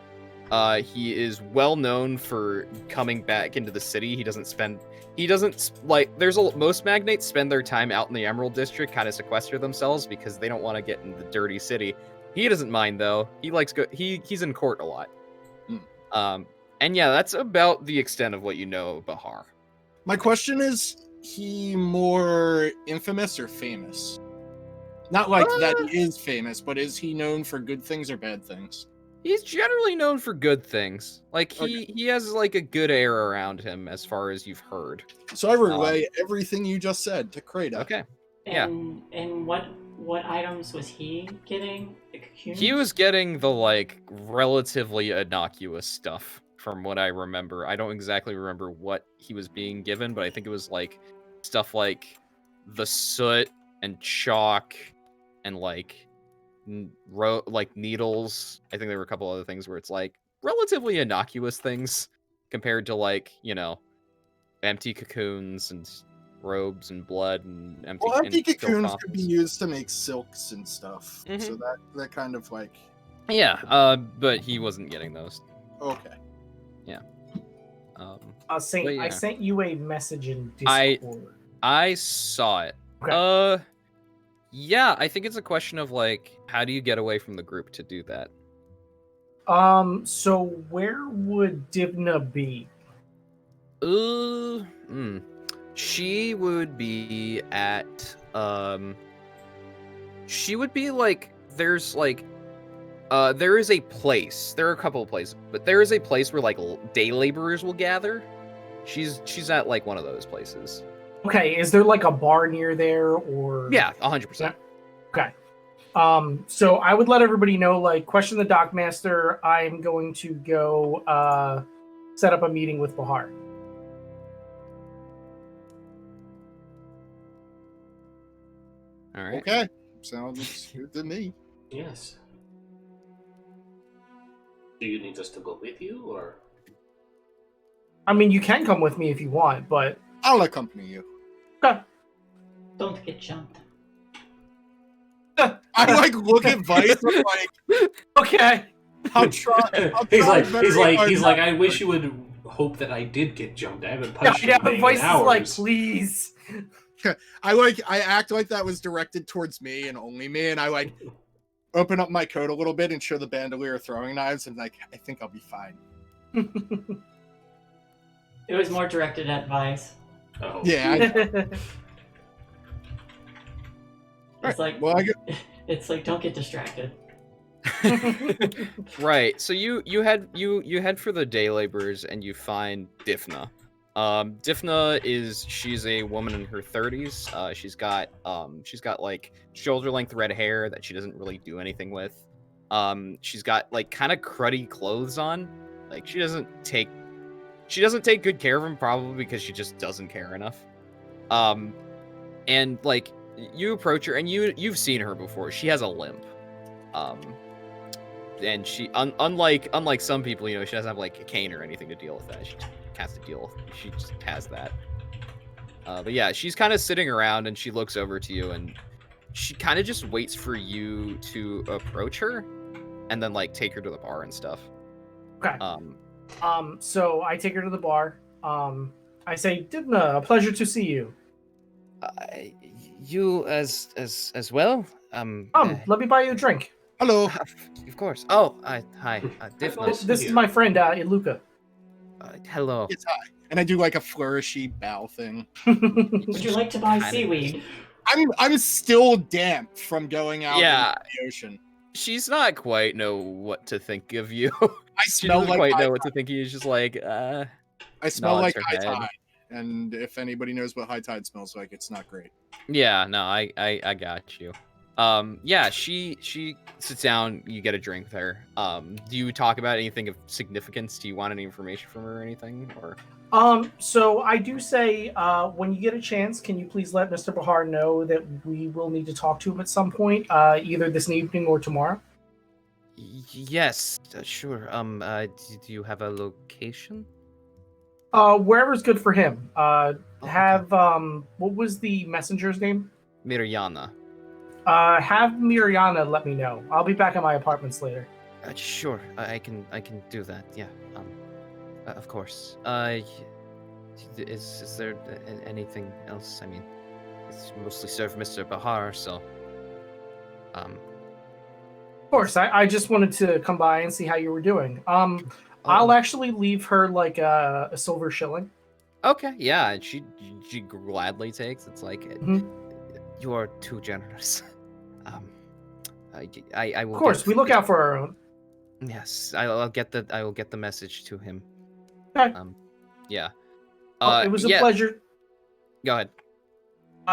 He is well known for coming back into the city. Most magnates spend their time out in the Emerald District, kind of sequester themselves because they don't want to get in the dirty city. He doesn't mind though. He likes he's in court a lot. And yeah, that's about the extent of what you know of Bahar. My question is, he more infamous or famous? Not like that he is famous, but is he known for good things or bad things? He's generally known for good things. Like he has like a good air around him, as far as you've heard. So I relay everything you just said to Krata. Okay. Yeah. And what items was he getting? The cocoons? He was getting the like relatively innocuous stuff, from what I remember. I don't exactly remember what he was being given, but I think it was like stuff like the soot and chalk and like needles. I think there were a couple other things where it's like relatively innocuous things compared to like, you know, empty cocoons and robes and blood and empty. Well, empty and silk cocoons coffins. could be used to make silks and stuff. Mhm. So that kind of like. Yeah, but he wasn't getting those. Okay. Yeah. Saint, But yeah. I sent you a message in Discord. I saw it. Okay. Yeah, I think it's a question of like, how do you get away from the group to do that? So where would Divna be? She would be at she would be like, there is a place. There are a couple of places, but there is a place where like day laborers will gather. She's at like one of those places. Okay, is there like a bar near there or? Yeah, 100%. Okay. So I would let everybody know, like, question the Dockmaster. I'm going to go set up a meeting with Bahar. All right. Okay. Sounds good to me. Yes. Do you need us to go with you, or? I mean, you can come with me if you want, but I'll accompany you. okay. Don't get jumped. I like look at Vice. I'm like, Okay. I'll try. He's like, I wish you would hope that I did get jumped. I haven't punched Yeah, anything the voice in is hours. like, please. I act like that was directed towards me and only me, and I like open up my coat a little bit and show the bandolier throwing knives, and like, I think I'll be fine. It was more directed at Vice. Oh. Yeah. It's like, Well, it's like, don't get distracted. Right. So you head for the day laborers and you find Difna. Difna she's a woman in her 30s. She's got like shoulder length red hair that she doesn't really do anything with. She's got like kind of cruddy clothes on. Like she doesn't take good care of them, probably because she just doesn't care enough. And like you approach her and you've seen her before. She has a limp. And she unlike some people, you know, she doesn't have like a cane or anything to deal with that. has to deal. She just has that. But yeah, she's kind of sitting around and she looks over to you and she kind of just waits for you to approach her, and then like take her to the bar and stuff. Okay. So I take her to the bar. I say, Divna, a pleasure to see you. You as well. Let me buy you a drink. Hello. Of course. Oh, hi, Divna. This is my friend Iluka. Hello. It's hi. And I do like a flourishy bow thing. Would you like to buy seaweed? I'm still damp from going out Yeah. into the ocean. She's not quite know what to think of you. I She smell doesn't like quite high know what to tide. think of you. She's just like, I smell nods like her high head. tide. And if anybody knows what high tide smells like, it's not great. Yeah, no, I got you. Yeah, she sits down. You get a drink with her. Do you talk about anything of significance? Do you want any information from her or anything? Or So I do say, when you get a chance, can you please let Mr. Bahar know that we will need to talk to him at some point, either this evening or tomorrow? Yes, sure. Do you have a location? Wherever's good for him. okay. What was the messenger's name? Mirjana. Have Miriana let me know. I'll be back at my apartments later. Sure, I can do that. Yeah. Of course. Is there anything else? I mean, it's mostly served Mr. Bahar, so. Of course, I just wanted to come by and see how you were doing. I'll actually leave her like a silver shilling. Okay, yeah, and she gladly takes. It's like you are too generous. I will. Of course, we look out for our own. Yes, I will get the message to him. Okay. Yeah. It was a pleasure. Go ahead.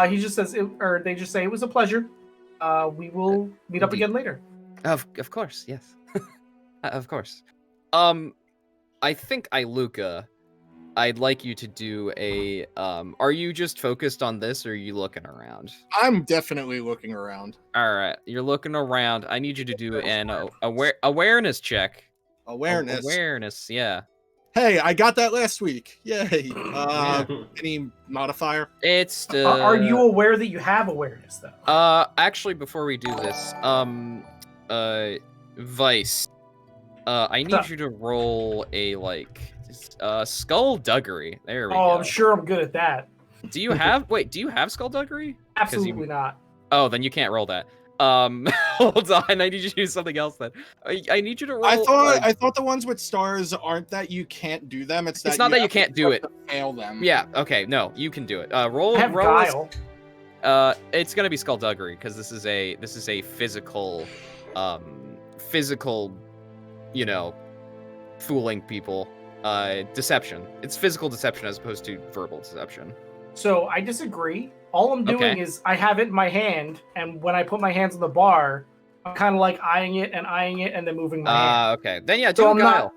He just says, or they just say it was a pleasure. We will meet up again later. Of course, yes. Of course. I think Iluka, I'd like you to do a are you just focused on this or are you looking around? I'm definitely looking around. All right, you're looking around. I need you to do an awareness check. Awareness, yeah. Hey, I got that last week. Yay. Any modifier? It's Are you aware that you have awareness though? Actually before we do this, Vice, I need you to roll a skullduggery. There we go. I'm sure I'm good at that. Do you have skullduggery? Absolutely not. Oh, then you can't roll that. Hold on, I need you to do something else then. I need you to roll. I thought the ones with stars aren't that you can't do them. It's not that you can't do it. Fail them. Yeah. Okay. No, you can do it. Roll. I have guile. It's gonna be skullduggery because this is a physical, fooling people. Deception. It's physical deception as opposed to verbal deception. So I disagree. All I'm doing is I have it in my hand, and when I put my hands on the bar, I'm kind of like eyeing it, and then moving my hand. Okay. Then yeah, do guile.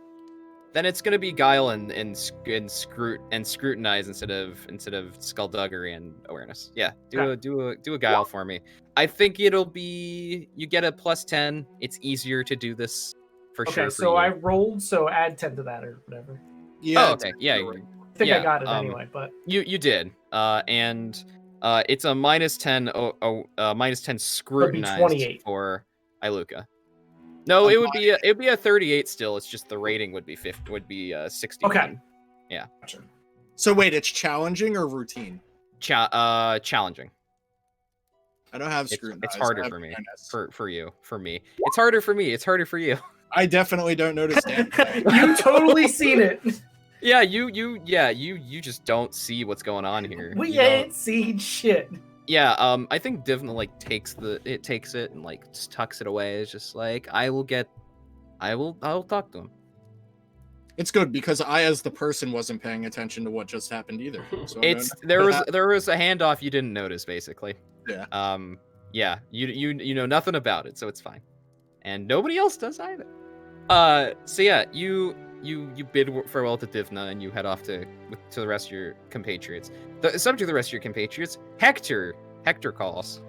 Then it's gonna be guile and scrutinize instead of skullduggery and awareness. Yeah, do a guile for me. I think it'll be you get a +10. It's easier to do this for sure. Okay, so I rolled, so add 10 to that or whatever. Yeah. Oh, okay. Yeah. I think I got it anyway, but you did. And it's a -10. -10 scrutinized 28 for Iluka. No, it would be a 38 still. It's just the rating would be 60. Okay. Yeah. Gotcha. So wait, it's challenging or routine? Challenging. I don't have scrutinize. It's harder for me. For you. For me. It's harder for me. It's harder for you. I definitely don't notice that. You totally seen it. Yeah, you just don't see what's going on here. We ain't seen shit. Yeah, I think Divna takes it and just tucks it away. It's just like I'll talk to him. It's good because I, as the person, wasn't paying attention to what just happened either. So there was a handoff you didn't notice basically. Yeah. Yeah, you know nothing about it, so it's fine, and nobody else does either. So yeah, you bid farewell to Divna and you head off to the rest of your compatriots. Subject to the rest of your compatriots, Hector calls.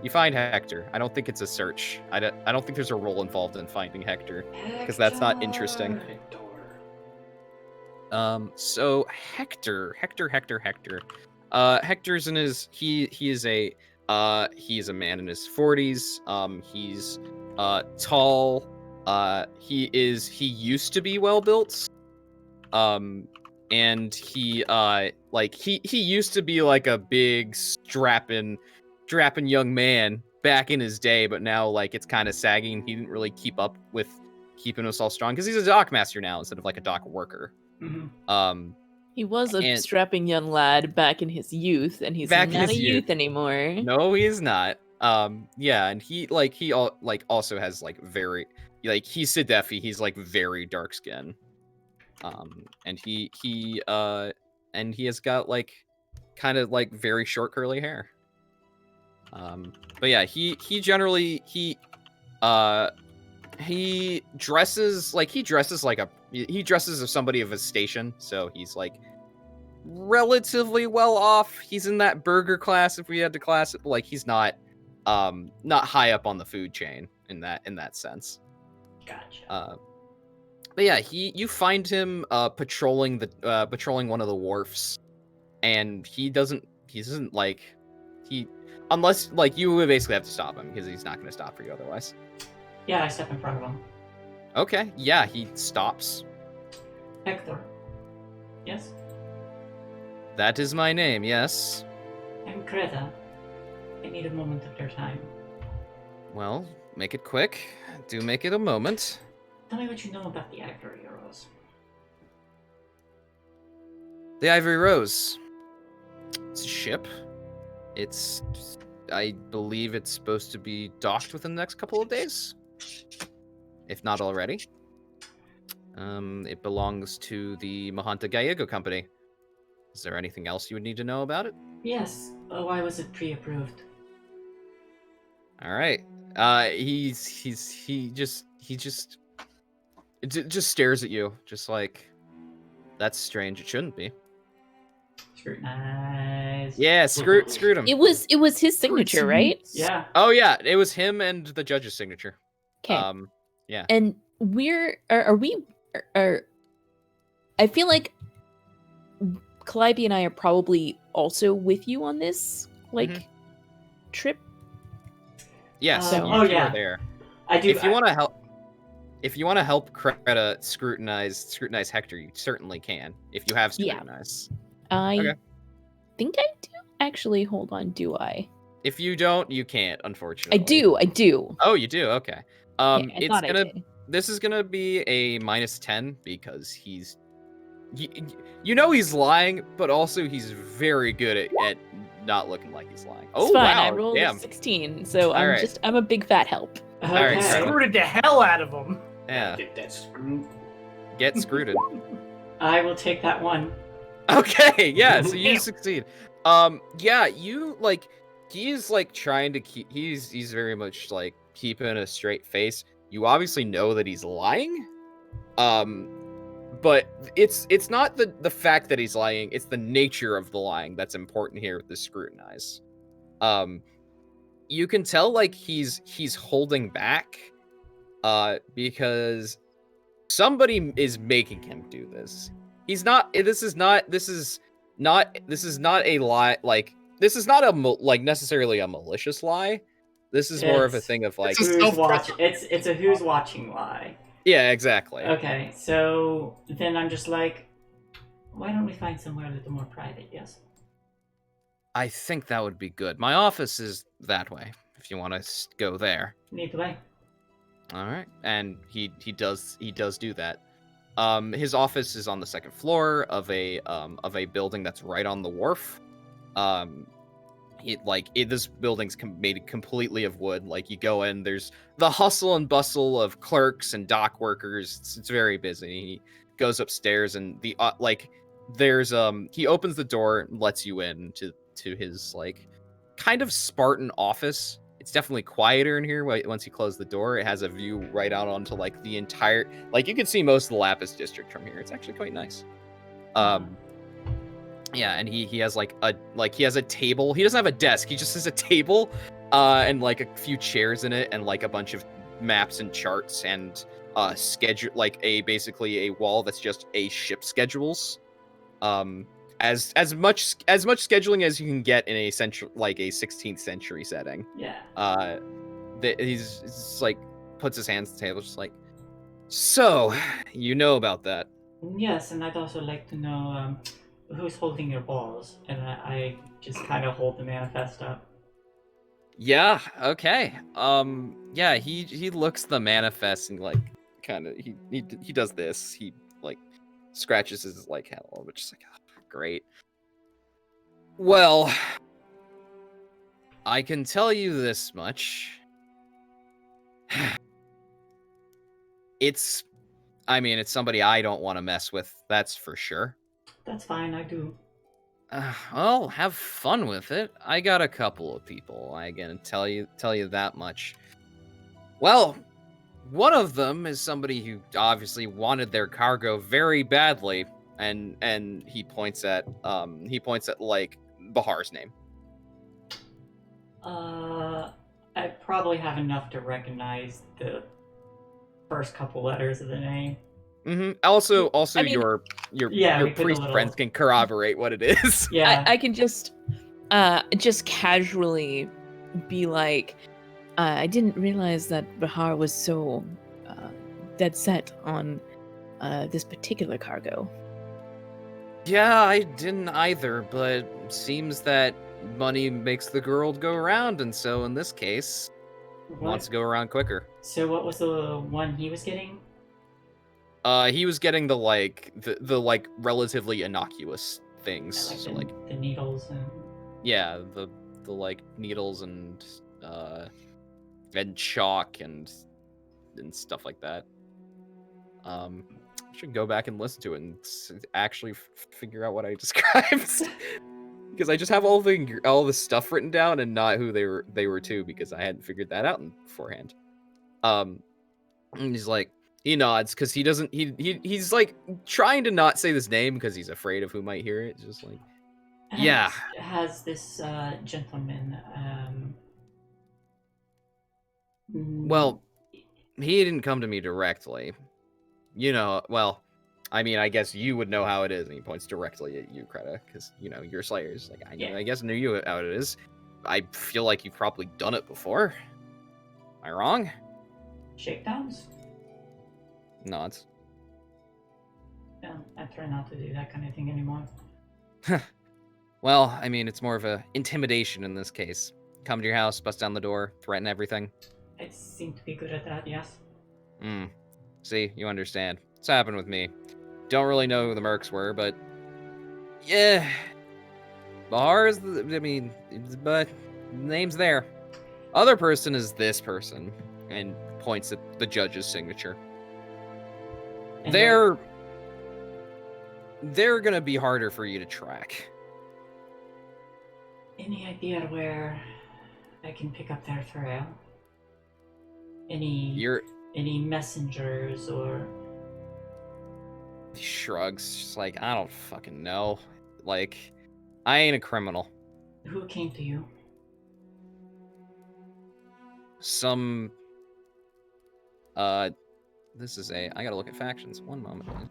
You find Hector. I don't think it's a search. I don't think there's a role involved in finding Hector because that's not interesting. So Hector. Hector's in his he is a man in his 40s. He's tall. He used to be well built. And he used to be like a big strapping young man back in his day, but now like it's kind of sagging. He didn't really keep up with keeping us all strong because he's a dock master now instead of like a dock worker. Mm-hmm. He was a strapping young lad back in his youth, and he's not a youth anymore. No, he is not. Yeah, and he also has like very like he's Sidefi. He's like very dark skin. And he has got like kind of like very short curly hair. But yeah, he generally he dresses as somebody of his station, so he's like relatively well off. He's in that burger class if we had to class it, but like he's not high up on the food chain in that sense. Gotcha. But yeah, you find him patrolling one of the wharfs, and unless like you would basically have to stop him because he's not going to stop for you otherwise. Yeah, I step in front of him. Okay, yeah, he stops. Hector. Yes? That is my name, yes. I'm Greta. I need a moment of your time. Well, make it quick. Do make it a moment. Tell me what you know about the Ivory Rose. The Ivory Rose. It's a ship. I believe it's supposed to be docked within the next couple of days. If not already. It belongs to the Mahanta Gallego Company. Is there anything else you would need to know about it? Yes. Why was it pre-approved? All right. He just stares at you, just like, that's strange. It shouldn't be. Scrutinize. Yeah, screwed him. It was his signature, right? Yeah. Oh yeah, it was him and the judge's signature. Okay. Yeah. And I feel like Calliope and I are probably also with you on this trip. Yeah. So, you yeah. are there. I do. If you want to help Creta scrutinize Hector, you certainly can. If you have scrutinize. I think I do. Actually, hold on. Do I? If you don't, you can't. Unfortunately. I do. Oh, you do. Okay. I thought I did. This is gonna be a -10 because he's lying, but also he's very good at not looking like he's lying. It's fine. I rolled a 16, so I'm a big fat help. Okay. All right, Screwed the hell out of him. Yeah. Get that screwed. Get screwed. I will take that one. Okay, yeah, so you succeed. Yeah, you like he's like trying to keep he's very much like keeping a straight face. You obviously know that he's lying. But it's not the fact that he's lying, it's the nature of the lying that's important here with the scrutinize. You can tell like he's holding back because somebody is making him do this. This is not a lie, like this is not necessarily a malicious lie. This is more of a thing of like it's a who's watching lie. Yeah, exactly. Okay, so then I'm just like, why don't we find somewhere a little more private? Yes. I think that would be good. My office is that way. If you want to go there. Lead the way. All right, and he does do that. His office is on the second floor of a building that's right on the wharf. This building's made completely of wood. Like you go in, there's the hustle and bustle of clerks and dock workers. It's very busy. He goes upstairs and he opens the door and lets you in to his like kind of Spartan office. It's definitely quieter in here. Once you close the door, it has a view right out onto like the entire, like you can see most of the Lapis district from here. It's actually quite nice. Yeah, and he has he has a table. He doesn't have a desk. He just has a table, and like a few chairs in it, and like a bunch of maps and charts and schedule, like basically a wall that's just a ship schedules. As much scheduling as you can get in a 16th century setting. Yeah. He's just like puts his hands on the table, just like, so you know about that. Yes, and I'd also like to know who's holding your balls. And I just kind of hold the manifest up. Yeah, okay. Yeah, he looks the manifest and like kind of he does this. He like scratches his like head a little bit, just like, oh, great. Well, I can tell you this much. It's somebody I don't want to mess with, that's for sure. That's fine, I do. Well, have fun with it. I got a couple of people. I can tell you that much. Well, one of them is somebody who obviously wanted their cargo very badly, and he points at like Bahar's name. I probably have enough to recognize the first couple letters of the name. Mm-hmm. Also, I mean, your we could priest a little- friends can corroborate what it is. Yeah. I can just casually be like, I didn't realize that Bahar was so dead set on this particular cargo. Yeah, I didn't either, but seems that money makes the world go around, and so in this case, wants to go around quicker. So what was the one he was getting? He was getting the like relatively innocuous things, Yeah, so like the needles and yeah, the like needles and chalk and stuff like that. I should go back and listen to it and actually figure out what I described. Because I just have all the stuff written down and not who they were to, because I hadn't figured that out beforehand. And he's like, he nods because he doesn't he's like trying to not say this name because he's afraid of who might hear it. Just like, yeah. Has this gentleman Well, he didn't come to me directly. You know, well, I mean, I guess you would know how it is, and he points directly at you, Kreta, because, you know, you're Slayers. Like, I guess I knew you how it is. I feel like you've probably done it before. Am I wrong? Shakedowns? Nods. Yeah, I try not to do that kind of thing anymore. Well, I mean, it's more of a intimidation in this case. Come to your house, bust down the door, threaten everything. I seem to be good at that, yes. See, you understand. It's happened with me. Don't really know who the mercs were, but yeah, Bahar is but the name's there. Other person is this person, and points at the judge's signature. And They're gonna be harder for you to track. any idea where I can pick up their trail? Any messengers or... He shrugs, just like, I don't fucking know. Like, I ain't a criminal. Who came to you? Some this is I gotta look at factions. One moment, please.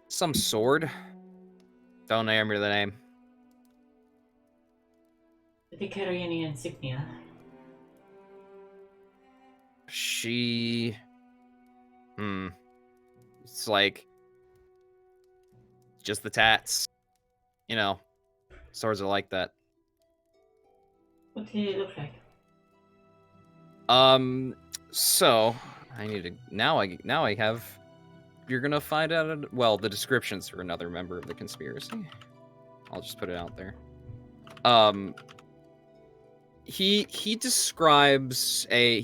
Some sword. Don't remember the name. Did they carry any insignia? She it's like just the tats. You know, swords are like that. What did it look like? So I need to now I have. You're gonna find out. Well, the descriptions for another member of the conspiracy. I'll just put it out there. He describes a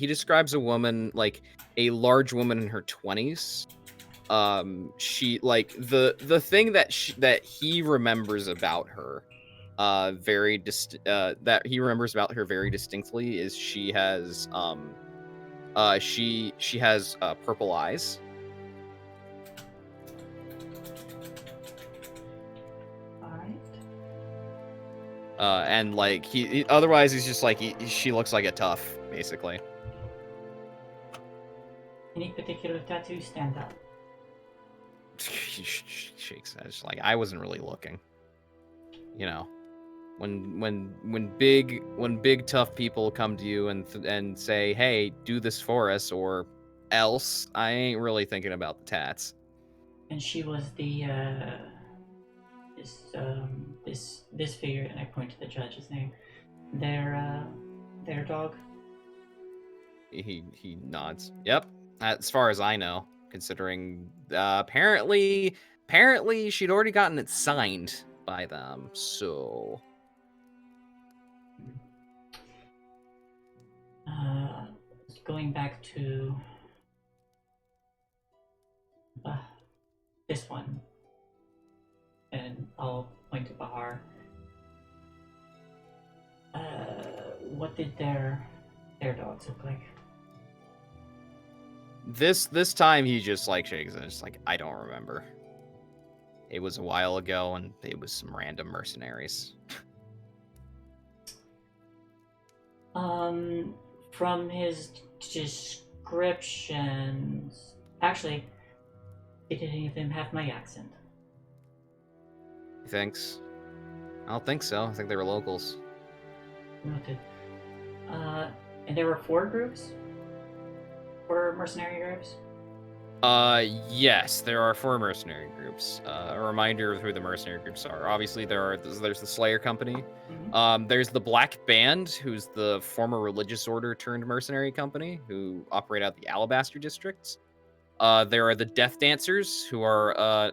woman, like a large woman in her 20s. She like the thing that he remembers about her, that he remembers about her very distinctly is she has she has purple eyes. Alright. And like otherwise he's just like she looks like a tough, basically. Any particular tattoo stand out? Shakes head. Just like I wasn't really looking. You know, when big tough people come to you and say, "Hey, do this for us," or else, I ain't really thinking about the tats. And she was the this figure, and I point to the judge's name. Their dog. He nods. Yep, as far as I know, considering apparently she'd already gotten it signed by them. So Going back to this one, and I'll point to Bahar. What did their dogs look like? this time he just like shakes and it's like I don't remember. It was a while ago, and it was some random mercenaries. From his descriptions, actually, did any of them have my accent? He thinks. I don't think so. I think they were locals. Noted. And there were 4 groups? 4 mercenary groups? Yes, there are 4 mercenary groups. A reminder of who the mercenary groups are. Obviously, there's the Slayer Company. Mm-hmm. There's the Black Band, who's the former religious order turned mercenary company, who operate out the Alabaster districts. There are the Death Dancers, who are a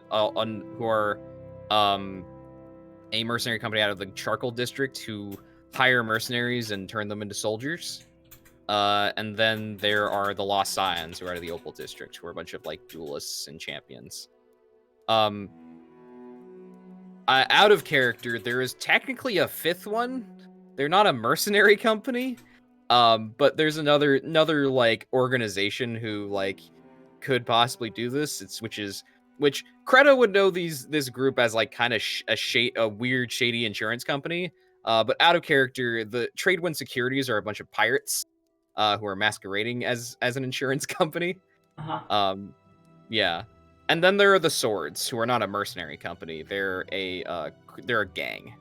mercenary company out of the Charcoal district, who hire mercenaries and turn them into soldiers. And then there are the Lost Scions, who are out of the Opal district, who are a bunch of like duelists and champions. Out of character, there is technically a 5th one. They're not a mercenary company, but there's another like organization who like could possibly do this. Which Creta would know this group as like kind of a weird shady insurance company. But out of character, the Tradewind Securities are a bunch of pirates who are masquerading as an insurance company. Uh-huh. Yeah. And then there are the Swords, who are not a mercenary company. They're a gang.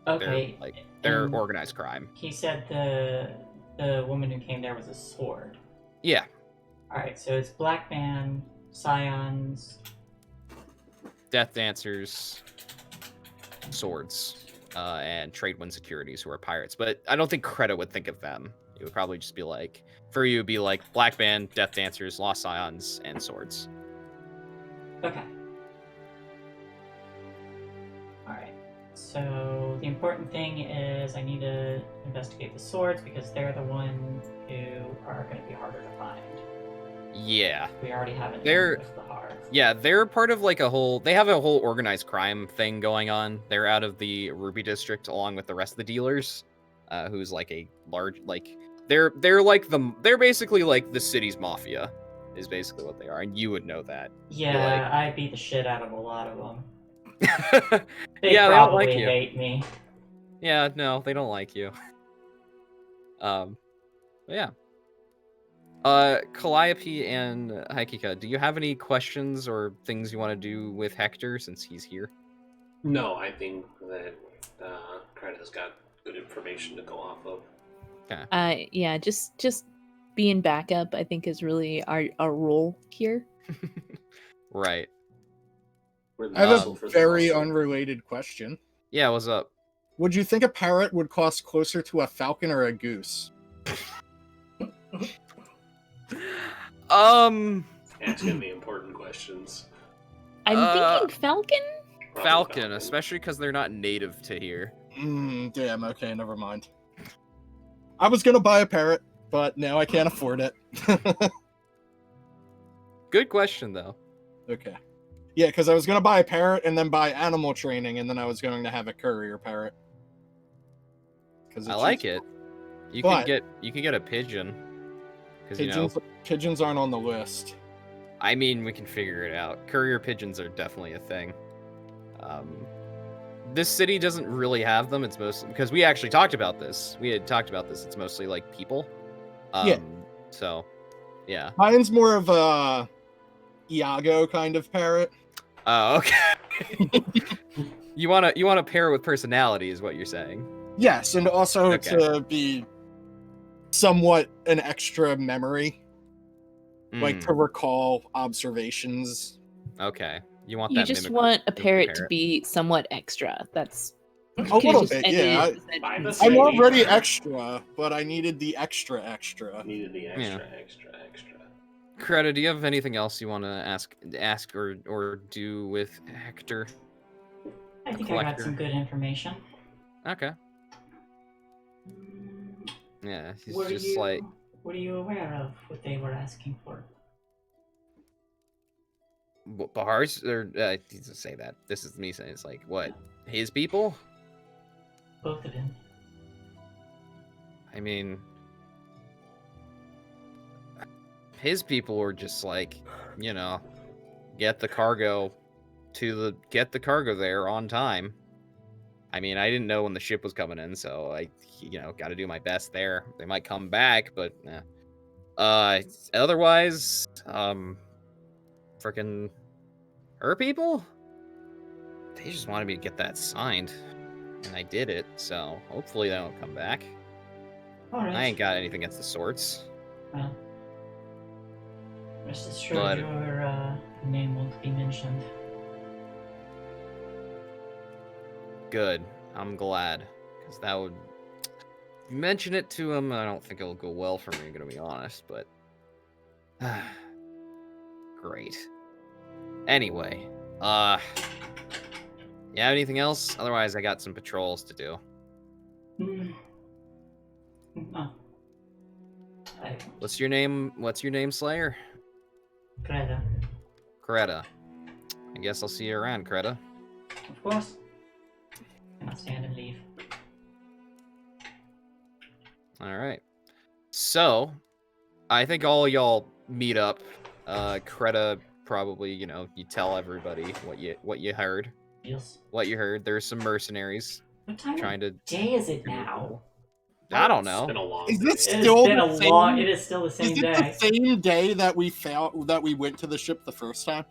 Okay. They're and organized crime. He said the woman who came there was a sword. Yeah. Alright, so it's Black Man, Scions, Death Dancers, Swords, and Tradewind Securities, who are pirates. But I don't think Creta would think of them. It would probably just be like, for you, it'd be like Black Band, Death Dancers, Lost Scions, and Swords. Okay. Alright. So the important thing is I need to investigate the swords because they're the ones who are going to be harder to find. Yeah. We already have it with the heart. Yeah, they're part of like they have a whole organized crime thing going on. They're out of the Ruby district along with the rest of the dealers, who's like a large, like, they're basically like the city's mafia. Is basically what they are, and you would know that. Yeah, I beat the shit out of a lot of them. They don't like you. Hate me. Yeah, no, they don't like you. Yeah. Calliope and Haikika, do you have any questions or things you want to do with Hector since he's here? No, I think that Creta's got good information to go off of. Okay. Yeah, just being backup, I think, is really our role here. Right. I have a very unrelated question. Yeah, what's up? Would you think a parrot would cost closer to a falcon or a goose? Asking the important questions. I'm thinking falcon? Falcon, especially because they're not native to here. Damn, okay, never mind. I was gonna buy a parrot, but now I can't afford it. Good question, though. Okay. Yeah, because I was going to buy a parrot and then buy animal training, and then I was going to have a courier parrot. I like it. You can get a pigeon. Pigeons aren't on the list. I mean, we can figure it out. Courier pigeons are definitely a thing. This city doesn't really have them. It's mostly because we actually talked about this. We had talked about this. It's mostly like people. Yeah. So Yeah. Mine's more of a Iago kind of parrot. Oh, okay. You wanna pair with personality, is what you're saying. Yes, and also Okay. to be somewhat an extra memory, like to recall observations. Okay. You want You that just mimic- want a mimic parrot to be somewhat extra. That's A could've little just bit, ended yeah. the sentence. I'm Same already either. extra, but I needed the extra. Needed the extra. Creta, do you have anything else you want to ask or do with Hector? I think I collector. got some good information. Okay. Yeah, he's What just like, What are you aware of? What they were asking for? Bahar's, or he doesn't say that. This is me saying it's like, what? His people? Both of them. I mean, his people were just like, you know, get the cargo there on time. I mean, I didn't know when the ship was coming in, so I, got to do my best there. They might come back, but otherwise, freaking her people, they just wanted me to get that signed, and I did it. So hopefully they don't come back. All right. I ain't got anything against the sorts. Well, rest assured, But- your name won't be mentioned. Good. I'm glad, because that would mention it to him. I don't think it'll go well for me, gonna be honest. But great. Anyway, you have anything else? Otherwise, I got some patrols to do. No. What's your name? Slayer? Greta. Creta. I guess I'll see you around, Creta. Of course. Cannot stand and leave. All right. So, I think all y'all meet up. Creta probably, you tell everybody what you heard. Yes. What you heard. There's some mercenaries What time trying to. of day is it now? I don't It's been know. a long Is day. this It has still been the a same? long. It is still the same Is it day. the same day that we went to the ship the first time?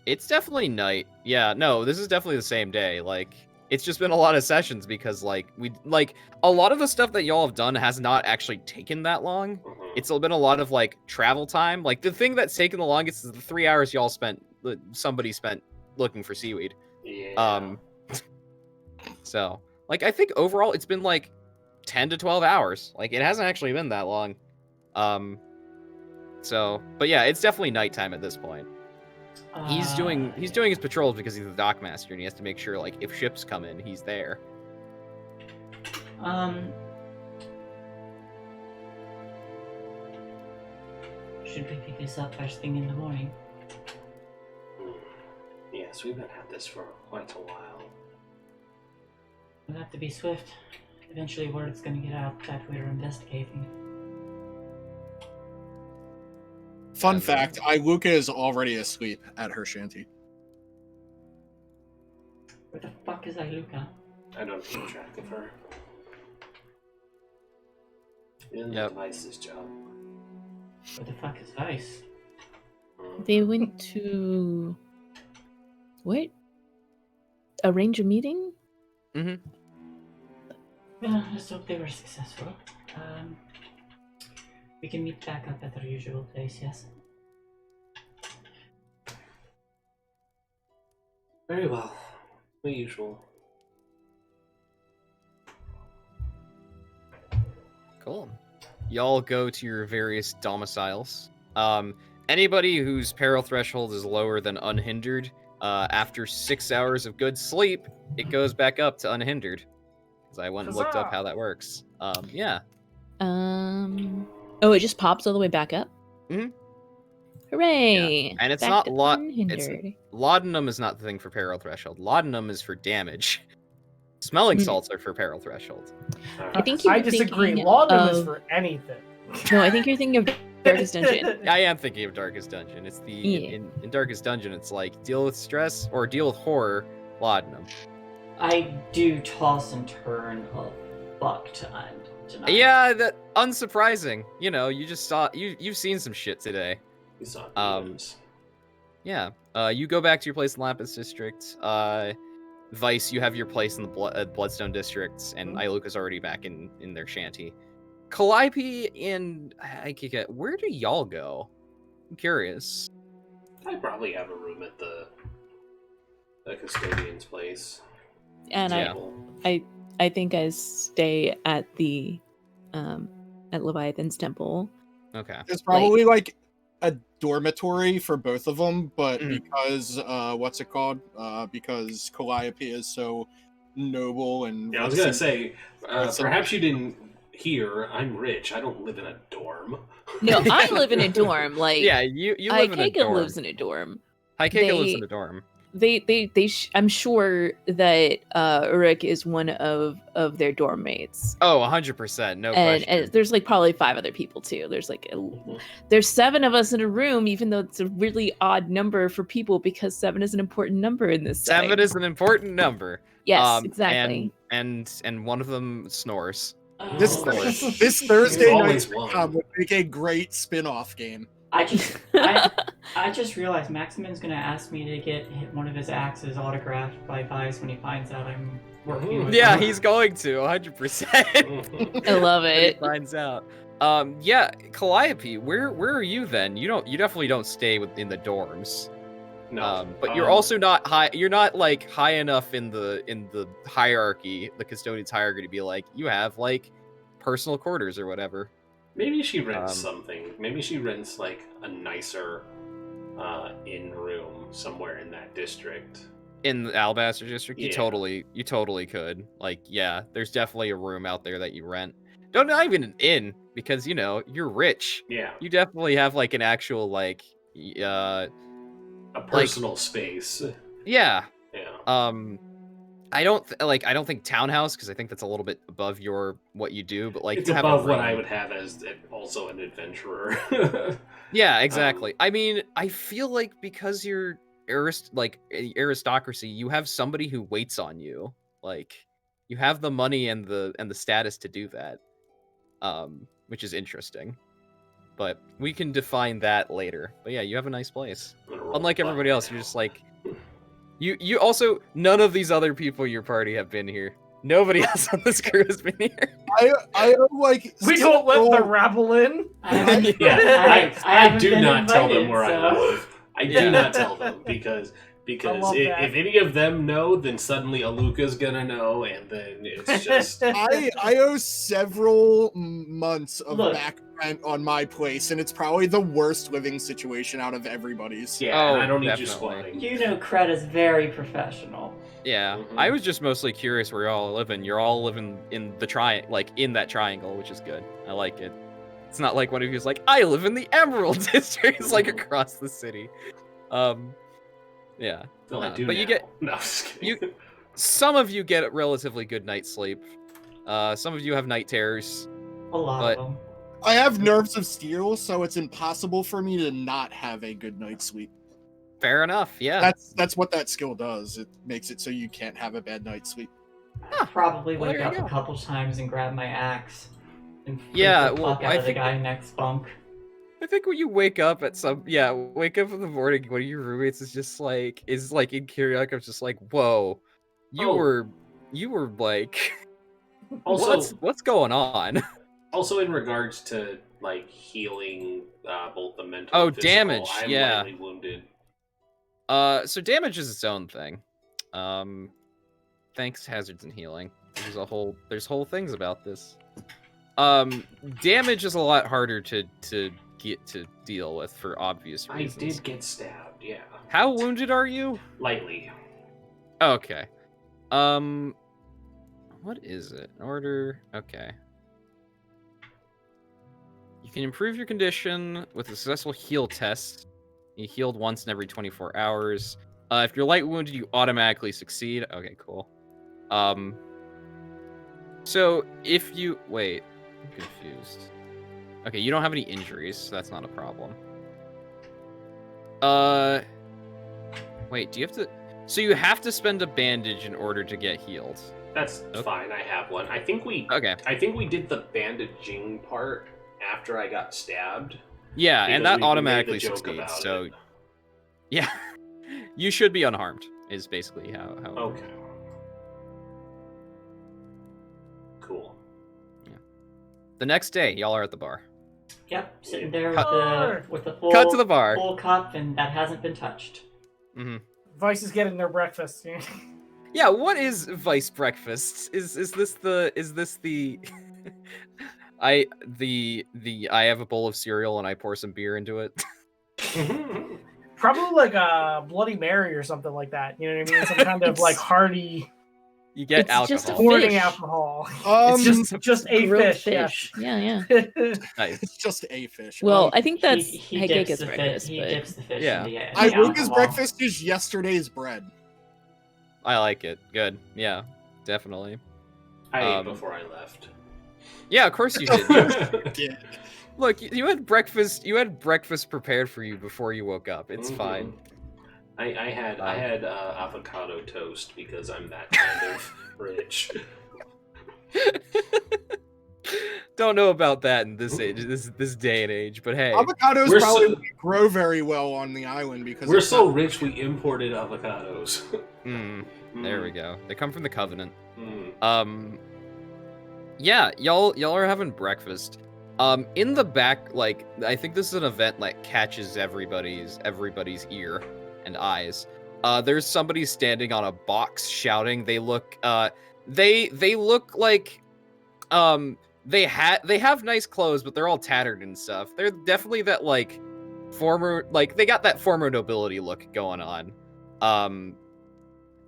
It's definitely night. Yeah, no, this is definitely the same day. Like, it's just been a lot of sessions because, like, a lot of the stuff that y'all have done has not actually taken that long. It's been a lot of, like, travel time. Like, the thing that's taken the longest is the 3 hours somebody spent looking for seaweed. Yeah. So, like, I think overall it's been, like, 10 to 12 hours. Like, it hasn't actually been that long. So, but yeah, it's definitely nighttime at this point. He's doing his patrols because he's the dockmaster and he has to make sure, like, if ships come in, he's there. Should we pick this up first thing in the morning? Yes, we've been at this for quite a while. We'll have to be swift. Eventually word's gonna get out that we're investigating. Fun fact, Iluka is already asleep at her shanty. Where the fuck is Iluka? I don't keep track of her. In Yep. the nicest job. Where the fuck is Vice? They went to what? Arrange a meeting? Mm-hmm. Well, let's hope they were successful. We can meet back up at our usual place, yes? Very well. The usual. Cool. Y'all go to your various domiciles. Anybody whose peril threshold is lower than unhindered, after 6 hours of good sleep, it goes back up to unhindered. Because I went and looked up how that works. Yeah. Oh, it just pops all the way back up? Mhm. Hooray! And it's Back not to it's unhindered. laudanum is not the thing for peril threshold. Laudanum is for damage. Smelling salts are for peril threshold. I think you I were disagree. thinking Laudanum is of- for anything. No, I think you're thinking of Darkest Dungeon. I am thinking of Darkest Dungeon. It's the Yeah. in Darkest Dungeon, it's like deal with stress or deal with horror, laudanum. I do toss and turn a fuck ton tonight. Yeah, that unsurprising. You know, you just saw you've seen some shit today. We saw Um, demons. Yeah. You go back to your place in Lapis District. Vice, you have your place in the Bloodstone Districts, and Iluka's already back in their shanty. Calliope and Aikika, where do y'all go? I'm curious. I probably have a room at the custodian's place. And Yeah. I think I stay at the at Leviathan's temple. Okay. There's probably like a dormitory for both of them, but Mhm. because what's it called? Because Calliope is so noble and Yeah, I was gonna ritzy- say, What's up? perhaps you didn't hear. I'm rich. I don't live in a dorm. No, I live in a dorm. Like Yeah, you live in a Aikika dorm. lives in a dorm. Aikika lives they- in a dorm. I'm sure that Uruk is one of their dorm mates. Oh, 100%, no and question. there's like probably 5 other people too. There's like there's 7 of us in a room, even though it's a really odd number for people because 7 is an important number in this. 7 setting. is an important number. Yes, exactly. And one of them snores. This Oh, this Thursday always night's one. recap would make a great spin-off game. I just realized Maximin's gonna ask me to get one of his axes autographed by Vice when he finds out I'm working with Yeah, him. he's going to 100%. I love when he it. finds out. Yeah, Calliope, where are you then? You definitely don't stay in the dorms. No, But you're also not high. You're not like high enough in the hierarchy, the custodian's hierarchy, to be like you have like personal quarters or whatever. maybe she rents something. Maybe she rents like a nicer in room somewhere in that district. In the Alabaster District, Yeah. you totally could. Like, yeah, there's definitely a room out there that you rent. Not even an inn, because you're rich. Yeah, You definitely have like an actual like a personal space. yeah. Yeah. I don't think townhouse, because I think that's a little bit above what you do, but like It's you have a above what room. I would have as also an adventurer. Yeah, exactly. I mean, I feel like because you're aristocracy, you have somebody who waits on you. Like, you have the money and the status to do that, which is interesting. But we can define that later. But yeah, you have a nice place. Unlike everybody else, you're just like you also, none of these other people in your party have been here. Nobody else on this crew has been here. I like We don't let the rabble in. I haven't do been not tell them invited, where I so- live. I Yeah. do not tell them because love if that. any of them know, then suddenly Aluka's gonna know, and then it's just I owe several months of Look. back rent on my place, and it's probably the worst living situation out of everybody's. yeah. Oh, and I don't need you definitely. squatting. You know, Kreta's very professional. Yeah, Mhm. I was just mostly curious where y'all living. You're all living in the in that triangle, which is good. I like it. It's not like one of you's like, I live in the Emerald District. It's like across the city. Yeah. Well, I do but you now. get- no. I'm just kidding. Some of you get a relatively good night's sleep. Some of you have night terrors. A lot But- of them. I have nerves of steel, so it's impossible for me to not have a good night's sleep. Fair enough. Yeah. That's what that skill does. It makes it so you can't have a bad night's sleep. I probably well, wake there you up go. a couple times and grab my axe and freak Yeah, the well, fuck I out of the think- guy next bunk. I think when you wake up in the morning, one of your roommates is like in curiosity, I'm just like, whoa, you Oh. were like, Also, what's going on? also in regards to like healing, both the mental. Oh, and physical, damage, I'm yeah. lightly wounded. So damage is its own thing. Thanks hazards and healing. There's whole things about this. Damage is a lot harder to get to deal with for obvious I reasons. did get stabbed. Yeah, How wounded are you? lightly. Okay. What is it? Order. Okay. You can improve your condition with a successful heal test. You healed once in every 24 hours. If you're light wounded, you automatically succeed. Okay, cool. So if you wait, I'm confused. Okay, you don't have any injuries, so that's not a problem. Wait, do you have to? So you have to spend a bandage in order to get healed. That's fine. I have one. I think we did the bandaging part after I got stabbed. Yeah, and that because we made automatically the joke succeeds. about So, it. yeah, you should be unharmed. Is basically how. Okay. Cool. The next day, y'all are at the bar. Yep, sitting there Cut- with the full Cut to the bar. full cup, and that hasn't been touched. Mm-hmm. Vice is getting their breakfast. Yeah, what is Vice breakfast? Is this the I have a bowl of cereal and I pour some beer into it? Probably like a Bloody Mary or something like that. You know what I mean? Some kind of like hearty You get It's alcohol. just a morning fish. alcohol. It's Just a Grilled fish. Yeah. Nice. It's just a fish. Well, I think that's he Hageka's dips the breakfast. He but dips the fish Yeah. in the Iruka's alcohol. breakfast is yesterday's bread. I like it. Good. Yeah, definitely. I ate before I left. Yeah, of course you did. Yeah. Look, you had breakfast. You had breakfast prepared for you before you woke up. It's fine. I had avocado toast because I'm that kind of rich. Don't know about that in this age, this day and age, but hey, Avocados We're probably so- wouldn't grow very well on the island because We're it's so not- rich we imported avocados. there we go. They come from the Covenant. Mm. Yeah, y'all are having breakfast. In the back, like I think this is an event that catches everybody's ear and eyes. There's somebody standing on a box shouting. They look they look like they have nice clothes, but they're all tattered and stuff. They're definitely that like former, like they got that former nobility look going on.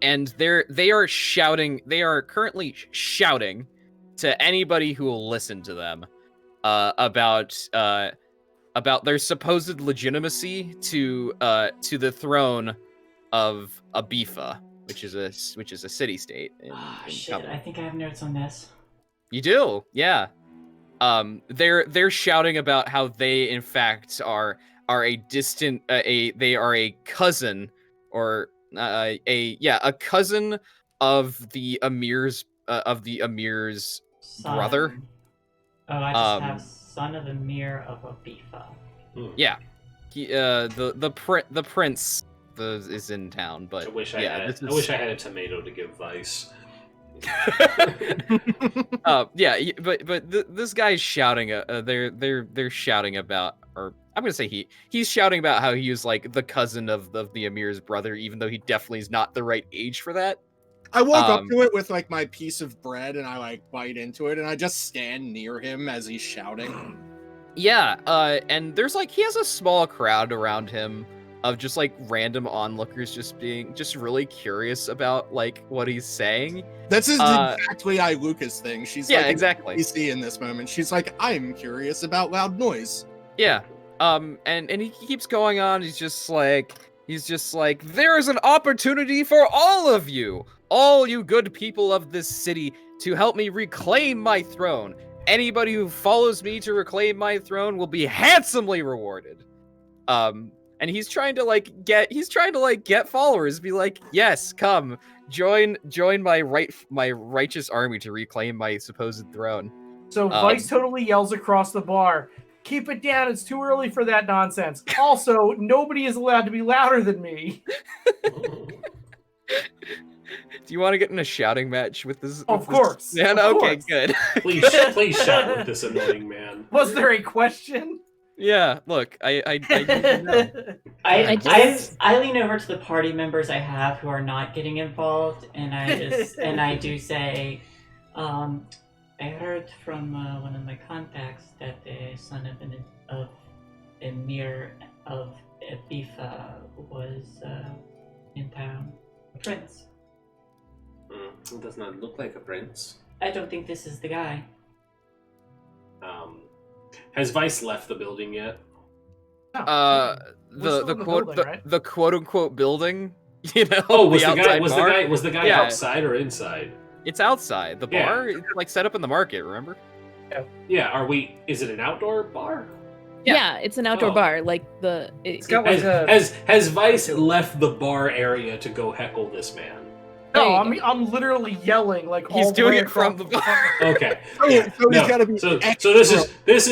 And they are shouting. They are currently shouting to anybody who will listen to them about their supposed legitimacy to the throne of Abifa, which is a city-state in Shit, Covenant. I think I have notes on this. You do, yeah. They're shouting about how they in fact are a distant they are a cousin or a cousin of the Emir's Son. brother. Oh, I just have son of the Emir of Abifa. Yeah, he the prince is in town, but I wish I yeah, had. this is... I wish I had a tomato to give Vice. This guy's shouting. They're shouting about, or I'm gonna say he's shouting about how he was like the cousin of the Emir's brother, even though he definitely is not the right age for that. I walk up to it with like my piece of bread and I like bite into it and I just stand near him as he's shouting. Yeah, and there's like he has a small crowd around him of just like random onlookers just really curious about like what he's saying. That's exactly Iluka's thing. She's yeah, like exactly. PC in this moment. She's like, I'm curious about loud noise. Yeah. And he keeps going on. He's just like there is an opportunity for all of you, all you good people of this city, to help me reclaim my throne. Anybody who follows me to reclaim my throne will be handsomely rewarded. And he's trying to get followers, be like, yes, come join my righteous army to reclaim my supposed throne. So Vice totally yells across the bar, "Keep it down, it's too early for that nonsense. Also, nobody is allowed to be louder than me." Do you want to get in a shouting match with this? Of course. Man, Of okay, course. good. Please shout with this annoying man. Was there a question? Yeah, look, I I lean over to the party members I have who are not getting involved, and I do say, I heard from one of my contacts that the son of Emir of Abifa was in town, a prince. It does not look like a prince. I don't think this is the guy. Has Vice left the building yet? The quote unquote building, you know. Oh, was the guy Yeah. outside or inside? It's outside the Yeah. bar. It's like set up in the market. Remember? Yeah. Is it an outdoor bar? Yeah, it's an outdoor Oh. bar. Like It's got like Has Vice left the bar area to go heckle this man? There No, you go. I'm literally yelling like He's all the doing way it from across the bar. Okay. So Yeah. he's No. gotta be So extra. this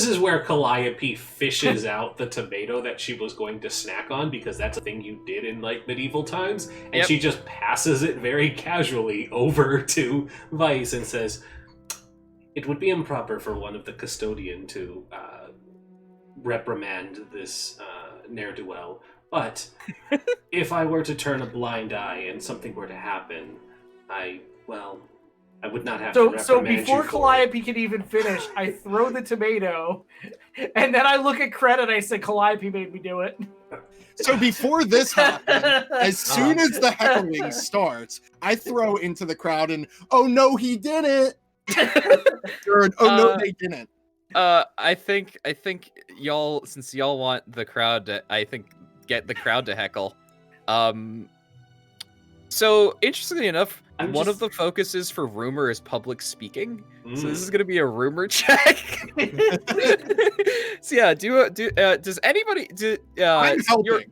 is where Calliope fishes out the tomato that she was going to snack on, because that's a thing you did in like medieval times, and Yep. she just passes it very casually over to Vice and says, "It would be improper for one of the custodian to reprimand this ne'er-do-well, but if I were to turn a blind eye and something were to happen, I would not have to reprimand So before you for it." Calliope can even finish, I throw the tomato, and then I look at credit. I say, "Calliope made me do it." So before this happened, as soon as the heckling starts, I throw into the crowd and, "Oh no, he didn't!" Or, "Oh no, they didn't." I think y'all, since y'all want the crowd to, get the crowd to heckle. So interestingly enough, one of the focuses for rumor is public speaking. So this is going to be a rumor check. So yeah, does anybody I'm helping.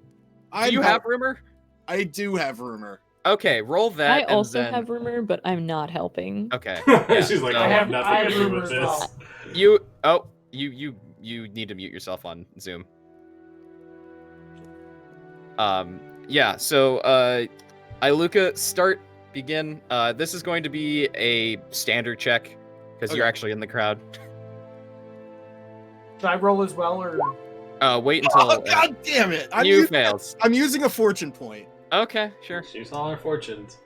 do you have rumor? I do have rumor. Okay, roll that. I and also then... have rumor, but I'm not helping. Okay. Yeah, She's like, so- I have I nothing have to do rumor with as this. well. You need to mute yourself on Zoom. Yeah, so Iluka, begin. This is going to be a standard check because you're Okay. actually in the crowd. Should I roll as well, or Wait until Oh, God damn it! you fails. I'm using a fortune point. Okay, sure. She's all our fortunes.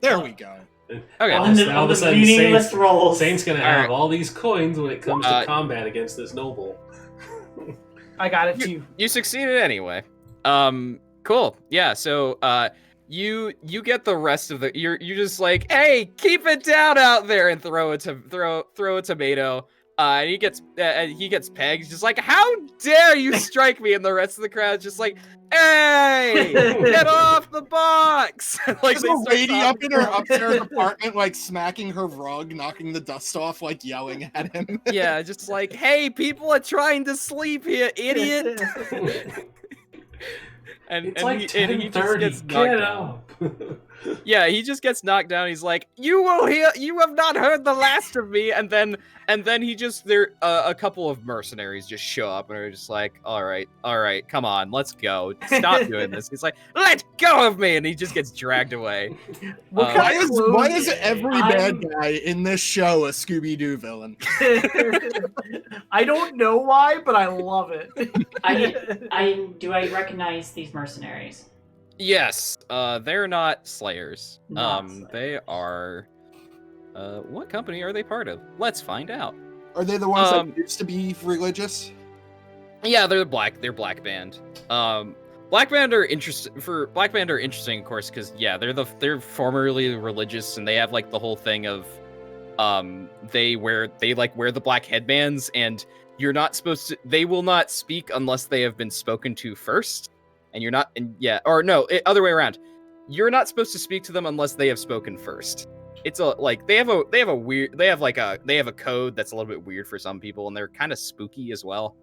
There we go. Okay. On On the meaningless rolls. Saint's gonna All have right. all these coins when it comes to Uh, combat against this noble. I got it too? You succeeded anyway. Cool. Yeah. So, you get the rest of the. You're just like, hey, keep it down out there, and throw a tomato. And he gets pegged. He's just like, how dare you strike me? And the rest of the crowd's just like, hey, get off the box! Like There's they a start lady up talking- in her upstairs apartment, like smacking her rug, knocking the dust off, like yelling at him. Yeah, just like, hey, people are trying to sleep here, idiot. And It's and like he just 10:30. gets knocked Get down. up. Yeah, he just gets knocked down. He's like, "You have not heard the last of me." And then he just a couple of mercenaries just show up and are just like, "All right, come on, let's go. Stop doing this." He's like, "Let go of me," and he just gets dragged away. What Uh, kind Why of is every I'm- bad guy in this show a Scooby-Doo villain? I don't know why, but I love it. Do I recognize these mercenaries? Yes, they're not slayers. Not slayers. They are. What company are they part of? Let's find out. Are they the ones Um, that used to be religious? Yeah, they're black. They're Black Band. Black Band are interesting, of course, because yeah, they're formerly religious, and they have like the whole thing of, they wear the black headbands, and you're not supposed to. They will not speak unless they have been spoken to first, and you're not. And yeah, or no, other way around. You're not supposed to speak to them unless they have spoken first. It's they have a code that's a little bit weird for some people, and they're kind of spooky as well.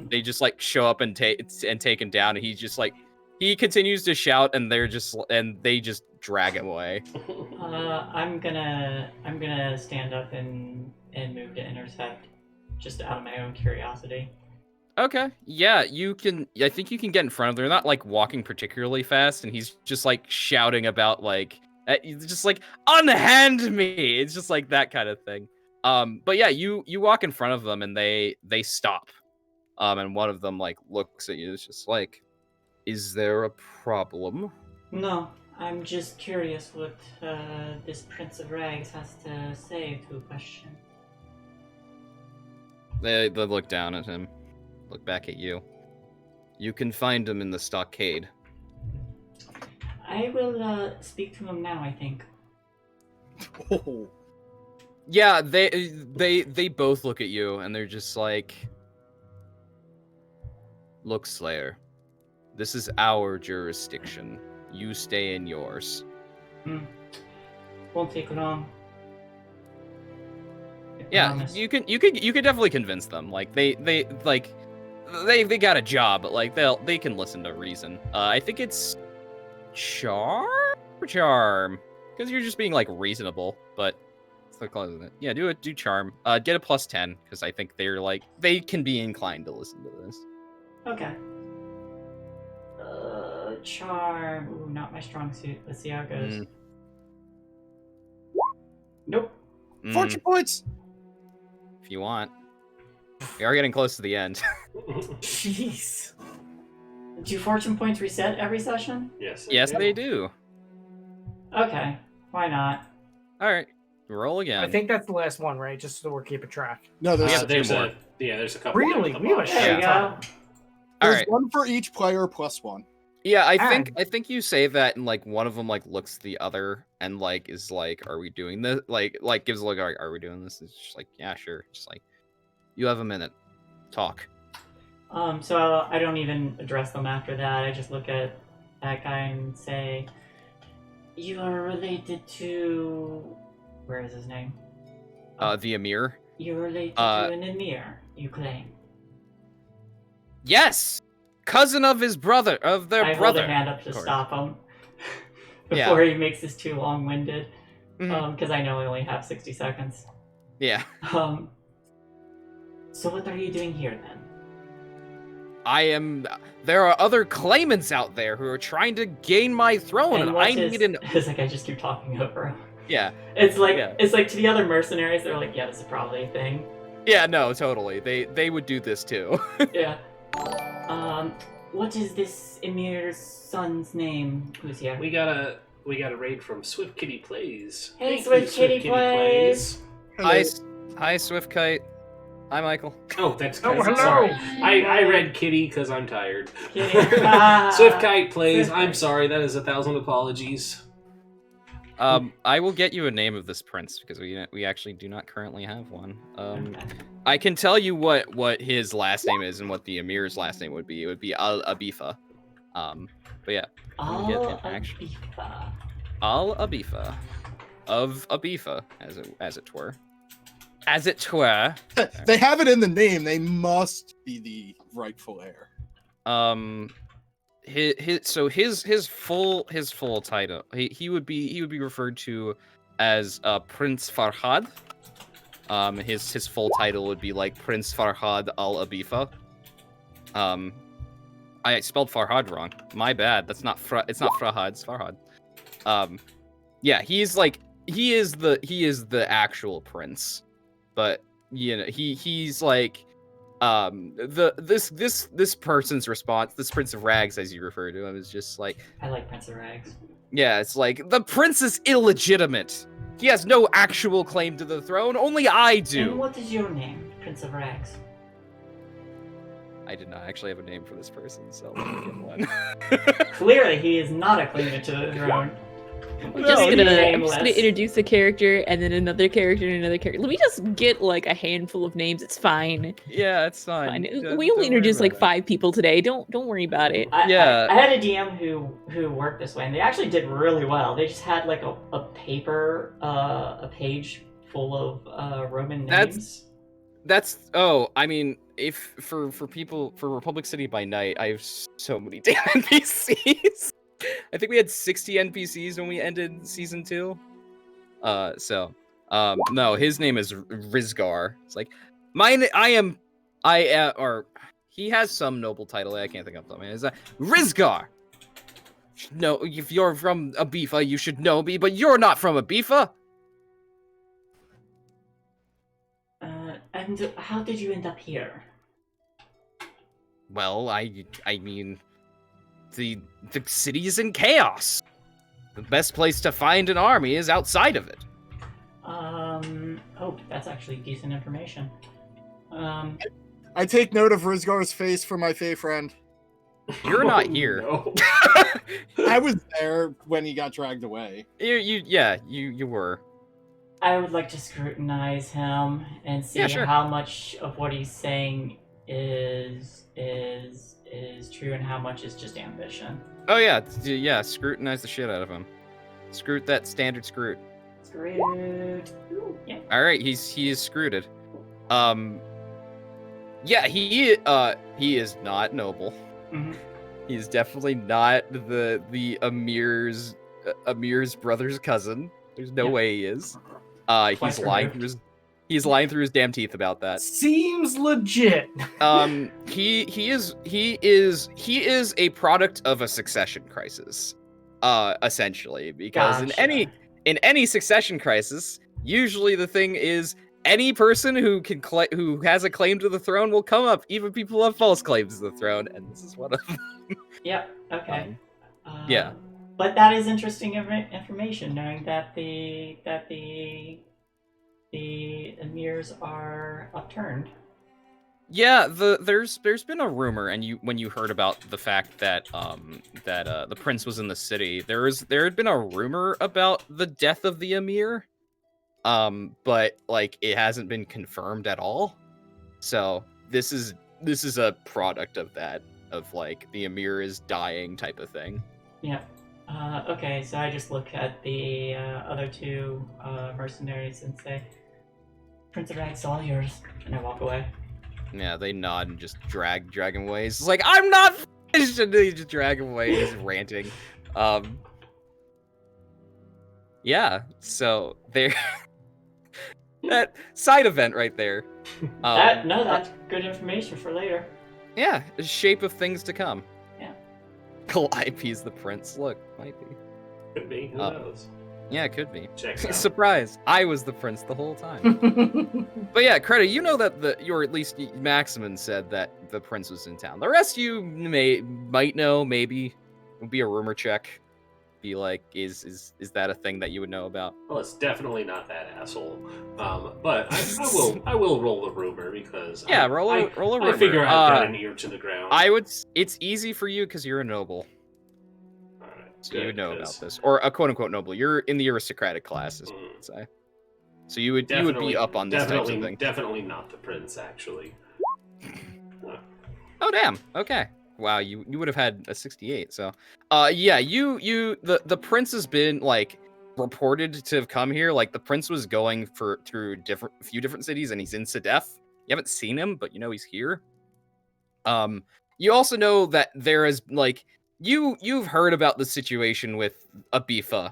They just like show up and take him down, and he's just like, he continues to shout, and they just drag him away. I'm gonna stand up and move to intercept, just out of my own curiosity. Okay, yeah, you can. I think you can get in front of them. They're not like walking particularly fast, and he's just like shouting about like, just like, unhand me. It's just like that kind of thing. But yeah, you walk in front of them, and they stop. And one of them like looks at you. It's just like, is there a problem? No, I'm just curious what this Prince of Rags has to say to a question. They look down at him, look back at you. You can find him in the stockade. I will speak to him now, I think. Oh. Yeah, they both look at you, and they're just like, look, Slayer, this is our jurisdiction. You stay in yours. Won't take long. I Yeah, promise. you can definitely convince them. Like they got a job, but like they can listen to reason. I think it's charm? Charm. Because you're just being, like, reasonable, but it's the close of it. Yeah, do charm. Get a +10, because I think they're, like, they can be inclined to listen to this. Okay. Charm. Ooh, not my strong suit. Let's see how it goes. Nope. Fortune points. If you want. We are getting close to the end. Jeez. Do fortune points reset every session? Yes. Yes, they do. Okay. Why not? Alright. Roll again. I think that's the last one, right? Just so we're keeping track. No, there's, There's two a more. there's a couple. Really? down at the We have a bottom. There shit we ton. go. there's Alright. one for each player +1. Yeah, I And- think you say that and like one of them like looks at the other and like is like, are we doing this? Like gives a look like, are we doing this? It's just like, yeah, sure. Just like, you have a minute. Talk. So I don't even address them after that. I just look at that guy and say, "You are related to." Where is his name? The Emir. You're related uh, to an Emir. You claim. Yes, cousin of his brother, of their I brother. hold a hand up to of course. stop him Yeah. before he makes this too long-winded. Mhm. Because I know we only have 60 seconds. Yeah, So what are you doing here then? I am. There are other claimants out there who are trying to gain my throne, and what's I need an. It's like I just keep talking over him. Yeah, It's like Yeah. it's like to the other mercenaries, they're like, yeah, this is probably a thing. yeah, no, totally. They would do this too. Yeah. What is this Emir's son's name? Who's here? We got a raid from Swift Kitty Plays. Hey, Thank Swift you, Kitty Plays. Hi, Swift Kite. Hi, Michael. Oh, that's Oh, Kite. hello. Sorry. I read Kitty because I'm tired. Kitty. Ah. Swift Kite Plays. Swift I'm Kite. sorry. That is 1,000 apologies. I will get you a name of this prince because we actually do not currently have one. Okay. I can tell you what his last name is and what the Emir's last name would be. It would be Al Abifa. But yeah, All get it, actually. Abifa. Al Abifa, of Abifa, as it were. As it were. They have it in the name. They must be the rightful heir. His full title, he would be referred to as Prince Farhad. His full title would be like Prince Farhad Al Abifa. I spelled Farhad wrong. My bad. That's not it's not Farhad, it's Farhad. Yeah, he is the actual prince. But you know, he's like this person's response, this Prince of Rags as you refer to him, is just like, I like Prince of Rags. yeah, it's like the prince is illegitimate. He has no actual claim to the throne. Only I And do. what is your name, Prince of Rags? I did not actually have a name for this person, so let me get one. Clearly, he is not a claimant to the throne. I'm just he's gonna nameless. introduce a character and then another character and another character. Let me just get like a handful of names. It's fine. Yeah, it's fine. Fine. Don't- We don't only worry introduced like about it. 5 people today. Don't worry about it. Yeah. I had a DM who worked this way, and they actually did really well. They just had like a paper, a page full of Roman names. I mean, if for people for Republic City by Night, I have so many damn NPCs. I think we had 60 NPCs when we ended season 2. No, his name is Rizgar. It's like or he has some noble title. I can't think of something. Is Rizgar? No, if you're from Abifa, you should know me, but you're not from Abifa. And how did you end up here? Well, I mean, the city is in chaos. The best place to find an army is outside of it. Oh, that's actually decent information. I take note of Rizgar's face for my Fey friend. You're not here. No. I was there when he got dragged away. You were. I would like to scrutinize him and see Yeah, sure. how much of what he's saying is true and how much is just ambition. Oh yeah, scrutinize the shit out of him. Scrut that standard scrut. Screwed. Ooh, yeah. All right, he is scruted. Yeah, he is not noble. Mhm. He's definitely not the Amir's brother's cousin. There's no way he is. He's lying through his damn teeth about that. Seems legit. He is a product of a succession crisis, essentially, because Gotcha. in any succession crisis, usually the thing is any person who has a claim to the throne will come up, even people who have false claims to the throne, and this is one of them. Yep. Okay. Yeah. But that is interesting information, knowing that the emirs are upturned. Yeah, there's been a rumor, and when you heard about the fact that the prince was in the city, there had been a rumor about the death of the emir, but like it hasn't been confirmed at all. So this is a product of that, of like the emir is dying type of thing. Yeah. Okay, so I just look at the other two mercenaries and say, Prince of Rag's all yours, and I walk away. Yeah, they nod and just drag him away. It's like, I'm not finished, and they just drag him away. He's ranting. Yeah, so there. That side event right there. That's good information for later. Yeah, the shape of things to come. Yeah. Calliope's the prince. Look, might be. Could be. Who knows? Yeah, it could be. Checks out. Surprise! I was the prince the whole time. But yeah, Credit, you know that or at least Maximin said that the prince was in town. The rest you might know, maybe. Would be a rumor check. Be like, is that a thing that you would know about? Well, it's definitely not that asshole. But I will roll the rumor because roll a rumor. I figure I've got an ear to the ground. It's easy for you because you're a noble. All right, So you would know about this, or a quote unquote noble. You're in the aristocratic class, as you would say. So you would be up on this type of thing. Definitely not the prince, actually. Oh damn. Okay. Wow, you would have had a 68. So, yeah, the prince has been like reported to have come here. Like the prince was going through a few different cities, and he's in Sedef. You haven't seen him, but you know he's here. You also know that there is like you've heard about the situation with Abifa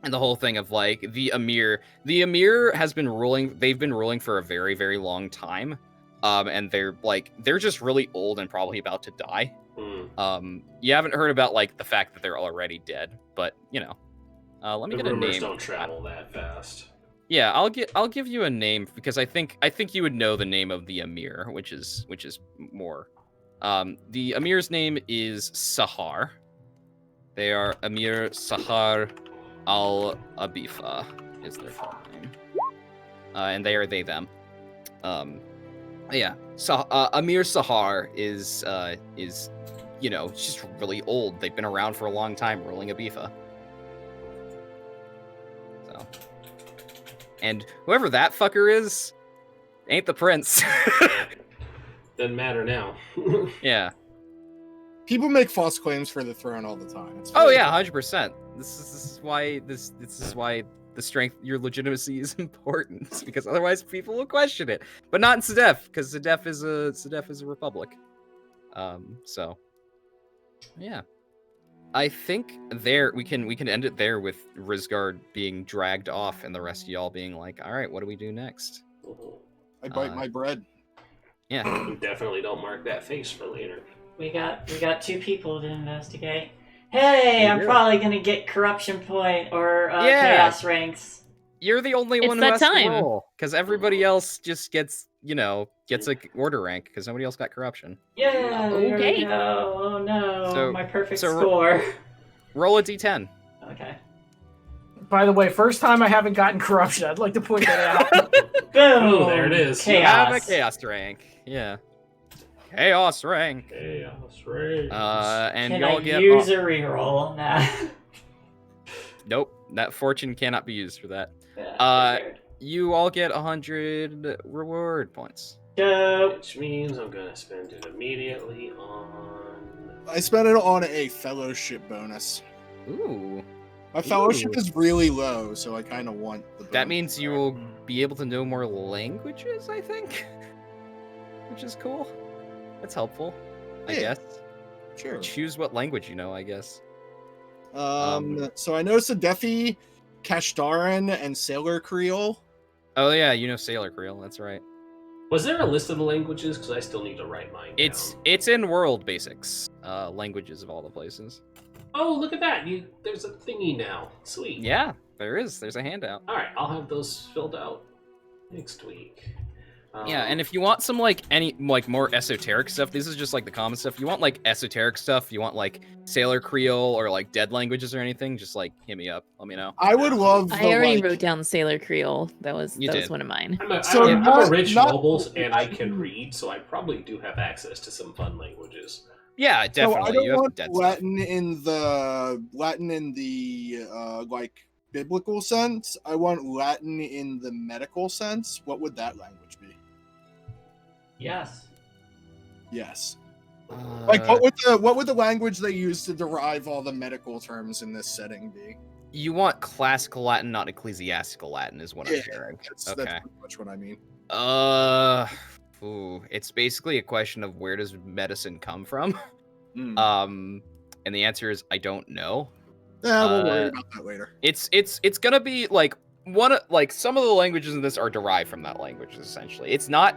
and the whole thing of like the emir. The emir has been ruling. They've been ruling for a very, very long time. And they're just really old and probably about to die. You haven't heard about like the fact that they're already dead, but you know, let me get a name. The rumors don't travel that fast. Yeah, I'll give you a name because I think you would know the name of the emir, which is more. The emir's name is Sahar. They are Emir Sahar al-Abifa is their full name, and they are them. Yeah, so Emir Sahar is you know, just really old. They've been around for a long time, ruling Abifa. So, and whoever that fucker is, ain't the prince. Doesn't matter now. Yeah. People make false claims for the throne all the time. Oh yeah, 100%. This is why the strength, your legitimacy is important, because otherwise people will question it. But not in Sedef, because Sedef is a republic. So yeah, I think we can end it there with Rizgard being dragged off and the rest of y'all being like, all right, what do we do next? I bite my bread. Yeah, We definitely don't mark that face for later. We got 2 people to investigate. Hey, I'm probably gonna get corruption point or chaos ranks. You're the only one who has to roll, because everybody else just gets a order rank because nobody else got corruption. Yeah. Okay. Oh no, So- my perfect so score. Roll a d10. Okay. By the way, first time I haven't gotten corruption. I'd like to point that out. Boom. Oh, there it is. You have a Chaos. chaos rank. Yeah. Chaos rank. Chaos rank. And Can y'all I get use a reroll on that? Nope, that fortune cannot be used for that. Yeah, figured. You all get 100 reward points. Dope. Which means I'm gonna spend it immediately on. I spent it on a fellowship bonus. Ooh. My fellowship is really low, so I kind of want the bonus. That means you will be able to know more languages, I think. Which is cool. That's helpful, I Yeah. guess. Sure. Choose what language you know, I guess. So I know Sadefi, Kashtaran, and Sailor Creole. Oh yeah, you know Sailor Creole. That's right. Was there a list of the languages? Because I still need to write mine It's down. in World Basics. Languages of all the places. Oh, look at that! There's a thingy now. Sweet. Yeah, there is. There's a handout. All right, I'll have those filled out next week. Yeah, and if you want some more esoteric stuff, this is just like the common stuff. You want like esoteric stuff, you want like Sailor Creole or like dead languages or anything, just like hit me up. Let me know. I would love. I already wrote down Sailor Creole. That was one of mine. I'm a not- rich not- nobles, and I can read, so I probably do have access to some fun languages. Yeah, So definitely. I don't You have want dead stuff. Latin in the like biblical sense. I want Latin in the medical sense. What would that language be? Yes. Yes. Like Uh, what would the language they use to derive all the medical terms in this setting be? You want classical Latin, not ecclesiastical Latin, is what I'm hearing. That's Okay. pretty much what I mean. It's basically a question of where does medicine come from? Mm. And the answer is I don't know. Yeah, we'll worry about that later. It's gonna be like some of the languages in this are derived from that language essentially. It's not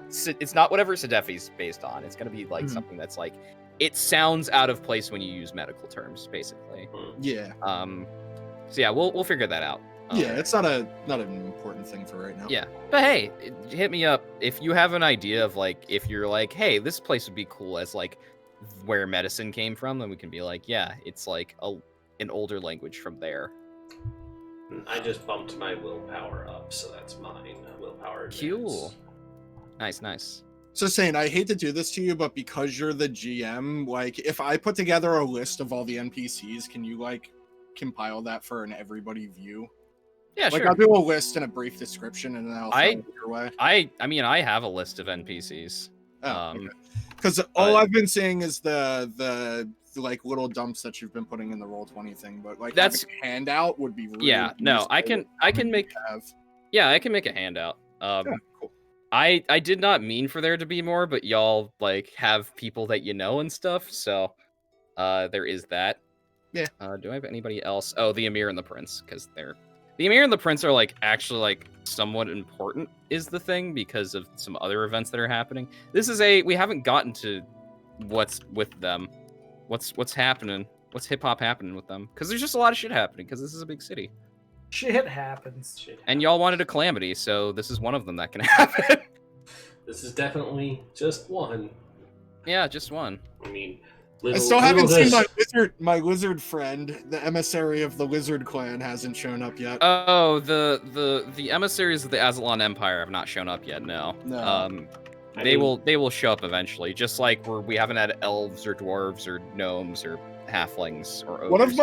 whatever Sadefi's based on. It's gonna be like something that's like it sounds out of place when you use medical terms, basically. Yeah. So yeah, we'll figure that out. Yeah, it's not an important thing for right now. Yeah, but hey, hit me up if you have an idea of like if you're like, hey, this place would be cool as like where medicine came from, then we can be like, yeah, it's like an older language from there. I just bumped my willpower up, so that's mine. Willpower advance. Cool. Nice. So, Saint, I hate to do this to you, but because you're the GM, like, if I put together a list of all the NPCs, can you, like, compile that for an everybody view? Yeah, Like, sure. I'll do a list and a brief description, and then I'll throw it your way. I mean, I have a list of NPCs. Because all I've been seeing is the like little dumps that you've been putting in the Roll20 thing, but like That's having a handout would be really yeah. No, useful I can make to have. yeah, I can make a handout. Cool. I did not mean for there to be more, but y'all like have people that you know and stuff, so there is that. Yeah. Do I have anybody else? Oh, the Emir and the Prince, because the Emir and the Prince are like actually like somewhat important is the thing because of some other events that are happening. This is we haven't gotten to what's with them. What's happening? What's hip hop happening with them? Because there's just a lot of shit happening because this is a big city. Shit happens. And y'all wanted a calamity, so this is one of them that can happen. This is definitely just one. Yeah, just one. I mean, I still haven't seen my lizard friend, the emissary of the lizard clan, hasn't shown up yet. Oh, the emissaries of the Azalon Empire have not shown up yet. No. No. They will show up eventually, just like we haven't had elves or dwarves or gnomes or halflings or ogres.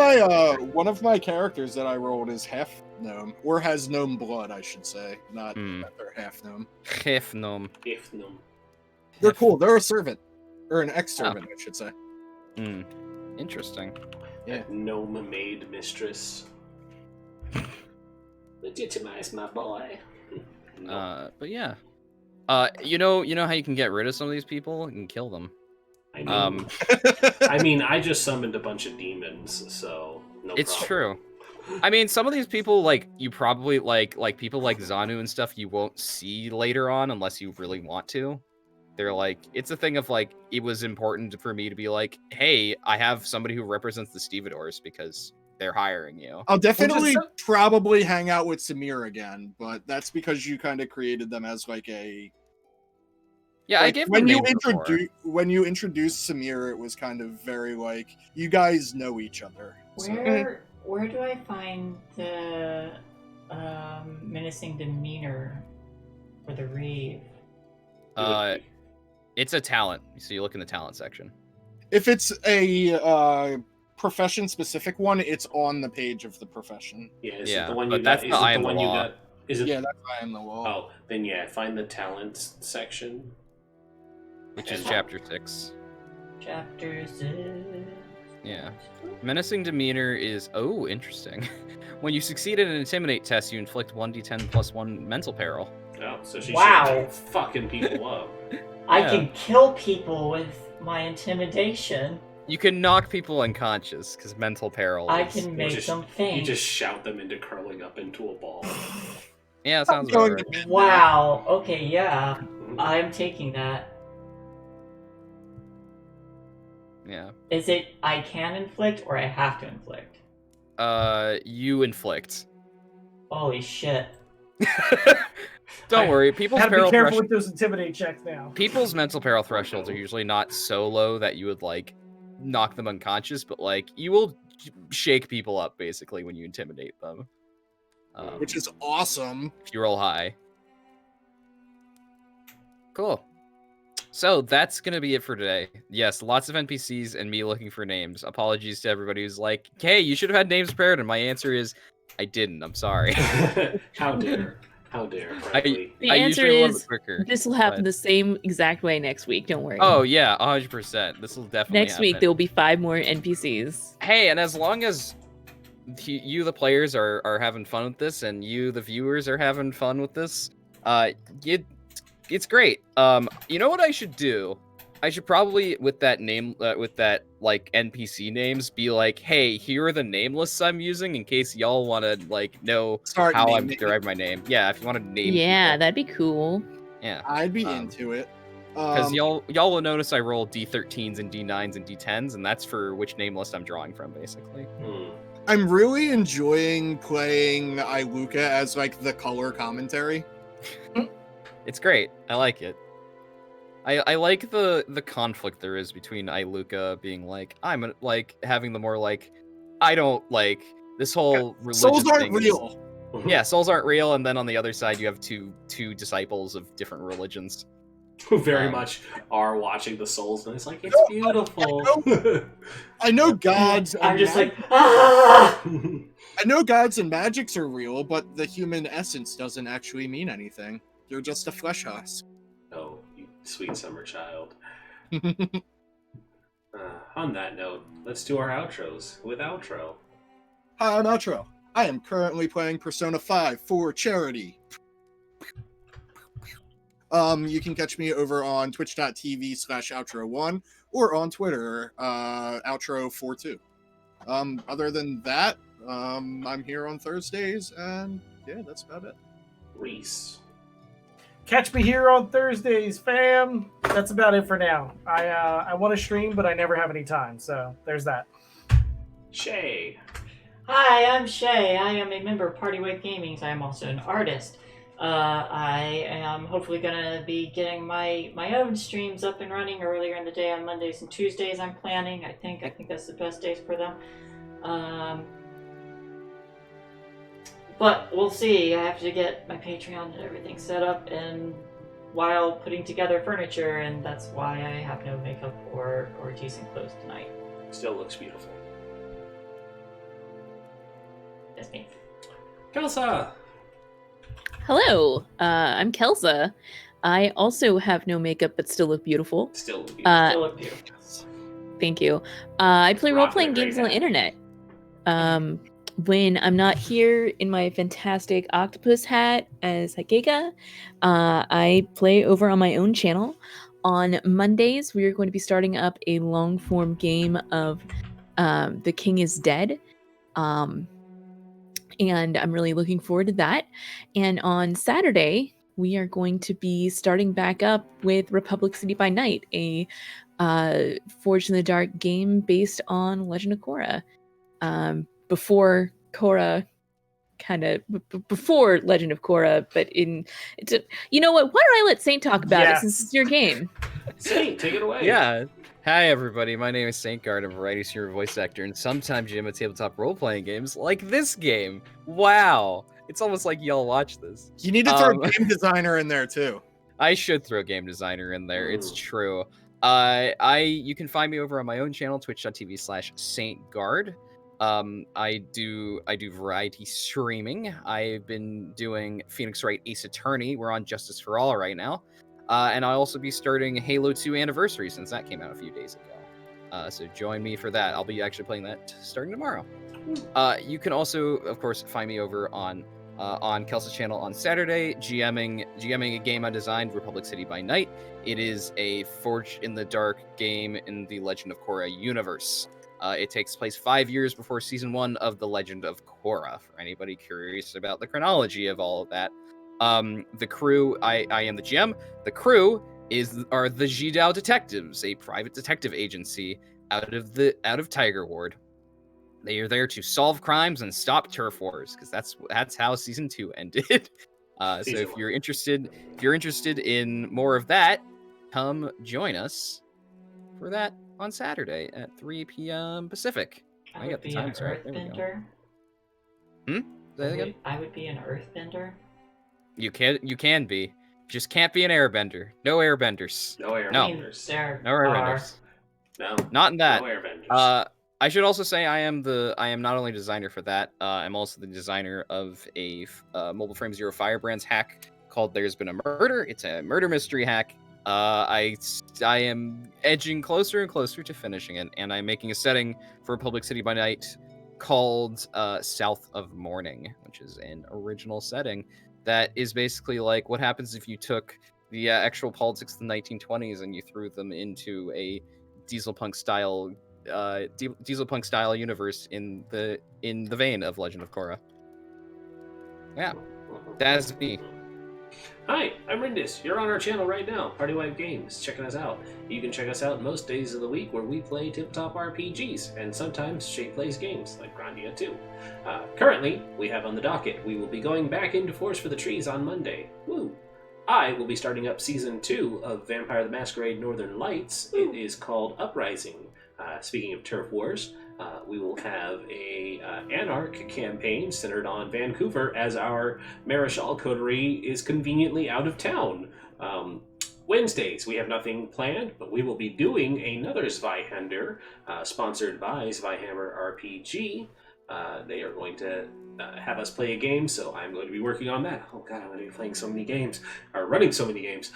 One of my characters that I rolled is half gnome, or has gnome blood, I should say, not that they're half gnome. Half gnome. They're cool. They're a servant, or an ex-servant, I should say. Interesting. Yeah. Gnome maid mistress. Legitimize my boy. But yeah. You know how you can get rid of some of these people? You can kill them. I mean, I just summoned a bunch of demons, so no It's problem. true. I mean, some of these people, like, you probably, like people like Zanu and stuff, you won't see later on unless you really want to. They're like, it's a thing of, like, it was important for me to be like, hey, I have somebody who represents the stevedores because they're hiring you. I'll definitely probably hang out with Samir again, but that's because you kind of created them as, like, a... Yeah, like, I gave when them you when you introduced Samir, it was kind of very like you guys know each other. Where do I find the menacing demeanor for the Reeve? It's a talent, so you look in the talent section. If it's a profession specific one, it's on the page of the profession. Yeah, Yeah, the one but you that's got? the Is I it am the the one you law. got? Is it? Yeah, that's I am the law. Oh, then yeah, find the talents section. Which is chapter 6. Chapter 6. Yeah. Menacing demeanor is interesting. When you succeed at an intimidate test, you inflict 1d10 plus 1 mental peril. Oh, so she Wow. should fucking people up. I can kill people with my intimidation. You can knock people unconscious because mental peril. I is- can make them You think. just shout them into curling up into a ball. Yeah, sounds I'm going about to right. bed now. Wow. Okay, yeah. I'm taking that. Yeah. Is it I can inflict or I have to inflict? You inflict. Holy shit. Don't worry, people's Gotta be peril careful thresh- with those intimidate checks now. people's mental peril thresholds are usually not so low that you would like knock them unconscious, but like you will shake people up basically when you intimidate them. Which is awesome. If you roll high. Cool. So that's gonna be it for today. Yes, lots of NPCs and me looking for names. Apologies to everybody who's like, "Hey, you should have had names prepared," and my answer is, I didn't. I'm sorry. How dare? How dare, frankly. The I answer usually love it is quicker. this will happen but- the same exact way next week. Don't worry. Oh yeah, 100%. This will definitely Next week happen. there will be 5 more NPCs. Hey, and as long as you the players are having fun with this, and you the viewers are having fun with this, it's great. You know what I should do? I should probably with that name with that like NPC names be like, hey, here are the name lists I'm using in case y'all want to like know Start how I'm naming. deriving my name. Yeah, if you want to name. Yeah, people. that'd be cool. Yeah. I'd be Um, into it. Because y'all will notice I roll D13s and D9s and D10s, and that's for which name list I'm drawing from, basically. I'm really enjoying playing Iluka as like the color commentary. It's great. I like it. I like the conflict there is between Iluka being like, I'm like having the more like, I don't like this whole religion Souls aren't thing is- real. yeah, souls aren't real, and then on the other side you have two disciples of different religions. Who very Um, much are watching the souls, and it's like, it's No, beautiful. I know gods. I'm and just mag- like, ah! I know gods and magics are real, but the human essence doesn't actually mean anything. You're just a flesh husk. Oh, you sweet summer child. On that note, let's do our outros with outro. Hi, I'm Outro. I am currently playing Persona 5 for charity. You can catch me over on twitch.tv/outro1 or on Twitter, outro42. Other than that, I'm here on Thursdays, and yeah, that's about it. Rhys. Catch me here on Thursdays, fam. That's about it for now. I want to stream, but I never have any time, so there's that. Shae. Hi, I'm Shae. I am a member of Partywave Gaming. I am also an artist. I am hopefully gonna be getting my own streams up and running earlier in the day on Mondays and Tuesdays. I'm planning. I think that's the best days for them. But we'll see. I have to get my Patreon and everything set up, and while putting together furniture, and that's why I have no makeup or decent clothes tonight. Still looks beautiful. That's me. Kelsa. Hello, I'm Kelsa. I also have no makeup but still look beautiful. Still beautiful. Still look beautiful. Thank you. I play Rocking role-playing a great games on the hat. internet. When I'm not here in my fantastic octopus hat as Hakeka, I play over on my own channel. On Mondays, we are going to be starting up a long-form game of The King is Dead. And I'm really looking forward to that. And on Saturday, we are going to be starting back up with Republic City by Night, a Forged in the Dark game based on Legend of Korra. Before Korra, before Legend of Korra, but you know what? Why don't I let Saint talk about it Yes. since it's your game? Saint, take it away. Yeah. Hi everybody, my name is Saintguard. I'm a variety streamer voice actor, and sometimes you am a tabletop role-playing games like this game. Wow. It's almost like y'all watch this. You need to throw a game designer in there too. I should throw a game designer in there. It's Ooh. true. You can find me over on my own channel, twitch.tv/Saintguard. I do variety streaming. I've been doing Phoenix Wright Ace Attorney. We're on Justice for All right now. And I'll also be starting Halo 2 Anniversary since that came out a few days ago. So join me for that. I'll be actually playing that starting tomorrow. You can also, of course, find me over on on Kelsa channel on Saturday, GMing a game I designed, Republic City by Night. It is a Forged in the Dark game in the Legend of Korra universe. It takes place 5 years before season 1 of The Legend of Korra, for anybody curious about the chronology of all of that. The crew, I am the GM. The crew are the Jidao Detectives, a private detective agency out of Tiger Ward. They are there to solve crimes and stop turf wars, because that's how season 2 ended. So if you're interested in more of that, come join us for that on Saturday at 3 p.m. Pacific. I got the times right. There we go. Say that again? I would be an earthbender. You can be. Just can't be an airbender. No airbenders. No airbenders. No airbenders. No. Not in that. No airbenders. I should also say I am not only designer for that. I'm also the designer of a Mobile Frame Zero Firebrands hack called "There's Been a Murder." It's a murder mystery hack. I am edging closer and closer to finishing it, and I'm making a setting for Republic City by Night called South of Morning, which is an original setting that is basically like what happens if you took the actual politics of the 1920s and you threw them into a diesel punk style universe in the vein of Legend of Korra. Yeah, that's me. Hi, I'm Rhys. You're on our channel right now, Partywife Games, checking us out. You can check us out most days of the week where we play tabletop RPGs, and sometimes Shae plays games, like Grandia too. Currently, we have on the docket, we will be going back into Force for the Trees on Monday. Woo! I will be starting up Season 2 of Vampire the Masquerade Northern Lights. It is called Uprising. Speaking of turf wars, we will have a Anarch campaign centered on Vancouver as our Marischal coterie is conveniently out of town. Wednesdays, we have nothing planned, but we will be doing another Zweihander, sponsored by Zweihander RPG. They are going to have us play a game, so I'm going to be working on that. Oh god, I'm going to be playing so many games, or running so many games.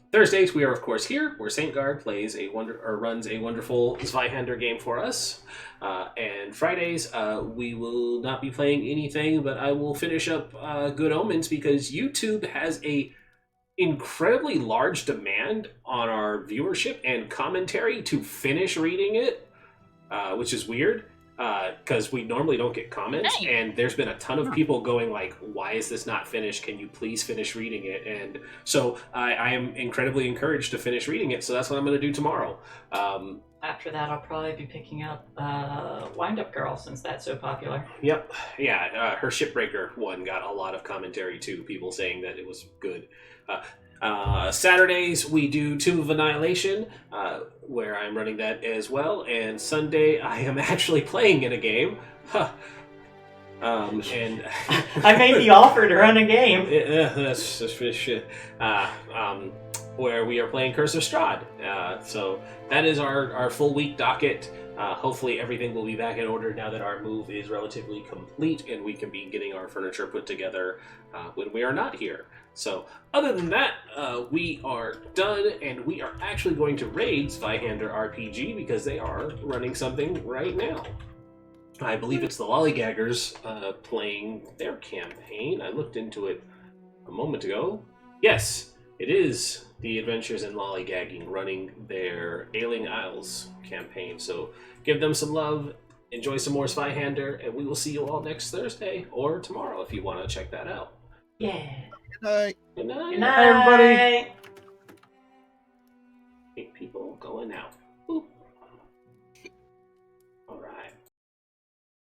Thursdays, we are of course here, where Saintguard runs a wonderful Zweihander game for us. And Fridays, we will not be playing anything, but I will finish up Good Omens because YouTube has a incredibly large demand on our viewership and commentary to finish reading it, which is weird. Because we normally don't get comments, and there's been a ton of people going like, why is this not finished? Can you please finish reading it? And so I am incredibly encouraged to finish reading it, so that's what I'm going to do tomorrow. After that, I'll probably be picking up Wind Up Girl, since that's so popular. Yep. Yeah, her Shipbreaker one got a lot of commentary too, people saying that it was good. Saturdays we do Tomb of Annihilation, where I'm running that as well, and Sunday I am actually playing in a game. And I made the offer to run a game. That's shit. Where we are playing Curse of Strahd. So that is our full week docket. Hopefully everything will be back in order now that our move is relatively complete and we can be getting our furniture put together when we are not here. So other than that, we are done, and we are actually going to raid Zweihander RPG because they are running something right now. I believe it's the Lollygaggers playing their campaign. I looked into it a moment ago. Yes, it is the Adventures in Lollygagging running their Ailing Isles campaign. So give them some love, enjoy some more Zweihander, and we will see you all next Thursday or tomorrow if you want to check that out. Yeah. Good night. Good night. Good night. Hi, everybody. People going out.